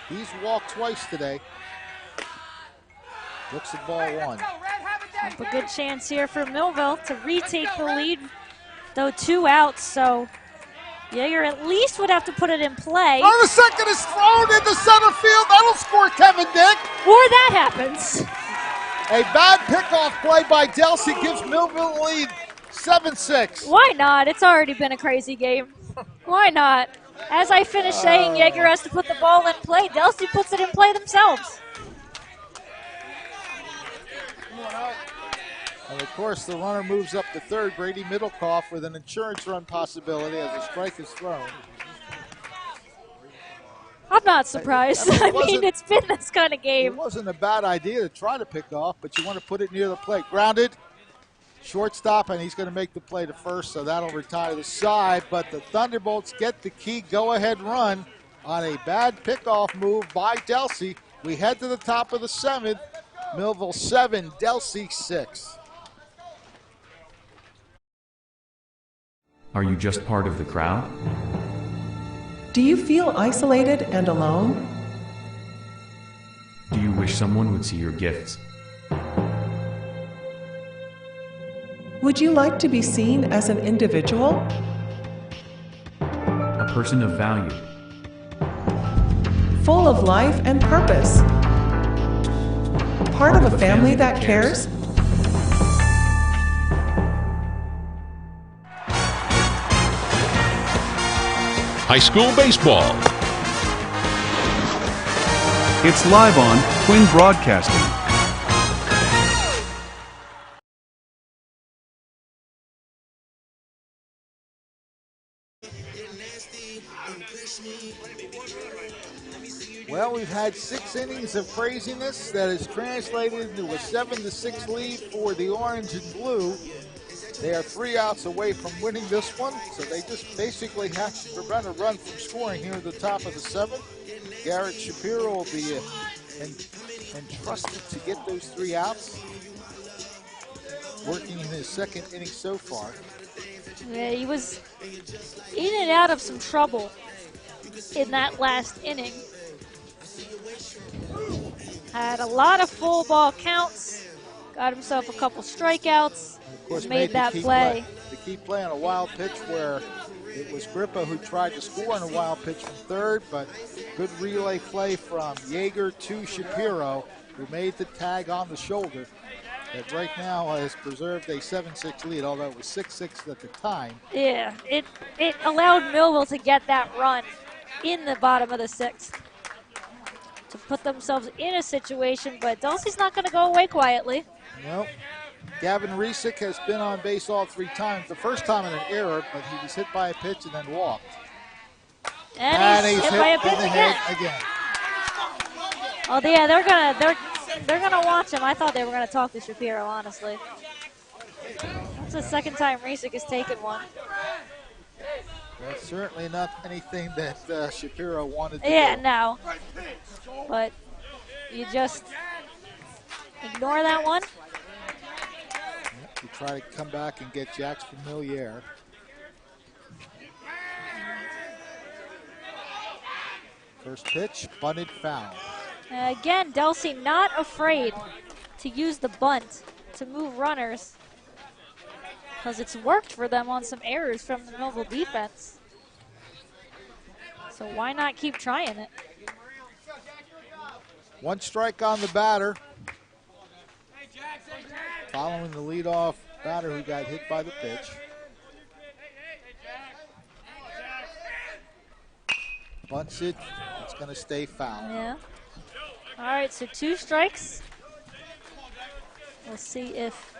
Speaker 3: He's walked twice today. Looks at ball 1.
Speaker 4: A good chance here for Millville to retake the lead, though 2 outs, so Yeager at least would have to put it in play.
Speaker 3: Oh, the second is thrown into center field. That'll score Kevin Dick.
Speaker 4: Or that happens.
Speaker 3: A bad pickoff play by Delsea gives Millville the lead 7-6.
Speaker 4: Why not? It's already been a crazy game. Why not? As I finish saying Yeager has to put the ball in play, Delsea puts it in play themselves.
Speaker 3: And of course, the runner moves up to third. Brady Middlecoff with an insurance run possibility as a strike is thrown.
Speaker 4: I'm not surprised. I mean, it's been this kind of game.
Speaker 3: It wasn't a bad idea to try to pick off, but you want to put it near the plate. Grounded, shortstop, and he's going to make the play to first, so that'll retire the side. But the Thunderbolts get the key go-ahead run on a bad pickoff move by Delsea. We head to the top of the 7th. Millville 7, Delsea 6.
Speaker 11: Are you just part of the crowd?
Speaker 7: Do you feel isolated and alone?
Speaker 11: Do you wish someone would see your gifts?
Speaker 7: Would you like to be seen as an individual?
Speaker 11: A person of value.
Speaker 7: Full of life and purpose. Part of a family that cares?
Speaker 5: High school baseball.
Speaker 2: It's live on Twin Broadcasting.
Speaker 3: Well, we've had 6 innings of craziness that has translated into a 7-6 lead for the Orange and Blue. They are 3 outs away from winning this one, so they just basically have to prevent a run from scoring here at the top of the 7th. Garrett Shapiro will be entrusted to get those 3 outs, working in his 2nd inning so far.
Speaker 4: Yeah, he was in and out of some trouble in that last inning. Had a lot of full ball counts, got himself a couple strikeouts,
Speaker 3: Of course,
Speaker 4: made that play.
Speaker 3: The key play on a wild pitch where it was Grippo who tried to score on a wild pitch from third, but good relay play from Yeager to Shapiro, who made the tag on the shoulder. That right now has preserved a 7-6 lead, although it was 6-6 at the time.
Speaker 4: Yeah, it allowed Millville to get that run in the bottom of the 6th to put themselves in a situation, but Delsea's not going to go away quietly.
Speaker 3: Nope. Gavin Resick has been on base all 3 times. The first time in an error, but he was hit by a pitch and then walked.
Speaker 4: And he's hit by a pitch again. Oh yeah, they're gonna watch him. I thought they were gonna talk to Shapiro, honestly. That's the 2nd time Resick has taken one.
Speaker 3: That's certainly not anything that Shapiro wanted to do.
Speaker 4: Yeah, no. But you just ignore that one.
Speaker 3: Yep, you try to come back and get Jack's Familiar. First pitch, bunted foul.
Speaker 4: Again, Delsea not afraid to use the bunt to move runners because it's worked for them on some errors from the Millville defense. So why not keep trying it?
Speaker 3: 1 strike on the batter. Following the leadoff batter who got hit by the pitch. Bunts it, it's going to stay foul.
Speaker 4: Yeah. All right, so 2 strikes. We'll see if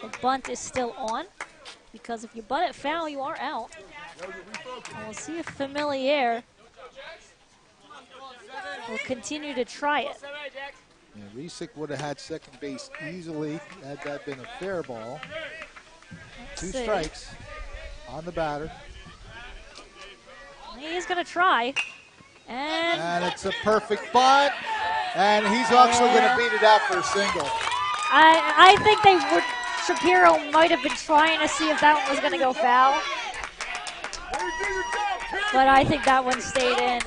Speaker 4: the bunt is still on, because if you bunt it foul, you are out. And we'll see if Familiar will continue to try it.
Speaker 3: Yeah, Resick would have had second base easily had that been a fair ball. Two strikes on the batter.
Speaker 4: He's going to try. And
Speaker 3: it's a perfect bunt. And he's actually going to beat it out for a single.
Speaker 4: I think they would. Shapiro might have been trying to see if that one was going to go foul. But I think that one stayed in.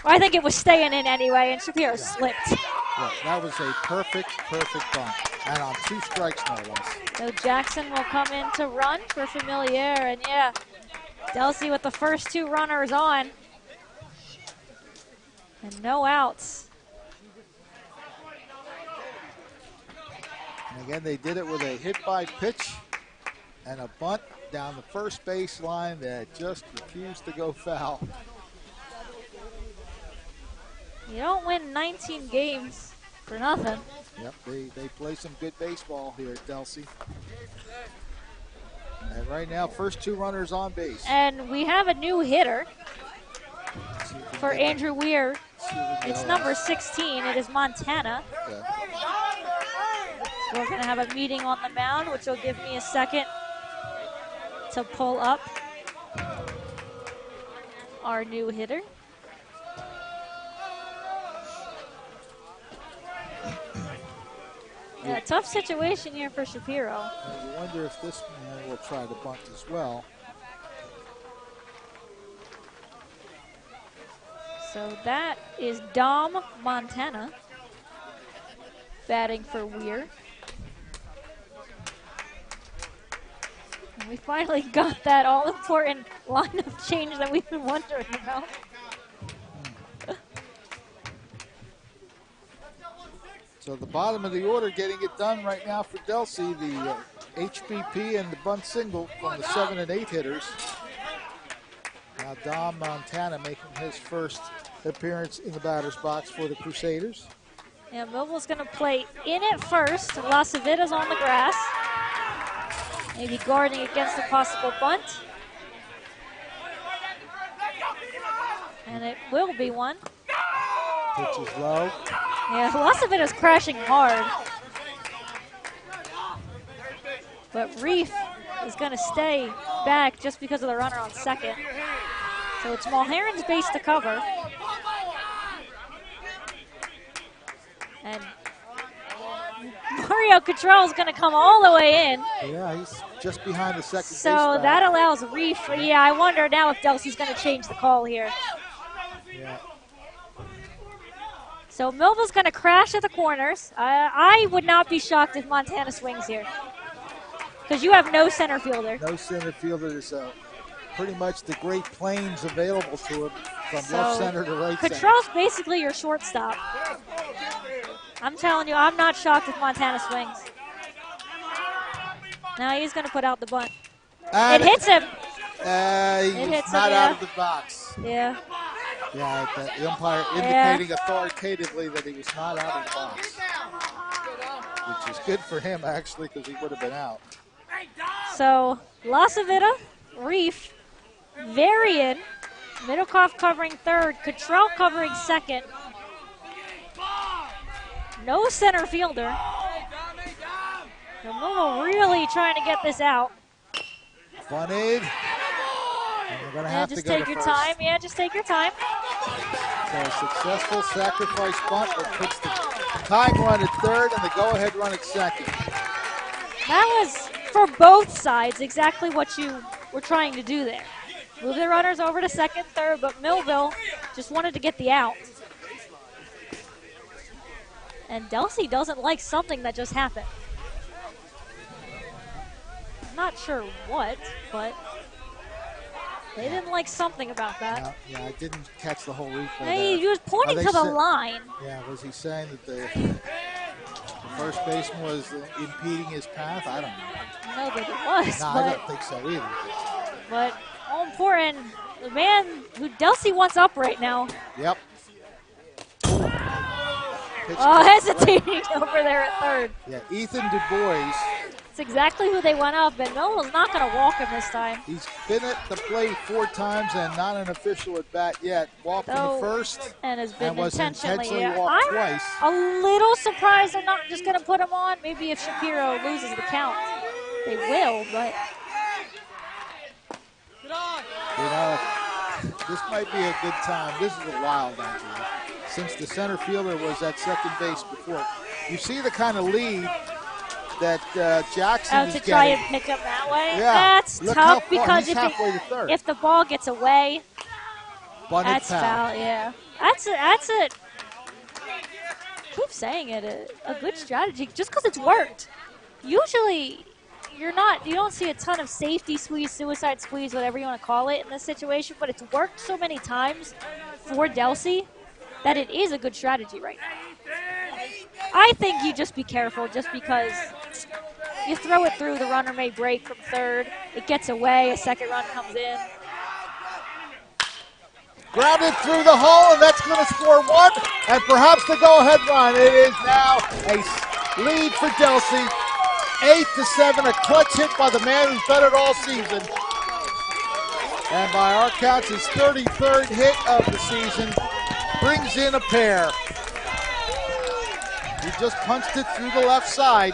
Speaker 4: I think it was staying in anyway, and Shapiro slipped.
Speaker 3: Yeah, that was a perfect bunt. And on 2 strikes, no less.
Speaker 4: So Jackson will come in to run for Familiar. And yeah, Delsea with the first 2 runners on. And no outs.
Speaker 3: And again, they did it with a hit by pitch and a bunt down the first base line that just refused to go foul.
Speaker 4: You don't win 19 games for nothing.
Speaker 3: Yep, they play some good baseball here at Delsea. And right now, first 2 runners on base.
Speaker 4: And we have a new hitter for Andrew Weir. It's number 16. It is Montana.
Speaker 3: Yeah.
Speaker 4: We're going to have a meeting on the mound, which will give me a second to pull up our new hitter. Yeah, tough situation here for Shapiro.
Speaker 3: I wonder if this man will try to bunt as well.
Speaker 4: So that is Dom Montana batting for Weir. And we finally got that all-important lineup change that we've been wondering about.
Speaker 3: So the bottom of the order getting it done right now for Delsea. The HBP and the bunt single from the 7 and 8 hitters. Now Dom Montana making his first appearance in the batter's box for the Crusaders.
Speaker 4: Yeah, Millville's going to play in at first. Lasavita's on the grass. Maybe guarding against a possible bunt. And it will be one.
Speaker 3: Pitch is low.
Speaker 4: Yeah, Lasavita's crashing hard. But Reef is going to stay back just because of the runner on second. So it's Mulherron's base to cover. And Mario Cottrell is going to come all the way in.
Speaker 3: Yeah, he's just behind the second base.
Speaker 4: So that allows Reef. Yeah, I wonder now if Delsea's going to change the call here.
Speaker 3: Yeah.
Speaker 4: So Millville's going to crash at the corners. I would not be shocked if Montana swings here, because you have no center fielder.
Speaker 3: No center fielder. There's pretty much the Great Plains available to him from left center to right center.
Speaker 4: Cottrell's basically your shortstop. I'm telling you, I'm not shocked if Montana swings. Now he's going to put out the bunt.
Speaker 3: And
Speaker 4: it hits him.
Speaker 3: He's not out of the box.
Speaker 4: Yeah.
Speaker 3: Yeah, the umpire indicating authoritatively that he was not out of the box, which is good for him, actually, because he would have been out.
Speaker 4: So, Lasavita, Reef, Varian, Middlecoff covering third, Cottrell covering second. No center fielder. Millville really trying to get this out.
Speaker 3: Bunted. And we're going to have to go
Speaker 4: take your time. Yeah, just take your time.
Speaker 3: So a successful sacrifice bunt that puts the tying run at third and the go-ahead run at second.
Speaker 4: That was, for both sides, exactly what you were trying to do there. Move the runners over to second, third, but Millville just wanted to get the out. And Delsea doesn't like something that just happened. I'm not sure what, but they didn't like something about that.
Speaker 3: Yeah, I didn't catch the whole replay.
Speaker 4: He was pointing to the line.
Speaker 3: Yeah, was he saying that the first baseman was impeding his path? I don't know.
Speaker 4: No, but it was.
Speaker 3: No, I don't think so either.
Speaker 4: But all important, the man who Delsea wants up right now.
Speaker 3: Yep.
Speaker 4: Hesitating over there at third.
Speaker 3: Yeah, Ethan Du Bois.
Speaker 4: It's exactly who they went up, and Millville's not going to walk him this time.
Speaker 3: He's been at the plate 4 times and not an official at bat yet. Walked in the first
Speaker 4: and has been
Speaker 3: was
Speaker 4: intentionally
Speaker 3: walked twice.
Speaker 4: A little surprised they're not just going to put him on. Maybe if Shapiro loses the count, they will, but.
Speaker 3: You know, this might be a good time. This is a wild one, since the center fielder was at second base before. You see the kind of lead that Jackson is
Speaker 4: to
Speaker 3: getting.
Speaker 4: Try and pick up that way?
Speaker 3: Yeah.
Speaker 4: That's tough because
Speaker 3: if
Speaker 4: the ball gets away,
Speaker 3: Bunted
Speaker 4: that's foul. Yeah, that's it. Keep saying it. A good strategy just because it's worked. Usually, you don't see a ton of safety squeeze, suicide squeeze, whatever you want to call it in this situation, but it's worked so many times for Delsea that it is a good strategy right now. I think you just be careful just because you throw it through, the runner may break from third, it gets away, a second run comes in.
Speaker 3: Grounded through the hole, and that's going to score 1, and perhaps the go-ahead run. It is now a lead for Delsea. 8-7, a clutch hit by the man who's done it all season. And by our counts, his 33rd hit of the season brings in a pair. He just punched it through the left side.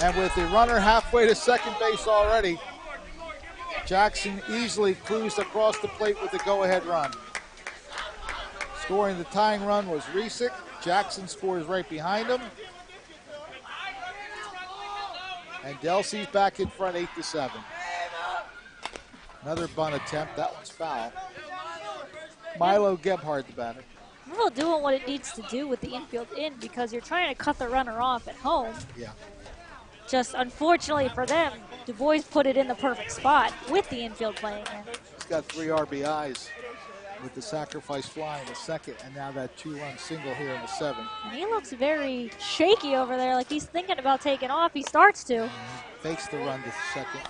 Speaker 3: And with the runner halfway to second base already, Jackson easily cruised across the plate with the go-ahead run. Scoring the tying run was Resick. Jackson scores right behind him. And Delsea's back in front 8-7. Another bunt attempt. That one's foul. Milo Gebhardt, the batter.
Speaker 4: Millville doing what it needs to do with the infield in because you're trying to cut the runner off at home.
Speaker 3: Yeah.
Speaker 4: Just unfortunately for them, Du Bois put it in the perfect spot with the infield playing in.
Speaker 3: He's got 3 RBIs with the sacrifice fly in the second, and now that 2-run single here in the 7th.
Speaker 4: And he looks very shaky over there, like he's thinking about taking off. He starts to.
Speaker 3: Fakes the run to second.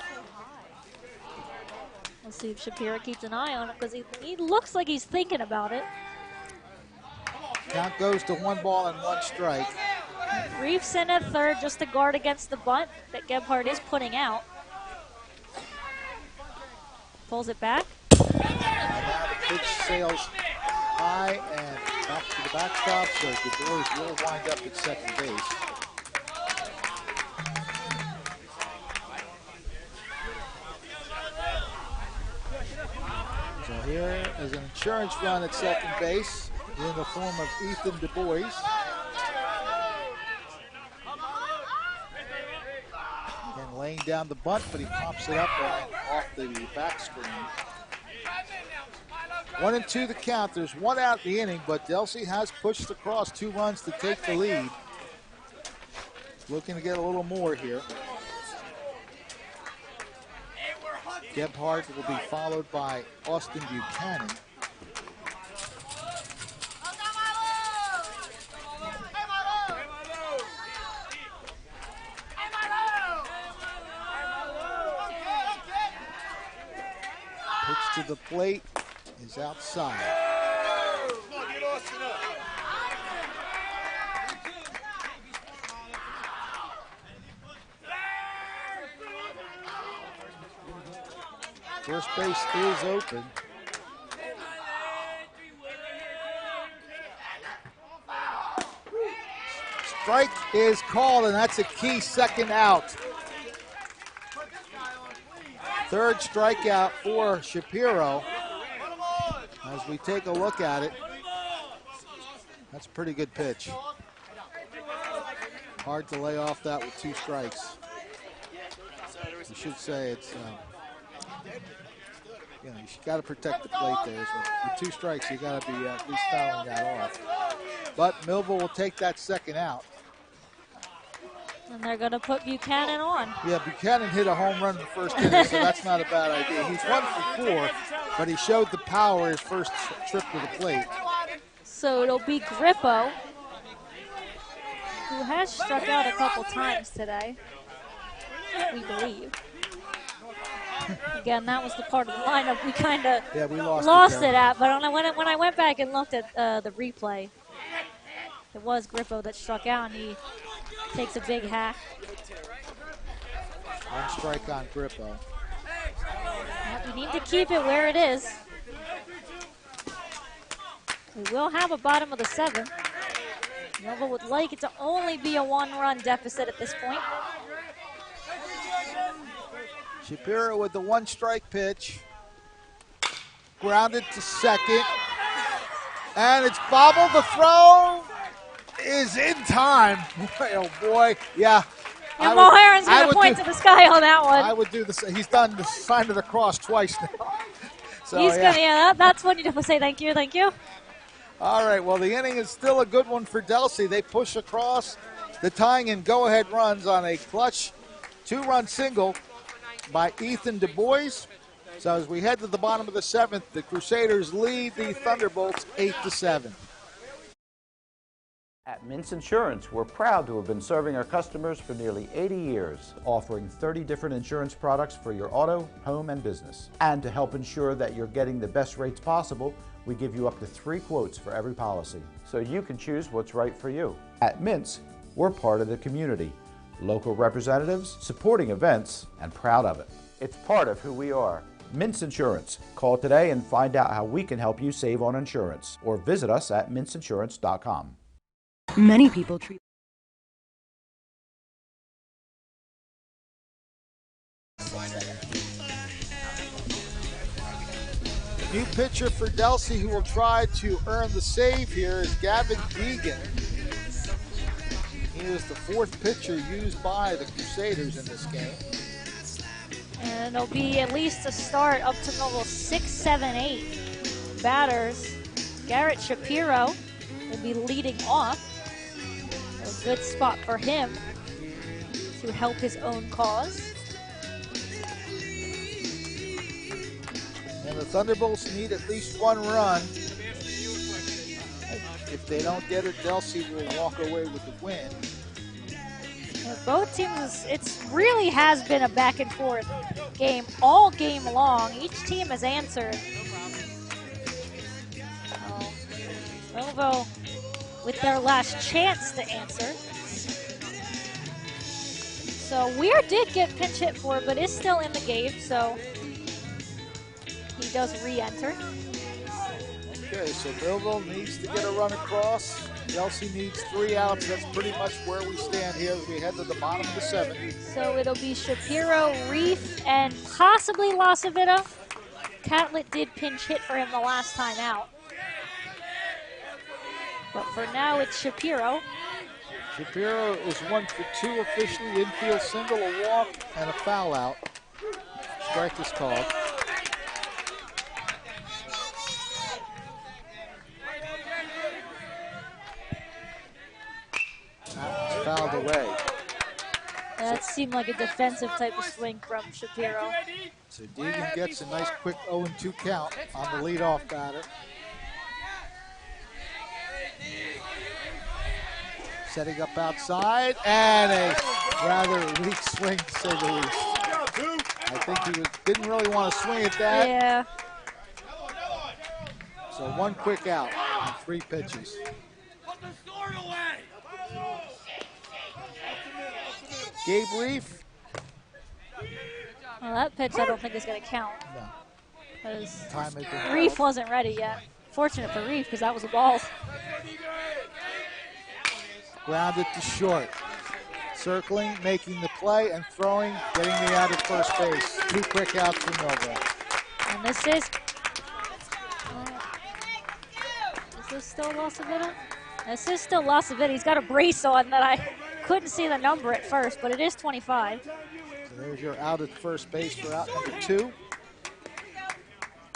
Speaker 4: Let's see if Shapiro keeps an eye on him because he looks like he's thinking about it.
Speaker 3: Count goes to 1 ball and 1 strike.
Speaker 4: Reef's in at third just to guard against the bunt that Gebhardt is putting out. Pulls it back.
Speaker 3: And now the pitch sails high and back to the backstop, so Du Bois will wind up at second base. Here is an insurance run at second base in the form of Ethan Du Bois. Again, laying down the bunt, but he pops it up and off the back screen. 1-2 the count. There's one out in the inning, but Delsea has pushed across 2 runs to take the lead. Looking to get a little more here. Gebhardt will be followed by Austin Buchanan. Pitch to the plate is outside. First base is open. Strike is called, and that's a key second out. Third strikeout for Shapiro. As we take a look at it, that's a pretty good pitch. Hard to lay off that with 2 strikes. You should say it's, you got to protect the plate there. So with 2 strikes, you got to be at least fouling that off. But Millville will take that second out.
Speaker 4: And they're going to put Buchanan on.
Speaker 3: Yeah, Buchanan hit a home run in the first inning, so that's not a bad idea. He's 1 for 4, but he showed the power his first trip to the plate.
Speaker 4: So it'll be Grippo, who has struck out a couple times today, we believe. Again, that was the part of the lineup we kind of lost it at, but when I went back and looked at the replay, it was Grippo that struck out, and he takes a big hack.
Speaker 3: 1 strike on Grippo.
Speaker 4: We need to keep it where it is. We will have a bottom of the 7th. Millville would like it to only be a 1-run deficit at this point.
Speaker 3: Shapiro with the 1-strike pitch. Grounded to second. And it's bobbled. The throw is in time. Boy, oh boy. Yeah.
Speaker 4: And Mulheron's going to point to the sky on that one.
Speaker 3: I would do this. He's done the sign of the cross twice now. So,
Speaker 4: he's going to, that's when you have to say thank you, thank you.
Speaker 3: All right, well, the inning is still a good one for Delsea. They push across the tying and go-ahead runs on a clutch 2-run single by Ethan Du Bois. So as we head to the bottom of the 7th, the Crusaders lead the Thunderbolts 8-7.
Speaker 1: At Mintz Insurance, we're proud to have been serving our customers for nearly 80 years, offering 30 different insurance products for your auto, home, and business. And to help ensure that you're getting the best rates possible, we give you up to 3 quotes for every policy, so you can choose what's right for you. At Mintz, we're part of the community, local representatives, supporting events, and proud of it. It's part of who we are. Mintz Insurance. Call today and find out how we can help you save on insurance, or visit us at mintzinsurance.com.
Speaker 6: Many people treat
Speaker 3: New pitcher for Delsea who will try to earn the save here is Gavin Deegan. He is the 4th pitcher used by the Crusaders in this game.
Speaker 4: And it'll be at least a start up to Millville 6, 7, 8 batters. Garrett Shapiro will be leading off. A good spot for him to help his own cause.
Speaker 3: And the Thunderbolts need at least 1 run. If they don't get it, Delsea will walk away with the win.
Speaker 4: Both teams, it really has been a back and forth game all game long. Each team has answered. Millville with their last chance to answer. So Weir did get pinch hit for, but is still in the game, so he does re-enter.
Speaker 3: Okay, so Millville needs to get a run across. Delsea needs 3 outs. That's pretty much where we stand here as we head to the bottom of the 7th.
Speaker 4: So it'll be Shapiro, Reef, and possibly Lasavita. Catlett did pinch hit for him the last time out. But for now, it's Shapiro.
Speaker 3: Shapiro is 1 for 2 officially. Infield single, a walk, and a foul out. Strike is called. That was fouled away.
Speaker 4: That seemed like a defensive type of swing from Shapiro.
Speaker 3: So Deegan gets a nice quick 0-2 count on the leadoff batter. Setting up outside, and a rather weak swing to say the least. I think he didn't really want to swing at that.
Speaker 4: Yeah.
Speaker 3: So one quick out on 3 pitches. Gabe Reef.
Speaker 4: Well, that pitch I don't think is going to count.
Speaker 3: No.
Speaker 4: Because
Speaker 3: Time has been
Speaker 4: Reef wasn't ready yet. Fortunate for Reef because that was a ball.
Speaker 3: Grounded to short. Circling, making the play, and throwing, getting the out at first base. 2 quick outs for Millville.
Speaker 4: And this is this still Lasavita? This is still Lasavita. He's got a brace on that I couldn't see the number at first, but it is 25.
Speaker 3: So there's your out at first base for out number 2.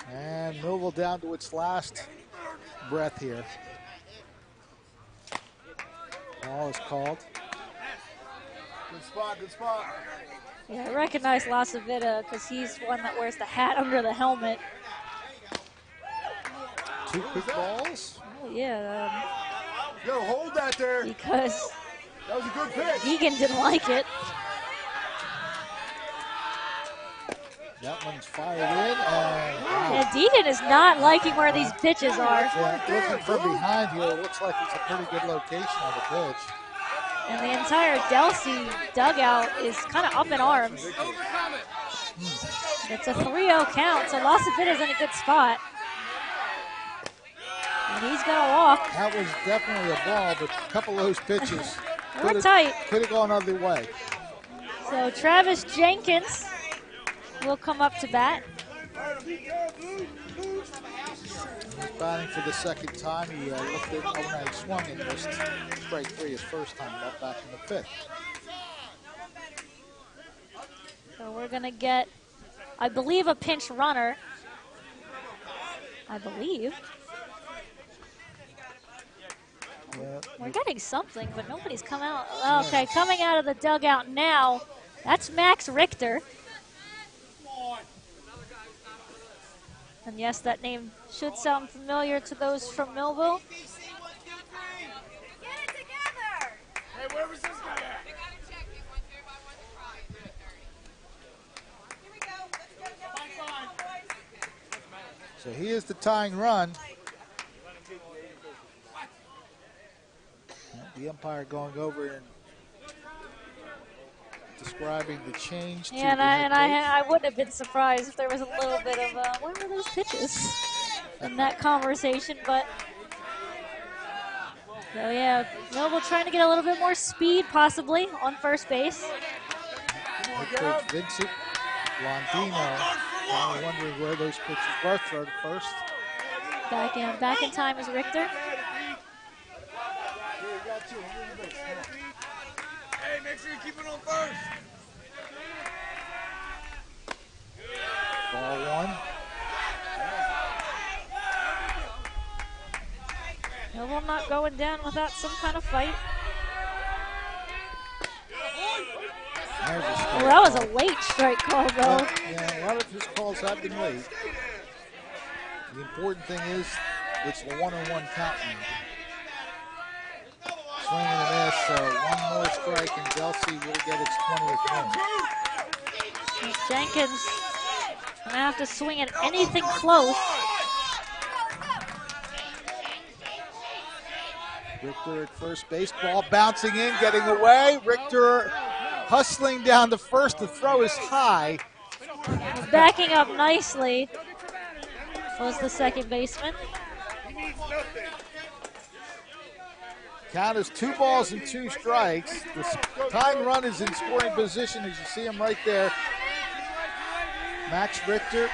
Speaker 3: And Millville down to its last breath here. Ball is called.
Speaker 9: Good spot, good spot.
Speaker 4: Yeah, I recognize Lasavita because he's one that wears the hat under the helmet.
Speaker 3: 2 quick balls.
Speaker 4: Oh, yeah.
Speaker 9: You gotta hold that there.
Speaker 4: Because
Speaker 9: that was a good pitch.
Speaker 4: Deegan didn't like it.
Speaker 3: That one's fired in, and wow.
Speaker 4: Yeah, Deegan is not liking where these pitches are.
Speaker 3: Yeah, looking from behind here, it looks like it's a pretty good location on the pitch.
Speaker 4: And the entire Delsea dugout is kind of up in arms. It's a 3-0 count, so Lasavita's in a good spot. And he's going to walk.
Speaker 3: That was definitely a ball, but a couple of those pitches
Speaker 4: We're tight.
Speaker 3: Could have gone other way.
Speaker 4: So Travis Jenkins will come up to bat.
Speaker 3: He's batting for the second time. He looked at he swung and missed strike 3 his first time, got back in the 5th.
Speaker 4: So we're going to get, I believe, a pinch runner. I believe.
Speaker 3: Yeah.
Speaker 4: We're getting something, but nobody's come out. Okay, coming out of the dugout now, that's Max Richter. And yes, that name should sound familiar to those from Millville.
Speaker 8: Get it together! Hey, where was this guy at? They got him checked. He went 3 by 1 try. Here we go. Let's go.
Speaker 3: So he is the tying run. The umpire going over and describing the change.
Speaker 4: Yeah, and I wouldn't have been surprised if there was a little bit of, where were those pitches in that conversation, but. So yeah, Millville trying to get a little bit more speed possibly on first base.
Speaker 3: Head coach Vincent Londino probably wondering where those pitches were. Throw to first.
Speaker 4: Back in time is Richter.
Speaker 8: Hey, make sure you keep it on first.
Speaker 3: Ball 1.
Speaker 4: Millville not going down without some kind of fight.
Speaker 3: There's a
Speaker 4: Well,
Speaker 3: strike
Speaker 4: that was
Speaker 3: call.
Speaker 4: a late strike call, though.
Speaker 3: Well, yeah, a lot of his calls have been late. The important thing is it's a 1-on-1 count now. Swing and a miss, so one more strike and Delsea will get its 20th win.
Speaker 4: Jenkins gonna have to swing at anything close.
Speaker 3: Richter at first base, ball bouncing in, getting away. Richter hustling down to first, the throw is high.
Speaker 4: Backing up nicely was the second baseman.
Speaker 3: Count is 2 balls and 2 strikes. The tying run is in scoring position as you see him right there. Max Richter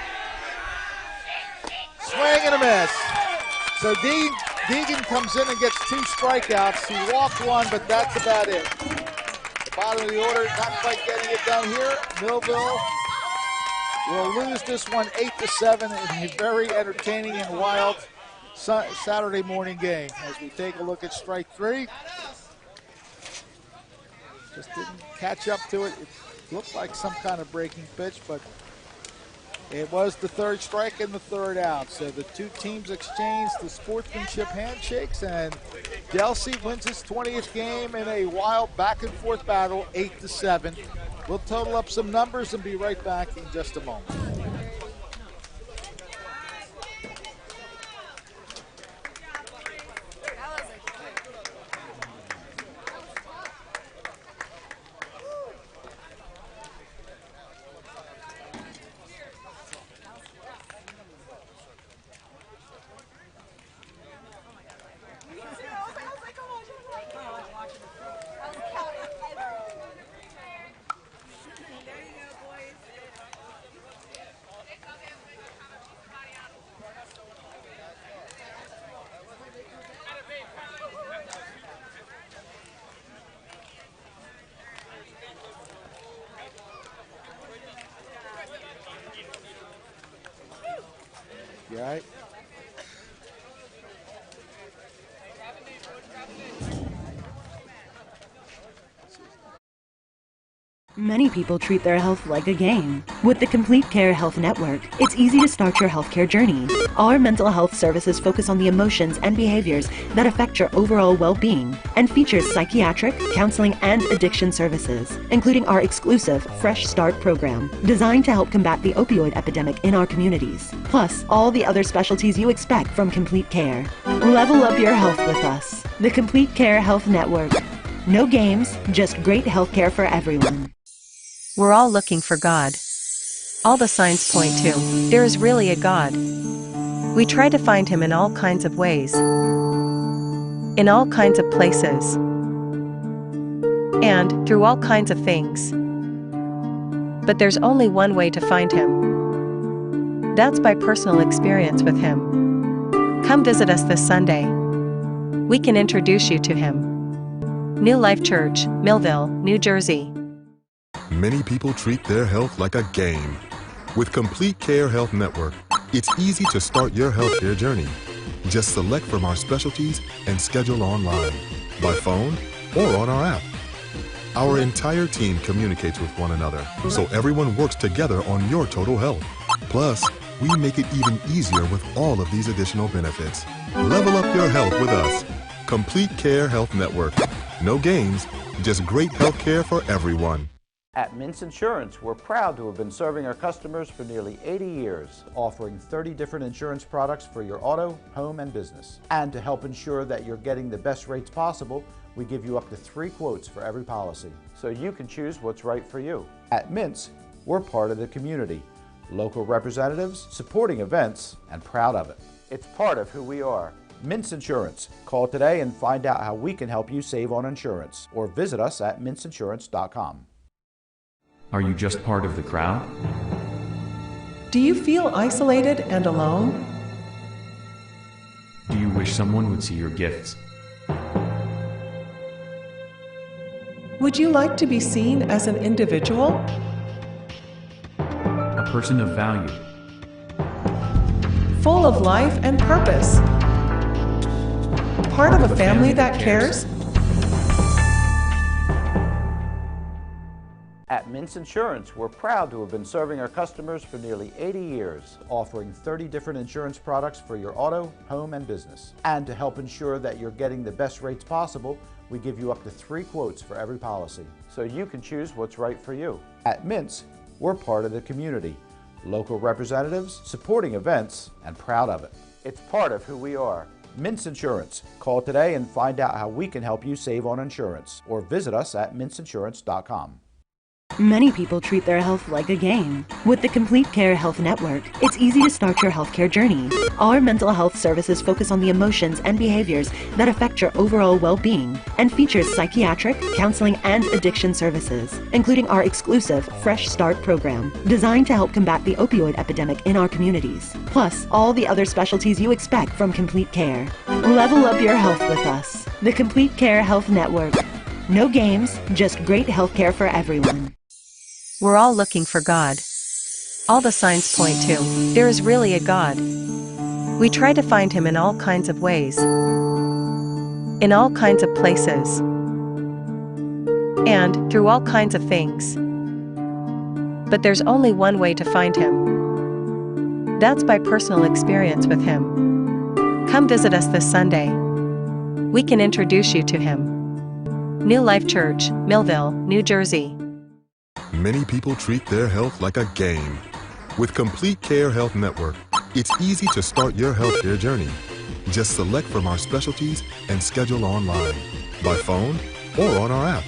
Speaker 3: swing and a miss. So Deegan comes in and gets 2 strikeouts. He walked 1, but that's about it. The bottom of the order, not quite getting it done here. Millville will lose this one 8-7 in a very entertaining and wild Saturday morning game. As we take a look at strike 3. Just didn't catch up to it. It looked like some kind of breaking pitch, but it was the 3rd strike and the 3rd out. So the 2 teams exchanged the sportsmanship handshakes, and Delsea wins its 20th game in a wild back-and-forth battle, 8-7. We'll total up some numbers and be right back in just a moment. You all right?
Speaker 6: Many people treat their health like a game. With the Complete Care Health Network, it's easy to start your healthcare journey. Our mental health services focus on the emotions and behaviors that affect your overall well-being and features psychiatric, counseling, and addiction services, including our exclusive Fresh Start program, designed to help combat the opioid epidemic in our communities, plus all the other specialties you expect from Complete Care. Level up your health with us. The Complete Care Health Network. No games, just great healthcare for everyone.
Speaker 7: We're all looking for God. All the signs point to, there is really a God. We try to find Him in all kinds of ways, in all kinds of places, and through all kinds of things. But there's only one way to find Him. That's by personal experience with Him. Come visit us this Sunday. We can introduce you to Him. New Life Church, Millville, New Jersey.
Speaker 10: Many people treat their health like a game. With Complete Care Health Network, it's easy to start your healthcare journey. Just select from our specialties and schedule online, by phone, or on our app. Our entire team communicates with one another, so everyone works together on your total health. Plus, we make it even easier with all of these additional benefits. Level up your health with us. Complete Care Health Network. No games, just great healthcare for everyone.
Speaker 1: At Mintz Insurance, we're proud to have been serving our customers for nearly 80 years, offering 30 different insurance products for your auto, home, and business. And to help ensure that you're getting the best rates possible, we give you up to 3 quotes for every policy, so you can choose what's right for you. At Mintz, we're part of the community, local representatives, supporting events, and proud of it. It's part of who we are. Mintz Insurance. Call today and find out how we can help you save on insurance, or visit us at mintzinsurance.com.
Speaker 11: Are you just part of the crowd?
Speaker 12: Do you feel isolated and alone?
Speaker 11: Do you wish someone would see your gifts?
Speaker 12: Would you like to be seen as an individual?
Speaker 11: A person of value.
Speaker 12: Full of life and purpose. Part of a family that cares?
Speaker 1: At Mintz Insurance, we're proud to have been serving our customers for nearly 80 years, offering 30 different insurance products for your auto, home, and business. And to help ensure that you're getting the best rates possible, we give you up to 3 quotes for every policy, so you can choose what's right for you. At Mintz, we're part of the community, local representatives, supporting events, and proud of it. It's part of who we are. Mintz Insurance. Call today and find out how we can help you save on insurance, or visit us at mintzinsurance.com.
Speaker 6: Many people treat their health like a game. With the Complete Care Health Network, it's easy to start your healthcare journey. Our mental health services focus on the emotions and behaviors that affect your overall well-being and features psychiatric, counseling, and addiction services, including our exclusive Fresh Start program, designed to help combat the opioid epidemic in our communities, plus all the other specialties you expect from Complete Care. Level up your health with us. The Complete Care Health Network. No games, just great healthcare for everyone.
Speaker 7: We're all looking for God. All the signs point to, there is really a God. We try to find him in all kinds of ways, in all kinds of places, and through all kinds of things. But there's only one way to find him. That's by personal experience with him. Come visit us this Sunday. We can introduce you to him. New Life Church, Millville, New Jersey.
Speaker 10: Many people treat their health like a game. With Complete Care Health Network, it's easy to start your healthcare journey. Just select from our specialties and schedule online, by phone, or on our app.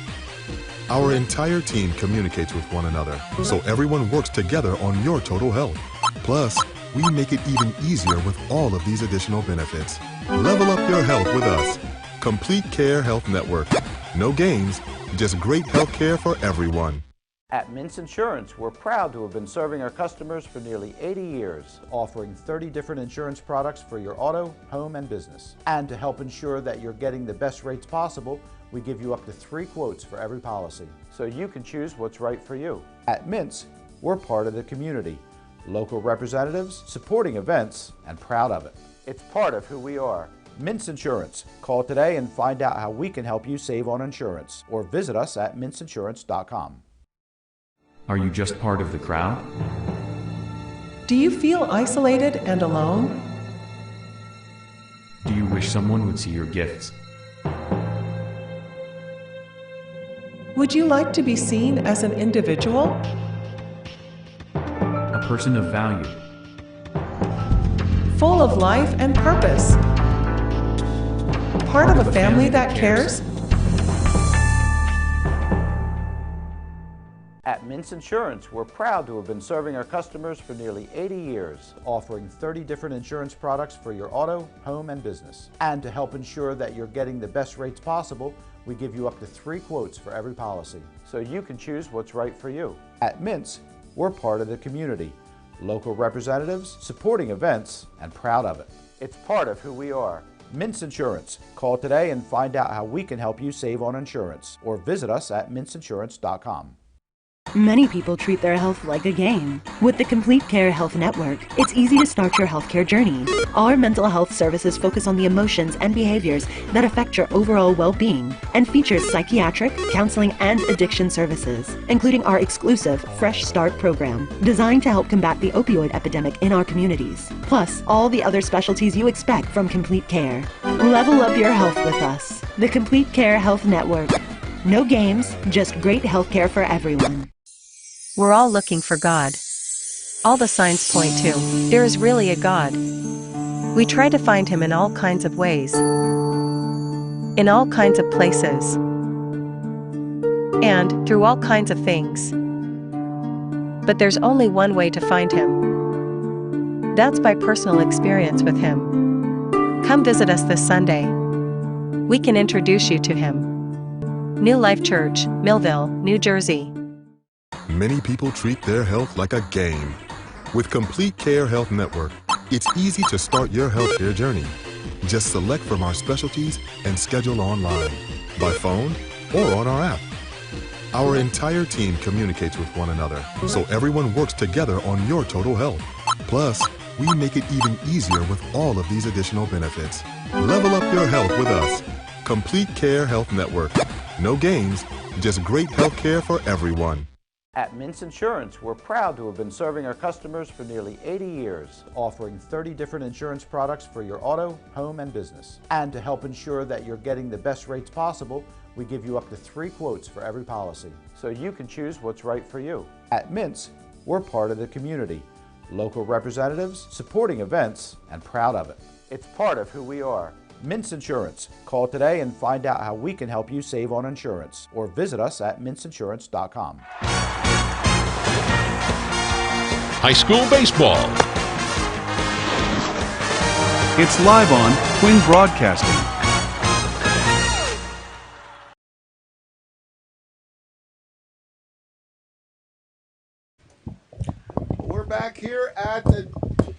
Speaker 10: Our entire team communicates with one another, so everyone works together on your total health. Plus, we make it even easier with all of these additional benefits. Level up your health with us. Complete Care Health Network. No games, just great health care for everyone.
Speaker 1: At Mintz Insurance, we're proud to have been serving our customers for nearly 80 years, offering 30 different insurance products for your auto, home, and business. And to help ensure that you're getting the best rates possible, we give you up to 3 quotes for every policy, so you can choose what's right for you. At Mintz, we're part of the community, local representatives, supporting events, and proud of it. It's part of who we are. Mintz Insurance. Call today and find out how we can help you save on insurance, or visit us at mintzinsurance.com.
Speaker 11: Are you just part of the crowd?
Speaker 12: Do you feel isolated and alone?
Speaker 11: Do you wish someone would see your gifts?
Speaker 12: Would you like to be seen as an individual?
Speaker 11: A person of value.
Speaker 12: Full of life and purpose? Part of a family that cares?
Speaker 1: At Mintz Insurance, we're proud to have been serving our customers for nearly 80 years, offering 30 different insurance products for your auto, home, and business. And to help ensure that you're getting the best rates possible, we give you up to 3 quotes for every policy, so you can choose what's right for you. At Mintz, we're part of the community, local representatives, supporting events, and proud of it. It's part of who we are. Mintz Insurance. Call today and find out how we can help you save on insurance, or visit us at mintzinsurance.com.
Speaker 6: Many people treat their health like a game. With the Complete Care Health Network, it's easy to start your healthcare journey. Our mental health services focus on the emotions and behaviors that affect your overall well-being and features psychiatric, counseling, and addiction services, including our exclusive Fresh Start program, designed to help combat the opioid epidemic in our communities, plus all the other specialties you expect from Complete Care. Level up your health with us. The Complete Care Health Network. No games, just great healthcare for everyone.
Speaker 7: We're all looking for God. All the signs point to, there is really a God. We try to find him in all kinds of ways, in all kinds of places, and through all kinds of things. But there's only one way to find him. That's by personal experience with him. Come visit us this Sunday. We can introduce you to him. New Life Church, Millville, New Jersey.
Speaker 10: Many people treat their health like a game. With Complete Care Health Network, it's easy to start your healthcare journey. Just select from our specialties and schedule online, by phone, or on our app. Our entire team communicates with one another, so everyone works together on your total health. Plus, we make it even easier with all of these additional benefits. Level up your health with us. Complete Care Health Network. No games, just great health care for everyone.
Speaker 1: At Mintz Insurance, we're proud to have been serving our customers for nearly 80 years, offering 30 different insurance products for your auto, home, and business. And to help ensure that you're getting the best rates possible, we give you up to 3 quotes for every policy, so you can choose what's right for you. At Mintz, we're part of the community, local representatives, supporting events, and proud of it. It's part of who we are. Mintz Insurance. Call today and find out how we can help you save on insurance, or visit us at mintzinsurance.com.
Speaker 5: High school baseball.
Speaker 2: It's live on Twin Broadcasting.
Speaker 3: We're back here at the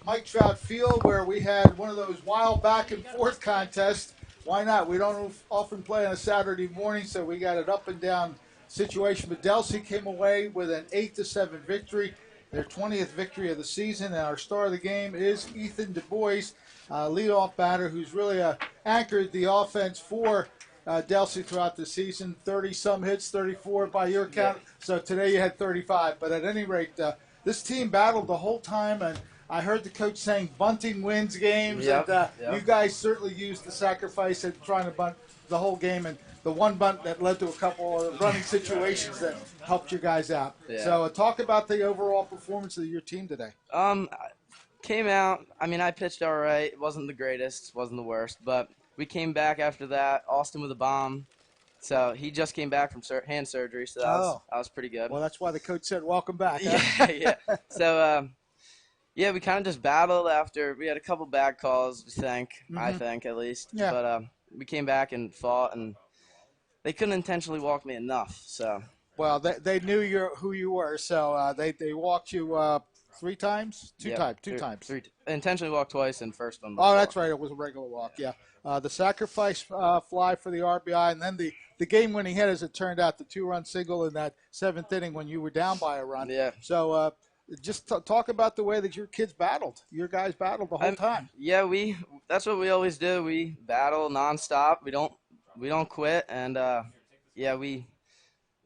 Speaker 3: Mike Trout Field where we had one of those wild back and forth contests. Why not? We don't often play on a Saturday morning, so we got an up and down situation. But Delsea came away with an 8-7 victory, their 20th victory of the season. And our star of the game is Ethan Du Bois, leadoff batter, who's really anchored the offense for Delsea throughout the season. 30-some hits, 34 by your count. Yeah. So today you had 35. But at any rate, this team battled the whole time, and I heard the coach saying bunting wins games, and you guys certainly used the sacrifice at trying to bunt the whole game, and the one bunt that led to a couple of running situations that helped you guys out. Yeah. So talk about the overall performance of your team today.
Speaker 13: Came out, I mean, I pitched all right. It wasn't the greatest, wasn't the worst, but we came back after that. Austin with a bomb. So he just came back from hand surgery, so that was pretty good.
Speaker 3: Well, that's why the coach said, welcome back. Huh?
Speaker 13: Yeah. So, yeah, we kind of just battled after. We had a couple bad calls, I think, at least. Yeah. But we came back and fought, and they couldn't intentionally walk me enough. So.
Speaker 3: Well, they knew who you were, so they walked you 3 times? Two times.
Speaker 13: Three. Intentionally walked twice and first one.
Speaker 3: Oh, that's right. It was a regular walk, yeah. The sacrifice fly for the RBI, and then the game-winning hit, as it turned out, the 2-run single in that 7th inning when you were down by a run.
Speaker 13: Yeah.
Speaker 3: So just talk about the way that your kids battled. Your guys battled the whole time.
Speaker 13: Yeah, that's what we always do. We battle nonstop. We don't quit, and yeah, we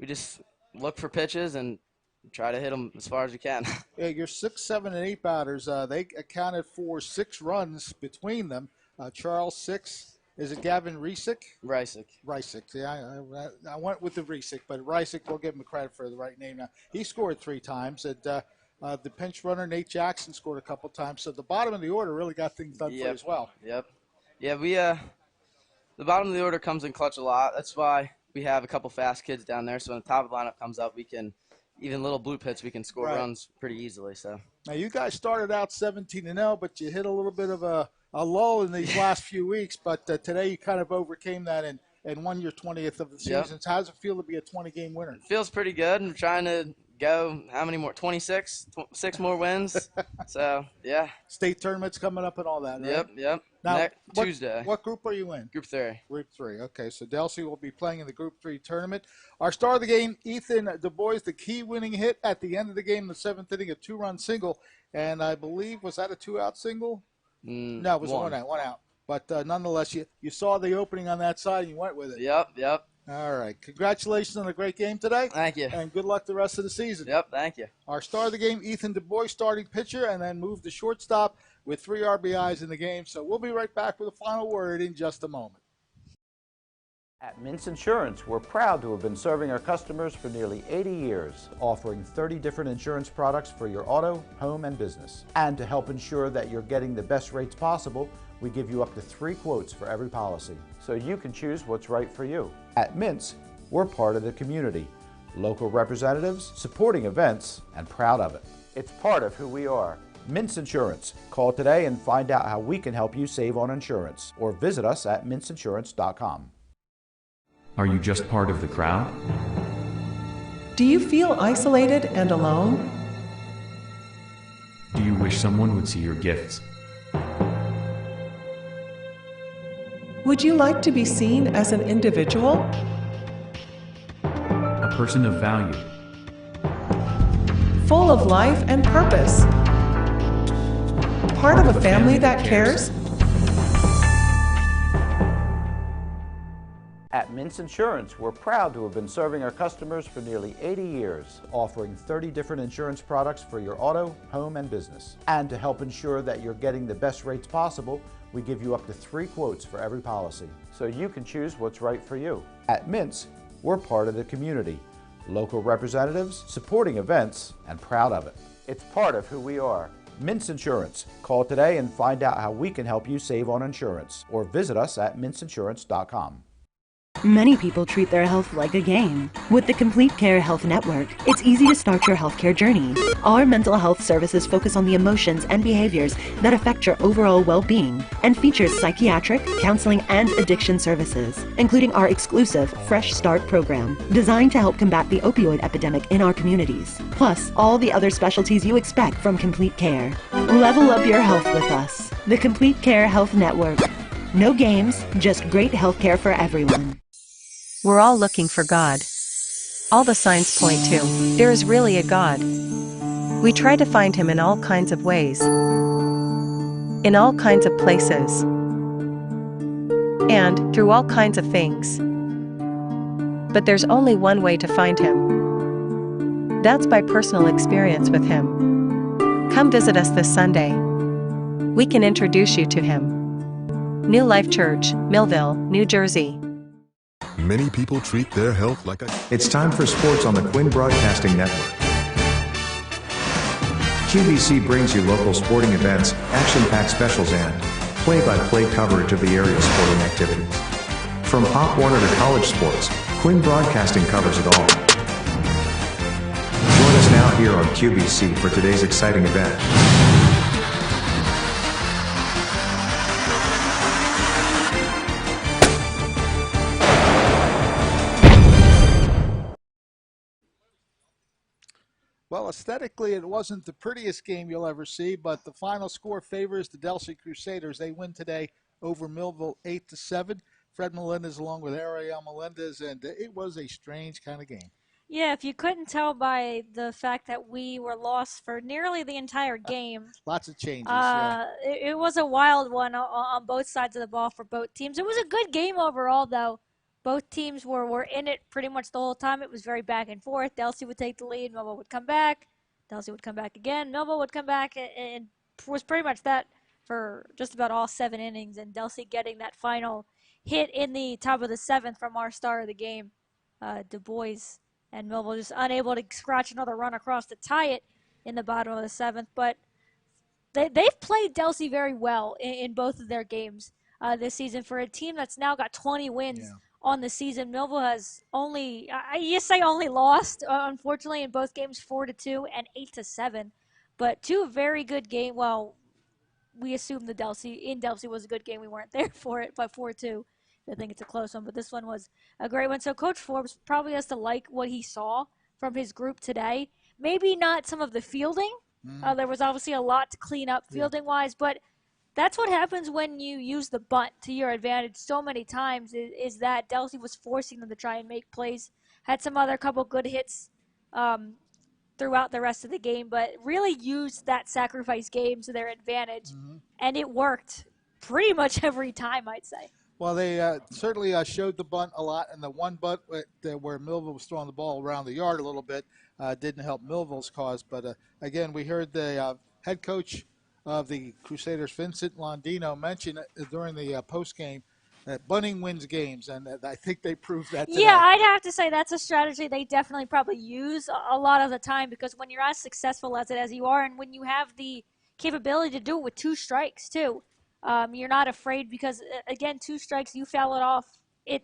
Speaker 13: just look for pitches and try to hit them as far as we can.
Speaker 3: Yeah, your 6, 7, and 8 batters, they accounted for 6 runs between them. Charles 6. Is it Gavin Risick?
Speaker 13: Risick.
Speaker 3: Yeah, I went with the Risick, but Risick, we'll give him credit for the right name now. He scored 3 times. And the pinch runner, Nate Jackson, scored a couple times. So the bottom of the order really got things done for you as well.
Speaker 13: Yep. Yeah, the bottom of the order comes in clutch a lot. That's why we have a couple fast kids down there. So when the top of the lineup comes up, we can – even little blue pits, we can score runs pretty easily. So
Speaker 3: now you guys started out 17-0, but you hit a little bit of a lull in these last few weeks. But today you kind of overcame that and won your 20th of the season. Yep. How does it feel to be a 20-game winner?
Speaker 13: It feels pretty good. I'm trying to go how many more? 26, 6 more wins. So yeah.
Speaker 3: State tournaments coming up and all that. Right?
Speaker 13: Yep.
Speaker 3: Now,
Speaker 13: Tuesday.
Speaker 3: What group are you in?
Speaker 13: Group 3.
Speaker 3: Group 3. Okay, so Delsea will be playing in the Group 3 tournament. Our star of the game, Ethan Du Bois, the key winning hit at the end of the game, the 7th inning, a 2-run single. And I believe, was that a 2-out single? No, it was one out. But nonetheless, you saw the opening on that side and you went with it.
Speaker 13: Yep.
Speaker 3: All right. Congratulations on a great game today.
Speaker 13: Thank you.
Speaker 3: And good luck the rest of the season.
Speaker 13: Yep, thank you.
Speaker 3: Our star of the game, Ethan Du Bois, starting pitcher, and then moved to shortstop with 3 RBIs in the game. So we'll be right back with a final word in just a moment.
Speaker 1: At Mintz Insurance, we're proud to have been serving our customers for nearly 80 years, offering 30 different insurance products for your auto, home, and business. And to help ensure that you're getting the best rates possible, we give you up to 3 quotes for every policy, so you can choose what's right for you. At Mintz, we're part of the community, local representatives, supporting events, and proud of it. It's part of who we are. Mintz Insurance. Call today and find out how we can help you save on insurance, or visit us at mintzinsurance.com.
Speaker 11: Are you just part of the crowd?
Speaker 12: Do you feel isolated and alone?
Speaker 11: Do you wish someone would see your gifts?
Speaker 12: Would you like to be seen as an individual?
Speaker 11: A person of value.
Speaker 12: Full of life and purpose. Part of a family that cares?
Speaker 1: At Mintz Insurance, we're proud to have been serving our customers for nearly 80 years, offering 30 different insurance products for your auto, home, and business. And to help ensure that you're getting the best rates possible, we give you up to 3 quotes for every policy, so you can choose what's right for you. At Mintz, we're part of the community, local representatives, supporting events, and proud of it. It's part of who we are. Mintz Insurance. Call today and find out how we can help you save on insurance, or visit us at mintzinsurance.com.
Speaker 6: Many people treat their health like a game. With the Complete Care Health Network, it's easy to start your healthcare journey. Our mental health services focus on the emotions and behaviors that affect your overall well-being and features psychiatric, counseling, and addiction services, including our exclusive Fresh Start program, designed to help combat the opioid epidemic in our communities, plus all the other specialties you expect from Complete Care. Level up your health with us. The Complete Care Health Network. No games, just great healthcare for everyone.
Speaker 7: We're all looking for God. All the signs point to, there is really a God. We try to find him in all kinds of ways, in all kinds of places, and through all kinds of things. But there's only one way to find him. That's by personal experience with him. Come visit us this Sunday. We can introduce you to him. New Life Church, Millville, New Jersey.
Speaker 10: Many people treat their health like a...
Speaker 14: It's time for sports on the Quinn Broadcasting Network. QVC brings you local sporting events, action-packed specials, and play-by-play coverage of the area's sporting activities. From Pop Warner to college sports, Quinn Broadcasting covers it all. Join us now here on QVC for today's exciting event.
Speaker 3: Well, aesthetically, it wasn't the prettiest game you'll ever see, but the final score favors the Delsea Crusaders. They win today over Millville 8-7. Fred Melendez along with Ariel Melendez, and it was a strange kind of game.
Speaker 4: Yeah, if you couldn't tell by the fact that we were lost for nearly the entire game.
Speaker 3: Lots of changes,
Speaker 4: it was a wild one on both sides of the ball for both teams. It was a good game overall, though. Both teams were in it pretty much the whole time. It was very back and forth. Delsea would take the lead. Millville would come back. Delsea would come back again. Millville would come back. And was pretty much that for just about all 7 innings. And Delsea getting that final hit in the top of the 7th from our star of the game, Du Bois. And Millville just unable to scratch another run across to tie it in the bottom of the 7th. But they've played Delsea very well in both of their games this season. For a team that's now got 20 wins on the season, Millville has only lost, unfortunately, in both games 4-2 and 8-7. But 2 very good games. Well, we assumed the Delsea was a good game. We weren't there for it, but 4-2. I think it's a close one, but this one was a great one. So Coach Forbes probably has to like what he saw from his group today. Maybe not some of the fielding. There was obviously a lot to clean up fielding-wise, but that's what happens when you use the bunt to your advantage so many times, is that Delsea was forcing them to try and make plays. Had some other couple good hits throughout the rest of the game, but really used that sacrifice game to their advantage, and it worked pretty much every time, I'd say.
Speaker 3: Well, they certainly showed the bunt a lot, and the one bunt where Millville was throwing the ball around the yard a little bit didn't help Millville's cause. But, again, we heard the head coach of the Crusaders, Vincent Londino, mention during the postgame that bunting wins games, and I think they proved that today.
Speaker 4: Yeah, I'd have to say that's a strategy they definitely probably use a lot of the time, because when you're as successful as you are, and when you have the capability to do it with 2 strikes too, you're not afraid, because, again, 2 strikes, you foul it off,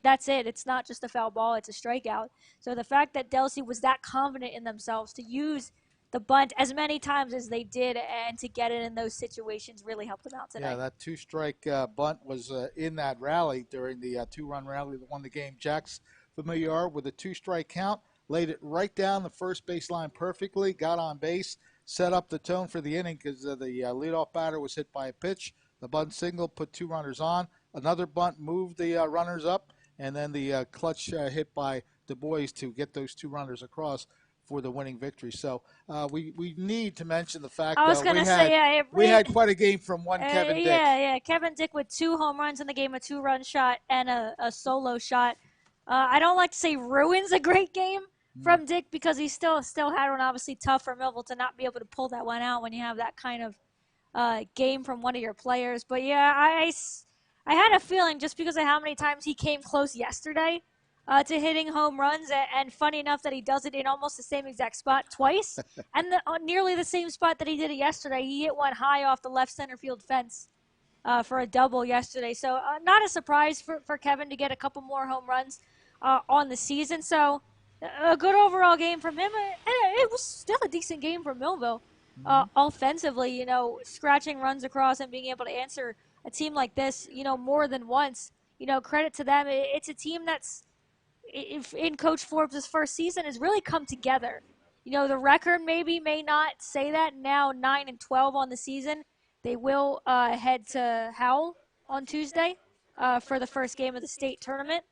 Speaker 4: that's it. It's not just a foul ball, it's a strikeout. So the fact that Delsea was that confident in themselves to use the bunt as many times as they did and to get it in those situations really helped them out today.
Speaker 3: Yeah, that 2-strike bunt was in that rally during the 2-run rally that won the game. Jack's familiar with a 2-strike count, laid it right down the first baseline perfectly, got on base, set up the tone for the inning because the leadoff batter was hit by a pitch. The bunt single put 2 runners on. Another bunt moved the runners up, and then the clutch hit by Du Bois to get those 2 runners across for the winning victory. So we need to mention the fact that we had quite a game from one Kevin Dick.
Speaker 4: Yeah, Kevin Dick with 2 home runs in the game, a 2-run shot, and a solo shot. I don't like to say ruins a great game from Dick, because he still had one. Obviously tough for Millville to not be able to pull that one out when you have that kind of game from one of your players. But yeah, I had a feeling, just because of how many times he came close yesterday to hitting home runs, and funny enough that he does it in almost the same exact spot twice, and nearly the same spot that he did it yesterday. He hit one high off the left center field fence for a double yesterday. So not a surprise for Kevin to get a couple more home runs on the season. So a good overall game from him. And it was still a decent game from Millville. Offensively, scratching runs across and being able to answer a team like this, more than once. Credit to them. It's a team that's, in Coach Forbes' first season, has really come together. The record may not say that now, 9-12 on the season. They will head to Howell on Tuesday for the first game of the state tournament.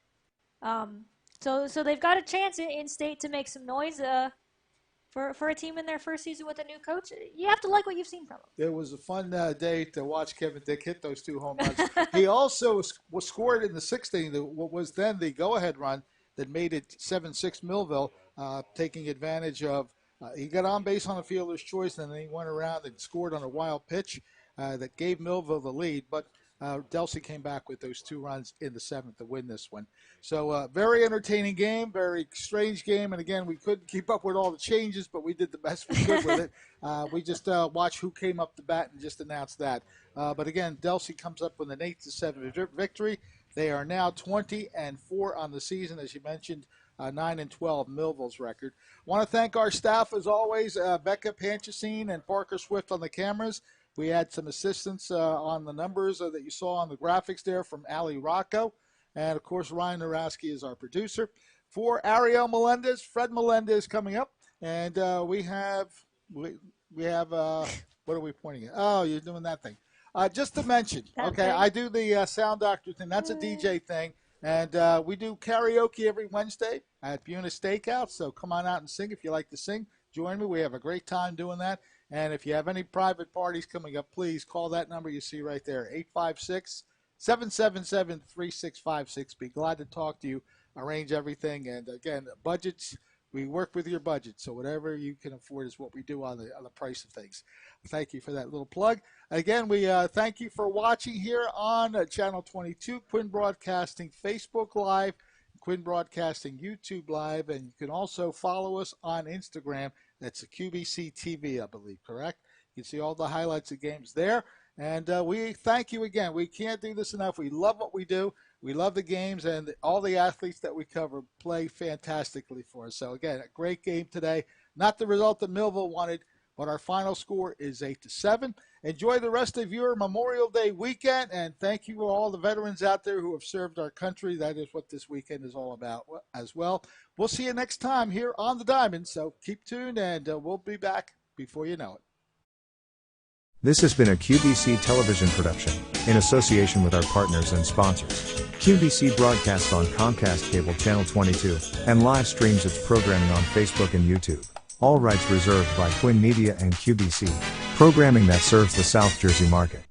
Speaker 4: So they've got a chance in state to make some noise for a team in their first season with a new coach. You have to like what you've seen from them.
Speaker 3: It was a fun day to watch Kevin Dick hit those 2 home runs. He also was scored in the 6th inning, what was then the go-ahead run that made it 7-6 Millville, taking advantage of he got on base on a fielder's choice, and then he went around and scored on a wild pitch that gave Millville the lead. But Delsea came back with those 2 runs in the 7th to win this one. So very entertaining game, very strange game. And, again, we couldn't keep up with all the changes, but we did the best we could with it. We just watched who came up to bat and just announced that. But, again, Delsea comes up with an 8-7 victory. They are now 20-4 on the season, as you mentioned. 9-12, Millville's record. Want to thank our staff, as always, Becca Panchasine and Parker Swift on the cameras. We had some assistance on the numbers that you saw on the graphics there from Ali Rocco. And, of course, Ryan Naraski is our producer. For Ariel Melendez, Fred Melendez coming up. And we have what are we pointing at? Oh, you're doing that thing. Just to mention, okay, I do the Sound Doctor thing. That's a DJ thing. And we do karaoke every Wednesday at Buna Steakhouse. So come on out and sing if you like to sing. Join me. We have a great time doing that. And if you have any private parties coming up, please call that number you see right there, 856-777-3656. Be glad to talk to you, arrange everything. And, again, budgets, we work with your budget. So whatever you can afford is what we do on the price of things. Thank you for that little plug. Again, we thank you for watching here on Channel 22, Quinn Broadcasting Facebook Live, Quinn Broadcasting YouTube Live, and you can also follow us on Instagram. That's a QBC TV, I believe, correct? You can see all the highlights of games there. And we thank you again. We can't do this enough. We love what we do. We love the games, and all the athletes that we cover play fantastically for us. So, again, a great game today. Not the result that Millville wanted, but our final score is 8-7. Enjoy the rest of your Memorial Day weekend, and thank you to all the veterans out there who have served our country. That is what this weekend is all about as well. We'll see you next time here on the Diamond, so keep tuned, and we'll be back before you know it.
Speaker 14: This has been a QBC television production, in association with our partners and sponsors. QBC broadcasts on Comcast Cable Channel 22, and live streams its programming on Facebook and YouTube. All rights reserved by Quinn Media and QBC, programming that serves the South Jersey market.